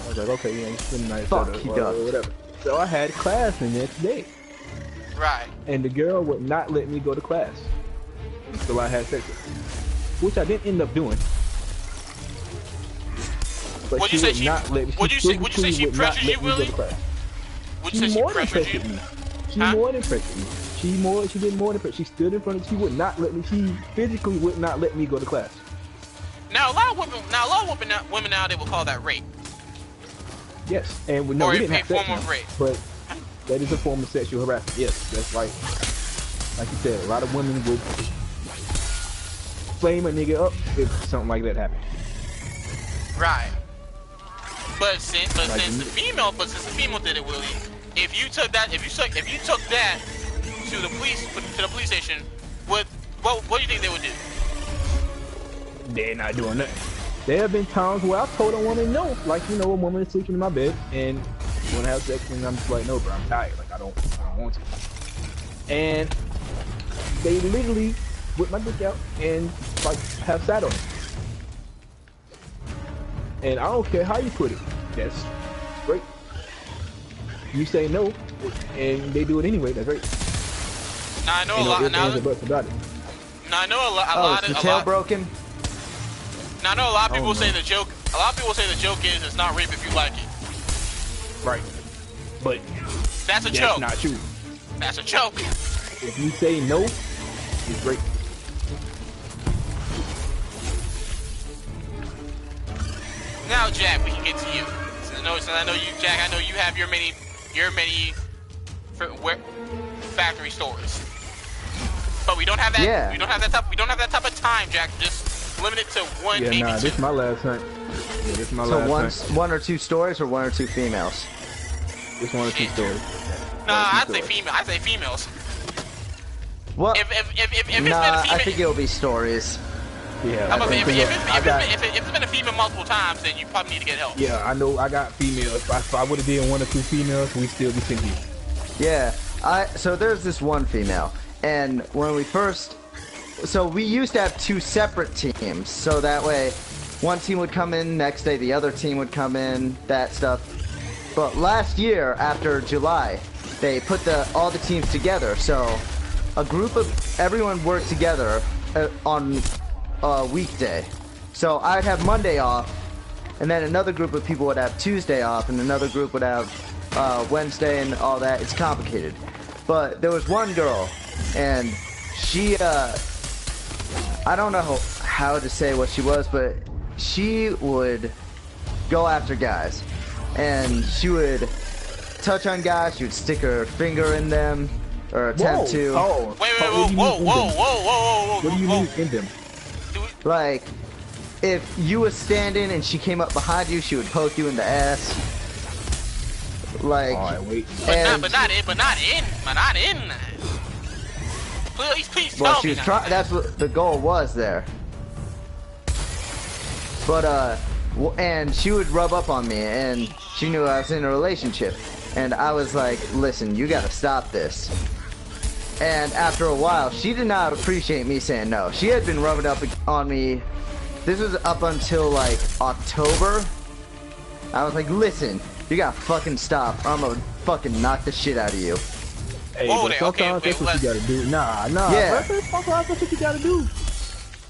I was like, okay, yeah, it's been nice. Fuck, he ducked. Whatever. So I had class the next day. Right. And the girl would not let me go to class until I had sex with her, which I didn't end up doing. But Would she you say would she? not let me. Would you say she pressured you, Willie? Would you say she more than pressured you? pressured me. She Huh? more than pressured me. She did more than pressure. She stood in front of. She would not let me. She physically would not let me go to class. Now a lot of women now they will call that rape. Yes, and no, Or we a didn't have sex form of now, rape. but that is a form of sexual harassment. Yes, that's like you said, a lot of women would flame a nigga up if something like that happened. Right. But since the female did it, Willie, if you took that to the police station, what do you think they would do? They're not doing nothing. There have been times where I've told a woman no, like, you know, a woman is sleeping in my bed and want to have sex, and I'm just like, no, bro, I'm tired, like, I don't want to. And they literally whip my dick out and like have sat on it. And I don't care how you put it, that's great. You say no, and they do it anyway, that's great. Now I know Ain't a no lot. ifs, ands, or buts about it. Now I know a lot. Is the tail broken? Now I know a lot of people say the joke. A lot of people say the joke is it's not rape if you like it. Right. But That's a that's joke. not true. That's a joke. If you say no, it's great. Now, Jack, we can get to you. Since I know you, Jack. I know you have your many factory stores. But we don't have that. Yeah. We don't have that type of time, Jack. Just limit it to one, Yeah, maybe nah, two. this is my last night. Yeah, this is my So last night. one or two stories or one or two females? This one or two stories. Nah, I'd say female. I'd say females. What? If it's been a Nah, female, I think it'll be stories. Yeah, I'm I a- think if so. it's been a female multiple times, then you probably need to get help. Yeah, I know I got females. If I would have been one or two females, we'd still be sitting here. Yeah, so there's this one female, and when we first, so we used to have two separate teams, so that way one team would come in, next day the other team would come in, that stuff. But last year, after July, they put all the teams together, so a group of everyone worked together on a weekday. So I'd have Monday off, and then another group of people would have Tuesday off, and another group would have Wednesday and all that. It's complicated. But there was one girl, and she, I don't know how to say what she was, but she would go after guys. And she would touch on guys, she would stick her finger in them, or attempt to. Oh, Wait, what do you mean in them? whoa. What do you mean in them? Like, if you were standing and she came up behind you, she would poke you in the ass. Like, Alright, wait. But not in. Please well, tell she me. was trying. That's what the goal was there. But and she would rub up on me, and she knew I was in a relationship, and I was like, "Listen, you gotta stop this." And after a while, she did not appreciate me saying no. She had been rubbing up on me. This was up until like October. I was like, "Listen, you gotta fucking stop, or I'm gonna fucking knock the shit out of you." Hey, Whoa but there, sometimes okay, that's wait, what you gotta do. Nah. Yeah. Sometimes that's what you gotta do.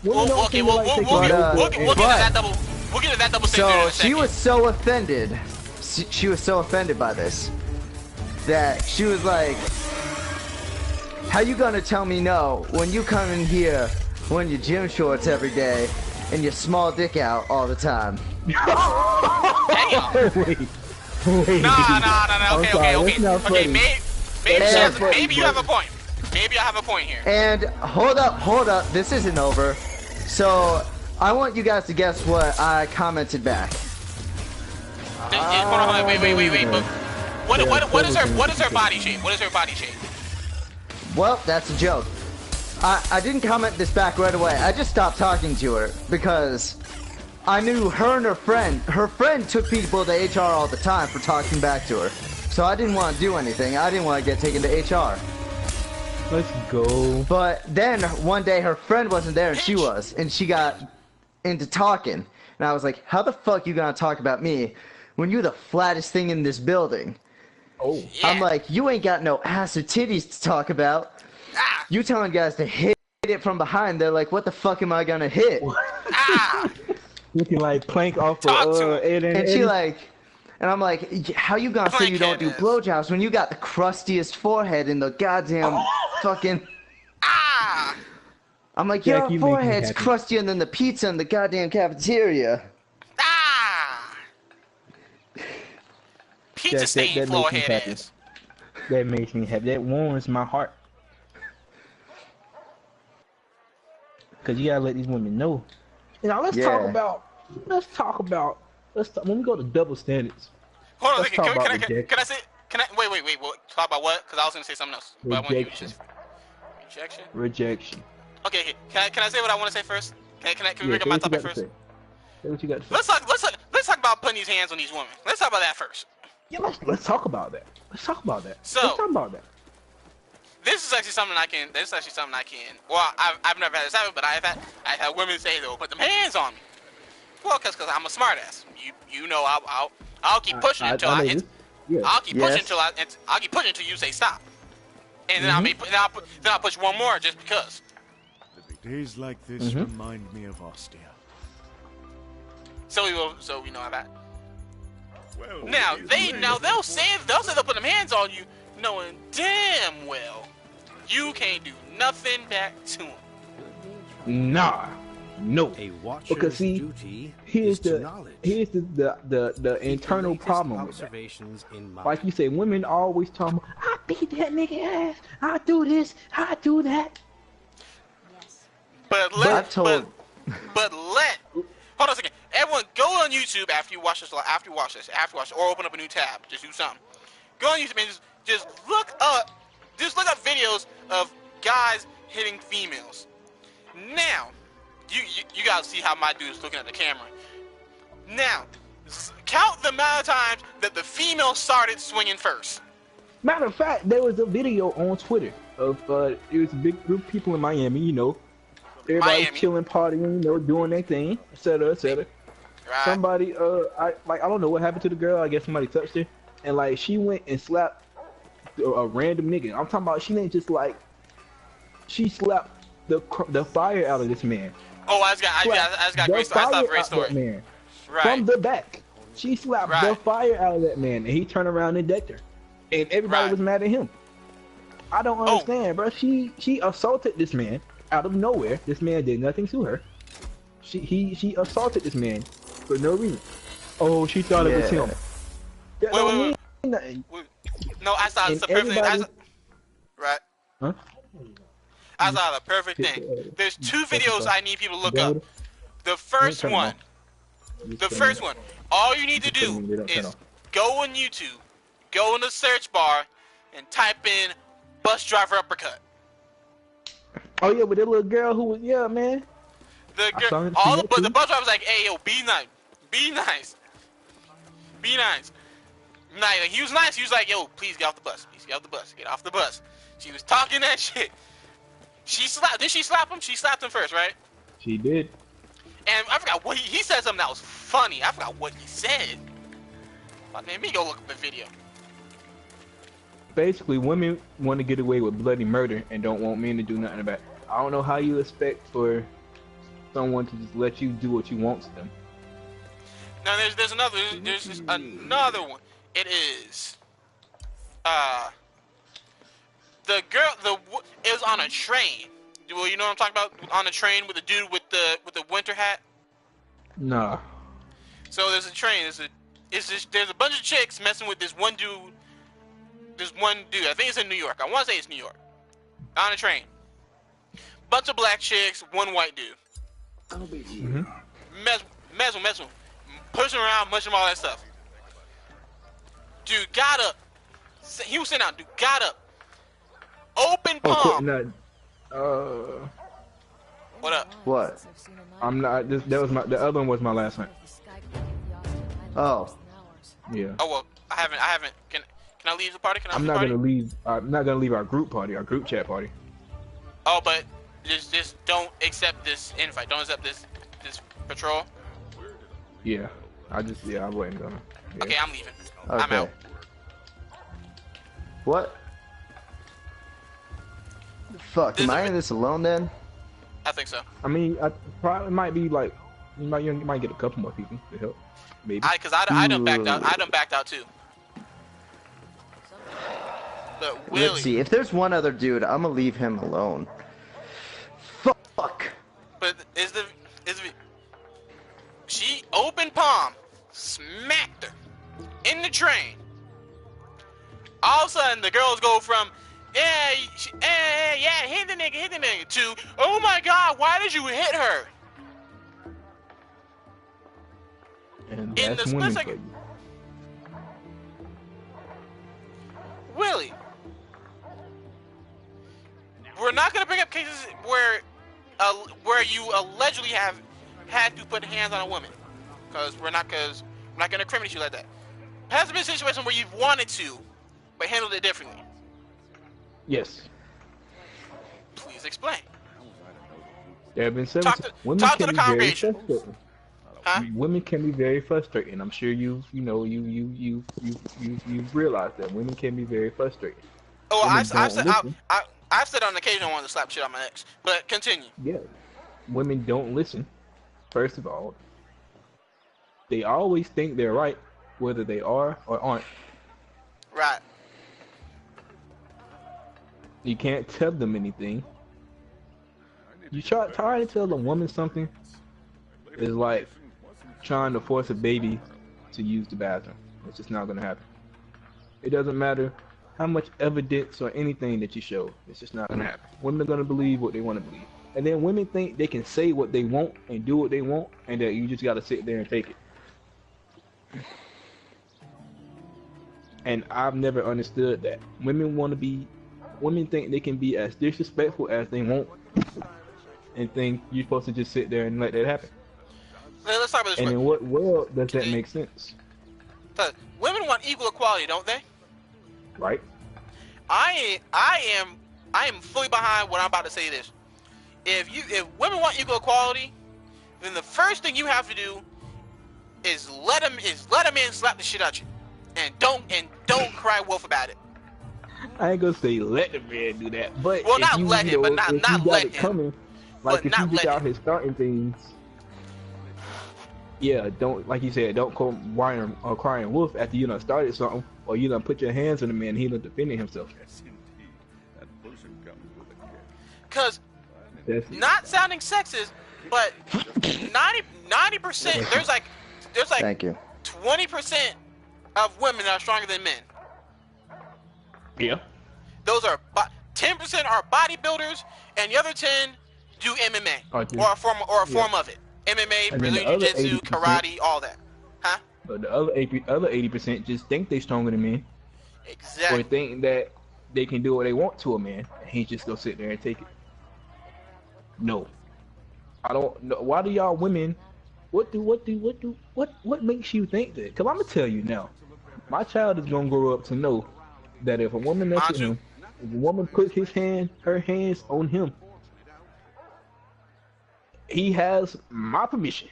Women don't Okay, seem to like taking no We'll for get an we'll get to answer. that double. We'll get to that double standard in So a second. she was so offended. She was so offended by this that she was like, "How you gonna tell me no when you come in here wearing your gym shorts every day and your small dick out all the time?" Damn. Wait. Nah. I'm sorry, Okay. that's not Okay, funny. maybe you have a point. Maybe I have a point here. And hold up, this isn't over. So I want you guys to guess what I commented back. Hold on, wait. But what is her body shape? What is her body shape? Well, that's a joke. I didn't comment this back right away. I just stopped talking to her because I knew her and her friend took people to HR all the time for talking back to her. So I didn't want to do anything. I didn't want to get taken to HR. Let's go. But then one day her friend wasn't there and she was. And she got into talking. And I was like, how the fuck you gonna talk about me when you're the flattest thing in this building. Oh. Yeah. I'm like, you ain't got no ass or titties to talk about. Ah. You telling guys to hit it from behind. They're like, what the fuck am I gonna hit? Ah. Looking like Plank off Talk of to him. Ed and And she Eddie. like, and I'm like, how you gonna say you don't do Plankhead blowjobs when you got the crustiest forehead in the goddamn fucking... Ah. I'm like, Jack, your you make me forehead's happy. crustier than the pizza in the goddamn cafeteria. Ah. Pizza That stain makes me forehead happy. ass. That makes me happy. That warms my heart. Cause you gotta let these women know. You know, let's talk about when we go to double standards. Hold on a Let's second. talk about Can I rejection. say? Can I wait? What? Talk about what? Because I was gonna say something else. But I want you to Rejection. just rejection. Rejection. Okay. Can I say what I want to say first? Can we Yeah, bring up say my what you topic got to first? say. Say what you got to say. Let's talk about putting these hands on these women. Let's talk about that first. Yeah, let's talk about that. Let's talk about that. So- let's talk about that. This is actually something I can. Well, I've never had this happen, but I've had women say they'll put them hands on me. Well, cause I'm a smartass. You know I'll keep pushing until I know this. Yeah. I'll keep Yes. pushing until you say stop. And then I'll push one more just because. Days like this remind me of Ostia. So we know how that. Well, Now it is they'll say they'll put them hands on you, knowing damn well you can't do nothing back to them. Nah. No. A watcher's Because see, duty here's is to the knowledge. the internal Latest problem with that. observations in mind. Like you say, women always talk about, I beat that nigga ass, I do this, I do that. But I've let told... hold on a second. Everyone, go on YouTube after you watch this, or open up a new tab. Just do something. Go on YouTube and just look up videos of guys hitting females. Now, you gotta see how my dude's looking at the camera. Now, count the amount of times that the female started swinging first. Matter of fact, there was a video on Twitter of it was a big group of people in Miami, you know. Everybody Miami. chilling, partying, you know, doing their thing, etc., etc. Right. Somebody, I don't know what happened to the girl. I guess somebody touched her, and like she went and slapped a random nigga. I'm talking about she didn't just like she slapped the fire out of this man. Oh, I just got a great story. I saw a great story. Man. Right. From the back. She slapped the Right. fire out of that man, and he turned around and decked her. And everybody Right. was mad at him. I don't Oh. understand, bro. She assaulted this man out of nowhere. This man did nothing to her. She assaulted this man for no reason. Oh, she thought it was Yeah. him. That Wait, don't wait, mean nothing. No, I saw And the perfect thing. everybody- Right. Huh? I saw the perfect thing. There's two videos I need people to look up. The first Turn 'em one. off. The first one. All you need to They do don't turn is off. go on YouTube, go in the search bar, and type in bus driver uppercut. Oh yeah, but that little girl who was man. The I saw girl, it, all see the that the too. bus driver was like, "Hey yo, be nice, be nice, be nice." Nah, he was nice. He was like, "Yo, please get off the bus. Please get off the bus. Get off the bus." She was talking that shit. Did she slap him? She slapped him first, right? She did. And I forgot what he said something that was funny. I forgot what he said. But man, me go look up the video. Basically, women want to get away with bloody murder and don't want men to do nothing about it. I don't know how you expect for someone to just let you do what you want to them. Now there's just another one. It is the girl it was on a train. Well, you know what I'm talking about? On a train with a dude with the winter hat. Nah. So there's a train. There's a bunch of chicks messing with this one dude. I think it's in New York. I want to say it's New York. On a train. Bunch of black chicks, one white dude. Mm-hmm. Mess with him. Pushing around, mushing all that stuff. Dude got up. He was sitting down. Dude got up. Open palm. What up? What? I'm not. The other one was my last one. Oh. Yeah. Oh well, I haven't. Can I leave the party? I'm not gonna leave. I'm not gonna leave our group party, our group chat party. Oh, but just don't accept this invite. Don't accept this patrol. Yeah. I wasn't gonna. Okay, I'm leaving. Okay. I'm out. What? Fuck, am I in this alone then? I think so. I mean, I probably might be like, you might get a couple more people to help, maybe. Cause I done backed out. I done backed out too. But Willie. Let's see, if there's one other dude, I'm gonna leave him alone. Fuck. But she open palm, smacked her in the train. All of a sudden, the girls go from, yeah, hit the nigga, to, oh my God, why did you hit her? And In the that's split women for second. you. Willie, we're not gonna bring up cases where you allegedly have had to put hands on a woman, because we're not gonna incriminate you like that. Has there been a situation where you've wanted to, but handled it differently? Yes. Please explain. There have been several. Talk to Women the can be very congregation. frustrating. Huh? Women can be very frustrating. I'm sure you've realized that women can be very frustrating. Oh, Women I've said on occasion I wanted to slap shit on my ex, but continue. Yeah, women don't listen. First of all, they always think they're right, whether they are or aren't. Right. You can't tell them anything. You try to tell a woman something is like trying to force a baby to use the bathroom. It's just not gonna happen. It doesn't matter how much evidence or anything that you show. It's just not gonna happen. Women are gonna believe what they want to believe, and then women think they can say what they want and do what they want, and that you just gotta sit there and take it. And I've never understood that. Women think they can be as disrespectful as they want, and think you're supposed to just sit there and let that happen. Let's talk about this. And in what world does that make sense? Women want equal equality, don't they? Right? I am fully behind what I'm about to say. This: if women want equal equality, then the first thing you have to do is let them in, slap the shit out you, and don't cry wolf about it. I ain't gonna say let the man do that, but Well, if not you, let you him, know, but not if you got let it him. coming, like But if not you just let out here starting things, yeah, don't, like you said, don't come whining or crying wolf after you done started something, or you done put your hands on the man and he done defended himself. Cause not sounding sexist, but 90% there's like Thank you. 20% of women that are stronger than men. Yeah. Those are 10% are bodybuilders, and the other 10 do MMA or a form of it. MMA, And Brazilian then the Jiu-Jitsu, other 80%, karate, all that. Huh? But the other 80% just think they stronger than men, or Exactly. think that they can do what they want to a man, and he just go sit there and take it. No, I don't know. Why do y'all women? What makes you think that? Cause I'm gonna tell you now, my child is gonna grow up to know that if a woman messes with him, if a woman puts her hands on him, he has my permission.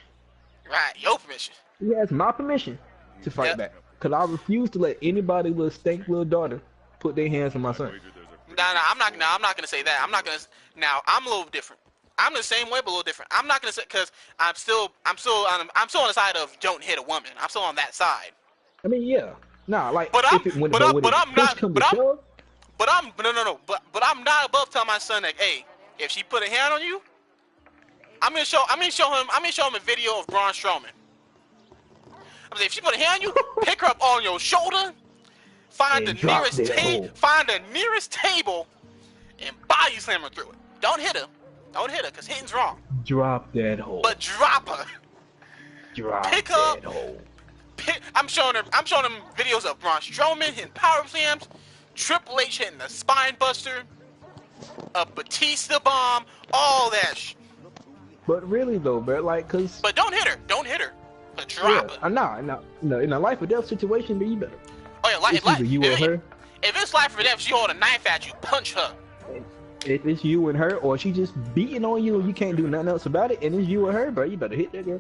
Right, your permission. He has my permission to fight back. Cause I refuse to let anybody with a stank little daughter put their hands on my son. I'm not gonna say that. I'm not gonna. Now I'm a little different. I'm the same way, but a little different. I'm not gonna say, because I'm still on the side of don't hit a woman. I'm still on that side. I mean, yeah, nah, like, But I'm not above telling my son that, hey, if she put a hand on you, I'm gonna show him a video of Braun Strowman. I'm saying, if she put a hand on you, pick her up on your shoulder, find the nearest table, and body slam her through it. Don't hit her. Don't hit her, because hitting's wrong. Drop that hole. But drop her. Pick her up. Hole. I'm showing him videos of Braun Strowman hitting power slams, Triple H hitting the spine buster, a Batista bomb, all that. But really though, bro, like, cause. But don't hit her. Don't hit her. But drop her. No, in a life or death situation, then you better. Oh yeah, It's either you or her. If it's life or death, she hold a knife at you, punch her. If it's you and her, or she just beating on you and you can't do nothing else about it, and it's you or her, bro, you better hit that girl.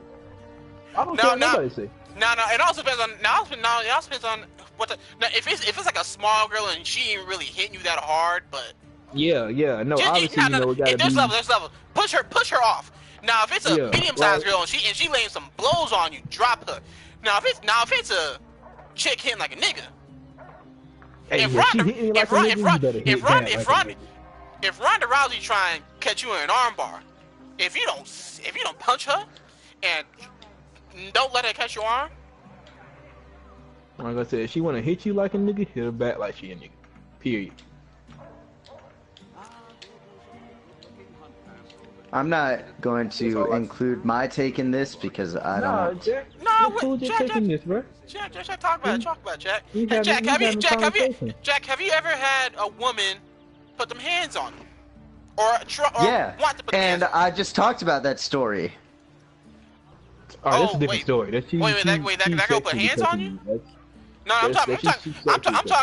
I don't care what nobody say. No, it also depends on. It also depends on what the. Now, if it's like a small girl and she ain't really hitting you that hard, but. Yeah. No, obviously, no, it gotta there's be. level. Push her off. Now, if it's a medium-sized girl and she laying some blows on you, drop her. Now, if it's a chick hitting like a nigga. Hey, If Ronda Rousey try and catch you in an armbar, if you don't punch her and don't let her catch your arm. Like I said, if she wanna hit you like a nigga, hit her back like she a nigga. Period. I'm not going to include my take in this because I don't. Jack. Taking this, bro. Jack, talk about it, Jack. Hey, Jack, have you ever had a woman put them hands on you? Or want to put them hands on you? I just talked about that story. That's a different story. That girl put hands on you? No, I'm talking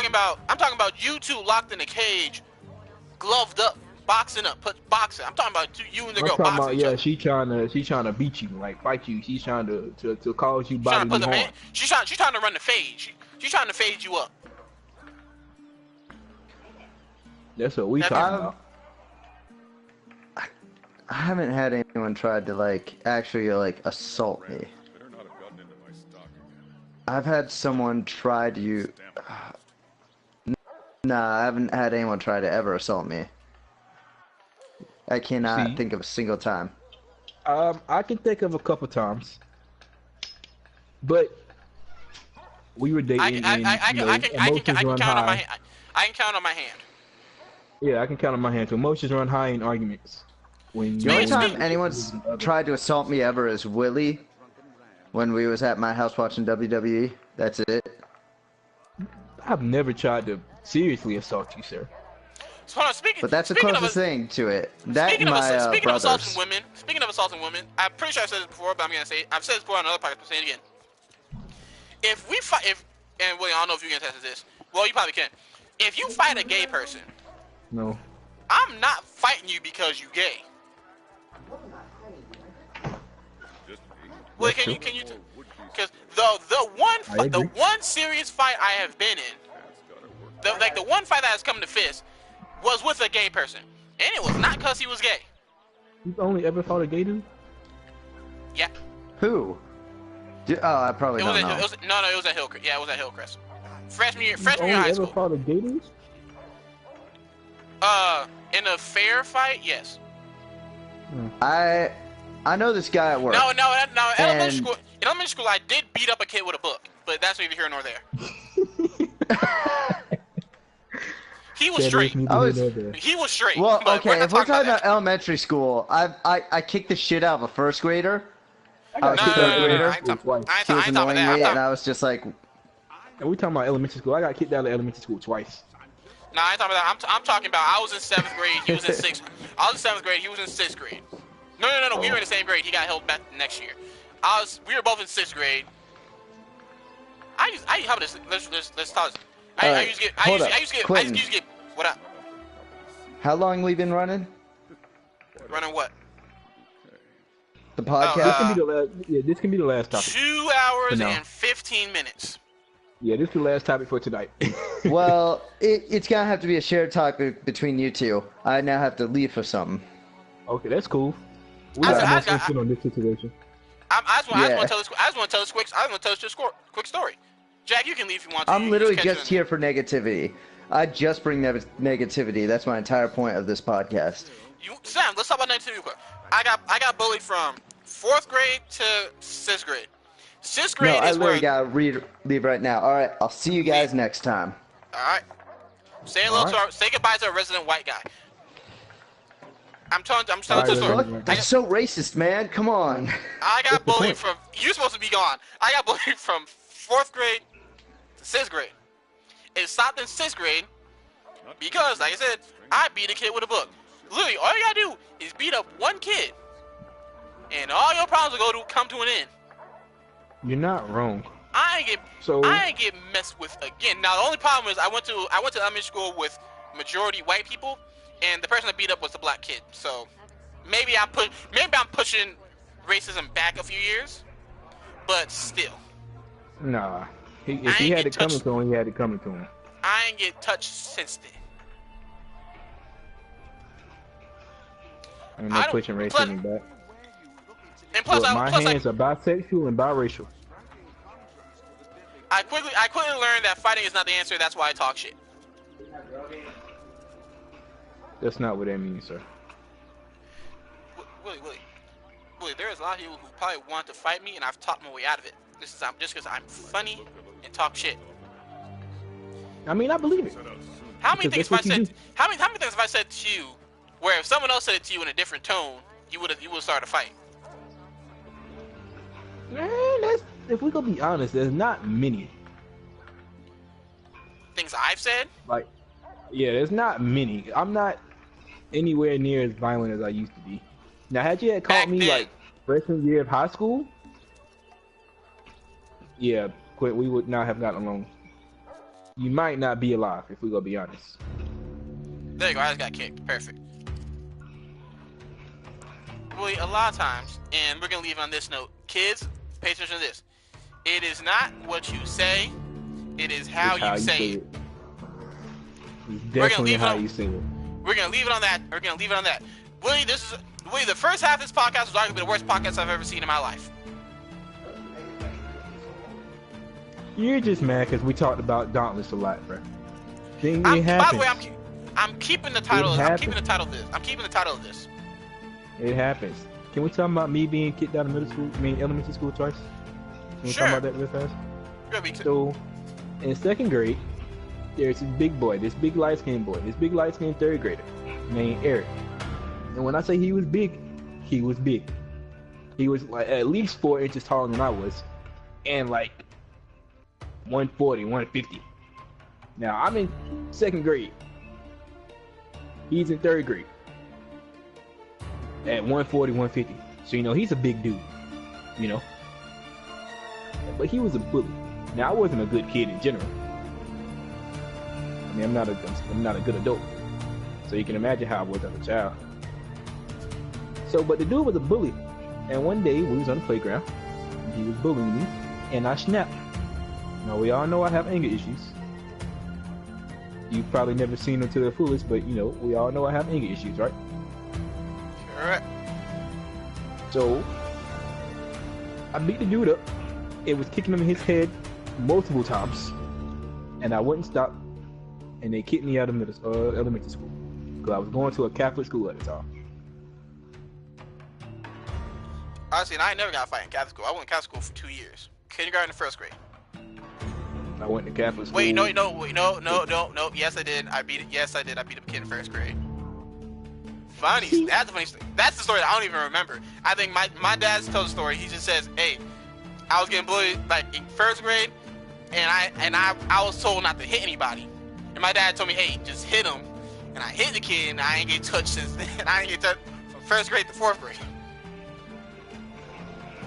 about you two locked in a cage, gloved up. Boxing. I'm talking about you and the girl boxing. Yeah, she trying to beat you, like fight you. She's trying to cause you bodily harm. She's trying to run the fade. She's trying to fade you up. That's what we talking about. I haven't had anyone try to actually assault me. I've had someone try to. Nah, I haven't had anyone try to ever assault me. I cannot think of a single time. I can think of a couple times, but we were dating. I can count on my hand. I can count on my hand. Yeah, I can count on my hand. So emotions run high in arguments. The only time anyone's tried to assault me ever is Willie, when we was at my house watching WWE. That's it. I've never tried to seriously assault you, sir. But that's the closest thing to it. Speaking of assaulting women, I'm pretty sure I said this before, but I'm gonna say it. I've said this before on another podcast, but say it again. If we fight, and William, I don't know if you can attest to this. Well, you probably can. If you fight a gay person, no, I'm not fighting you because you gay. Well, can you? Because the one serious fight I have been in, the one fight that has come to fist. Was with a gay person, and it was not because he was gay. You've only ever fought a gay dude? Yeah. Who? I probably don't know. It was at Hillcrest. Yeah, it was at Hillcrest. Freshman year You high school. ever fought a gay dude? In a fair fight, yes. I know this guy at work. No. In elementary school, I did beat up a kid with a book, but that's neither here nor there. He was straight. He was straight. Well, okay, if we're talking about elementary school, I kicked the shit out of a first grader. I She was annoying me, and I was just like... And we talking about elementary school. I got kicked out of elementary school twice. No, I ain't talking about that. I'm talking about I was in 7th grade. He was in 6th. I was in 7th grade. He was in 6th grade. No. We were in the same grade. He got held back next year. We were both in 6th grade. How about this? Let's talk. I used to get. What up? How long we been running? Running what? The podcast? This can be the last topic. 2 hours and 15 minutes. Yeah, this is the last topic for tonight. Well, it's gonna have to be a shared topic between you two. I now have to leave for something. Okay, that's cool. We got more on this situation. I just want to tell this quick story. Jack, you can leave if you want to. I'm literally just here for negativity. I just bring negativity. That's my entire point of this podcast. Sam, let's talk about negativity real quick. I got bullied from 4th grade to 6th grade. 6th grade I literally gotta leave right now. All right, I'll see you guys next time. All right. Say goodbye to a resident white guy. I'm telling you the story. That's so racist, man. Come on. I got bullied from. You're supposed to be gone. I got bullied from 4th grade to 6th grade. It stopped in 6th grade because, like I said, I beat a kid with a book. Literally, all you gotta do is beat up one kid, and all your problems will come to an end. You're not wrong. I ain't get messed with again. Now the only problem is I went to elementary school with majority white people, and the person I beat up was a black kid. So maybe I'm pushing racism back a few years, but still. Nah. If I he ain't had get it coming touched. to him, he had it coming to him. I ain't get touched since then. Ain't no pushing racism back. And plus, Look, my hands are bisexual and biracial. I quickly learned that fighting is not the answer. That's why I talk shit. That's not what that means, sir. Willie, there's a lot of people who probably want to fight me, and I've talked my way out of it. This is just because I'm funny and talk shit. I mean, I believe it. How many things have I said? do. How many things have I said to you, where if someone else said it to you in a different tone, you would start a fight? Man, if we gonna be honest, there's not many. Things I've said? Like, yeah, there's not many. I'm not anywhere near as violent as I used to be. Now, had you caught me like freshman year of high school, yeah, we would not have gotten along. You might not be alive if we gonna be honest. There you go. I just got kicked. Perfect. Willie, a lot of times, and we're gonna leave on this note, kids, pay attention to this. It is not what you say; it is how you say it. It's definitely how you say it. We're gonna leave it on that. We're gonna leave it on that. Willie, the first half of this podcast was arguably the worst podcast I've ever seen in my life. You're just mad because we talked about Dauntless a lot, bro. By the way, I'm keeping the title. I'm keeping the title of this. It happens. Can we talk about me being kicked out of elementary school twice? Can we talk about that real fast? So, in second grade, there's this big boy, this big light-skinned third grader named Eric. And when I say he was big, he was big. He was like at least 4 inches taller than I was, and like 140, 150. Now I'm in second grade. He's in third grade at 140, 150. So he's a big dude, But he was a bully. Now I wasn't a good kid in general. I mean, I'm not a good adult. So you can imagine how I was as a child. So, but the dude was a bully. And one day we was on the playground. And he was bullying me, and I snapped. Now we all know I have anger issues. You've probably never seen them to their fullest, but we all know I have anger issues, right? Alright. So I beat the dude up. It was kicking him in his head multiple times, and I wouldn't stop. And they kicked me out of elementary school because I was going to a Catholic school at the time. Honestly, I never got a fight in Catholic school. I went to Catholic school for 2 years, kindergarten to first grade. I went to Catholic school. Wait, no. Yes, I did. I beat a kid in first grade. Funny. That's the funny story. That's the story that I don't even remember. I think my dad tells the story. He just says, "Hey, I was getting bullied like in first grade, and I was told not to hit anybody. And my dad told me, hey, just hit him. And I hit the kid, and I ain't get touched since then. I ain't get touched from first grade to fourth grade.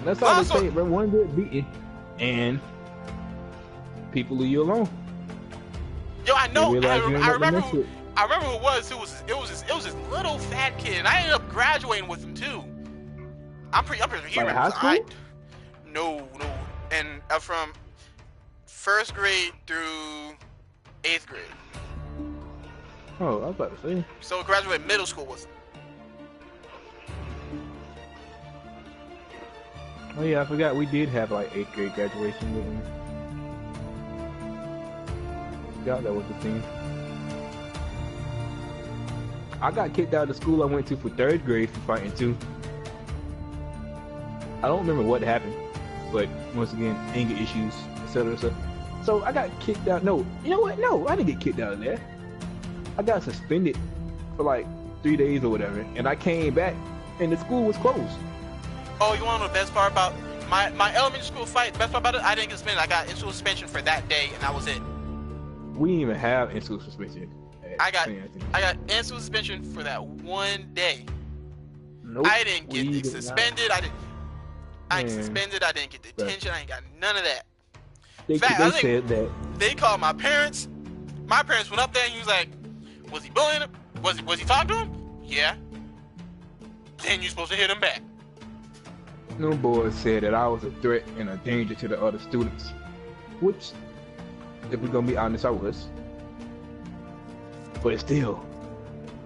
That's all they say, bro. One good beating, and people leave you alone. Yo, I know. I remember who it was. It was this little fat kid, and I ended up graduating with him too. I'm pretty sure. Like high school? No. And from first grade through 8th grade. Oh, I was about to say. So I graduated middle school with him. Oh yeah, I forgot we did have like 8th grade graduation with him. Forgot that was the thing. I got kicked out of the school I went to for 3rd grade for fighting too. I don't remember what happened, but once again, anger issues, etc. So I got kicked out. No, you know what? No, I didn't get kicked out of there. I got suspended for like 3 days or whatever, and I came back, and the school was closed. Oh, you want to know the best part about my elementary school fight? The best part about it, I didn't get suspended. I got in-school suspension for that day, and that was it. We didn't even have in-school suspension. I got in-school suspension for that one day. Nope, I didn't get suspended. I didn't suspended. I didn't get detention. I ain't got none of that. They said that they called my parents. My parents went up there and he was like, "Was he bullying him? Was he talking to him? Yeah. Then you're supposed to hit him back." No boys said that I was a threat and a danger to the other students. which, if we're gonna be honest, I was. But still,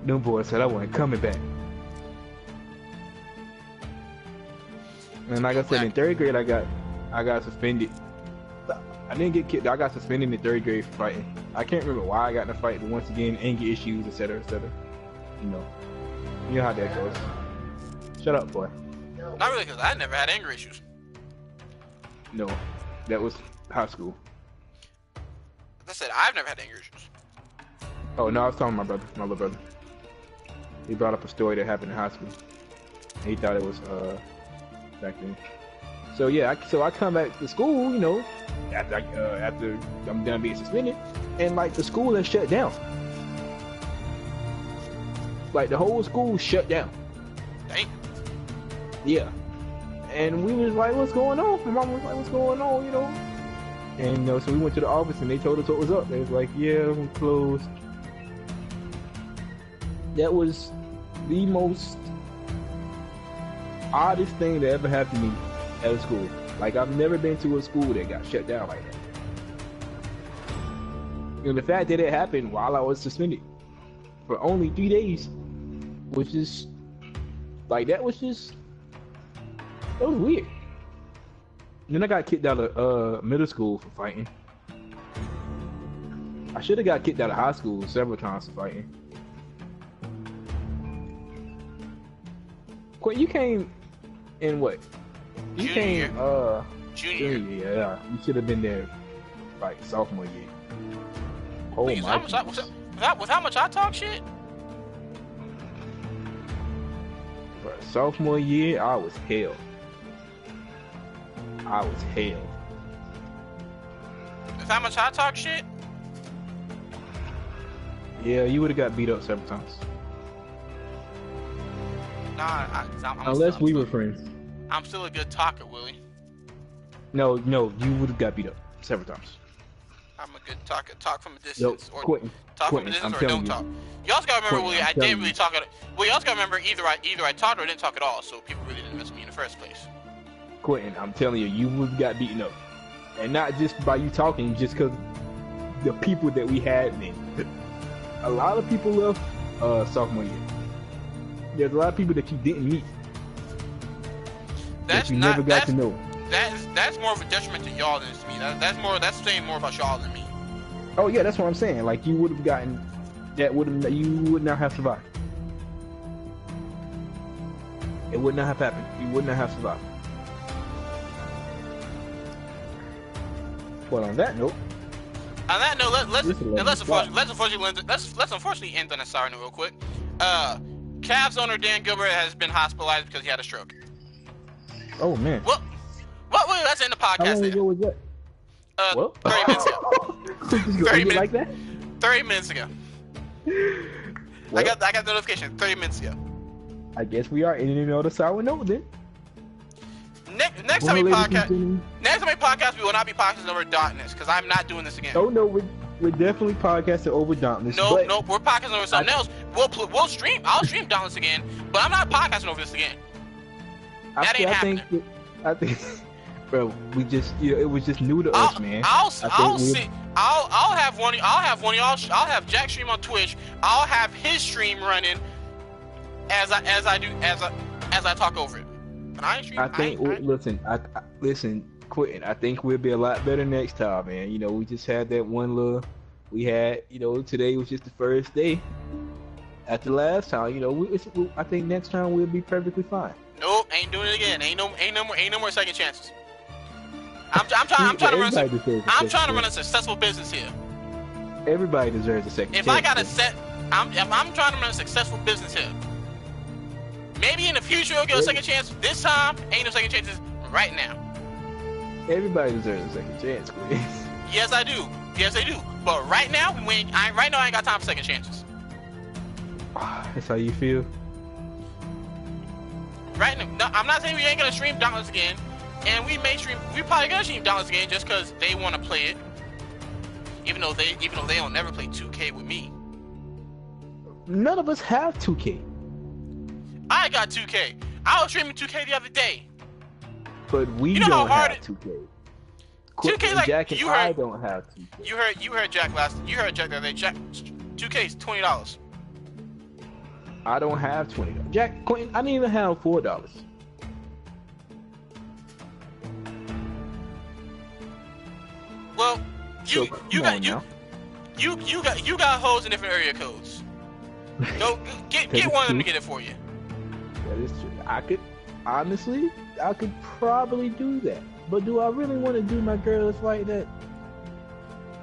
them boys said I wasn't coming back. And like I said, in 3rd grade, I got suspended. I didn't get kicked. I got suspended in 3rd grade for fighting. I can't remember why I got in a fight, but once again, anger issues, etc., etc. You know how that goes. Shut up, boy. Not really, because I never had anger issues. No, that was high school. As I said, I've never had anger issues. Oh no, I was talking to my little brother. He brought up a story that happened in high school. He thought it was back then. So yeah, I come back to school, you know, after I'm done being suspended, and like the school is shut down. Like the whole school shut down. Dang. Yeah. And we was like, what's going on? My mom was like, what's going on, you know? And you know, so we went to the office and they told us what was up. They was like, yeah, we're closed. That was the most oddest thing that ever happened to me at a school. Like, I've never been to a school that got shut down like that. And the fact that it happened while I was suspended for only 3 days was just, like, that was weird. And then I got kicked out of middle school for fighting. I should have got kicked out of high school several times for fighting. Quinn, you came in what? You came Junior year. Yeah. You should have been there like sophomore year. Oh Please, my! with how much I talk shit? For sophomore year, I was hell. With how much I talk shit? Yeah, you would have got beat up several times. Nah, unless we were friends. I'm still a good talker, Willie. No, you would have got beat up several times. I'm a good talker. Talk from a distance, or Quentin, talk from a distance, or don't talk. You also gotta remember, Willie, I didn't really talk. Well, you also gotta remember either I talked or I didn't talk at all, so people really didn't mess with me in the first place. Quentin, I'm telling you, you would have got beaten up, and not just by you talking, just because the people that we had then. A lot of people left sophomore year. There's a lot of people that you didn't meet. That's that you never got to know. That's more of a detriment to y'all than to me. That's saying more about y'all than me. Oh yeah, that's what I'm saying. Like you would have gotten that you would not have survived. It would not have happened. You would not have survived. But on that note, let's unfortunately end on a sour note real quick. Cavs owner Dan Gilbert has been hospitalized because he had a stroke. Oh man. What? Let's end the podcast. How long ago was that? 30 minutes ago. 30 minutes like that? 30 minutes ago. I got the notification 30 minutes ago. I guess we are ending on a sour note then. Next time we podcast, we will not be podcasting over Dauntless because I'm not doing this again. Oh no, we're definitely podcasting over Dauntless. Nope, we're podcasting over something else. I'll stream Dauntless again, but I'm not podcasting over this again. That ain't happening. I think, bro, it was just new to us, man. I'll have one of y'all. I'll have Jack stream on Twitch. I'll have his stream running as I talk over it. And I ain't streaming. Listen, Quentin. I think we'll be a lot better next time, man. You know, we just had that one little. We had, you know, today was just the first day. After last time, you know, I think next time we'll be perfectly fine. Nope, ain't doing it again. Ain't no more second chances. I'm trying to run a successful business here. Everybody deserves a second chance. I'm trying to run a successful business here. Maybe in the future you'll get a second chance. This time, ain't no second chances right now. Everybody deserves a second chance, Quinn. Yes, I do. But right now, I ain't got time for second chances. That's how you feel? Right now, no, I'm not saying we ain't gonna stream Dauntless again, and we probably gonna stream Dauntless again just because they want to play it, even though they don't never play 2K with me. None of us have 2K. I got 2K. I was streaming 2K the other day. But we don't have 2K. 2K, like, Jack and you I heard- don't have to. You heard Jack the other day. Jack, 2K is $20. I don't have $20. Jack, Quentin, I didn't even have $4. Well, you So, you come got on you now. you got hoes in different area codes. Go get one of them to get it for you. That is true. Honestly, I could probably do that. But do I really want to do my girls like that?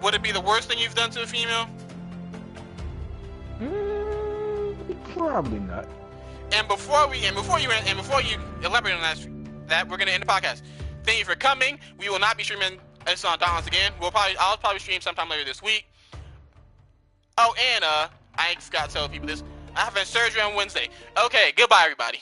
Would it be the worst thing you've done to a female? Probably not. And before you elaborate on that we're gonna end the podcast. Thank you for coming. We will not be streaming this on Dauntless again. I'll probably stream sometime later this week. Oh, and I forgot to tell people this. I have a surgery on Wednesday. Okay, goodbye everybody.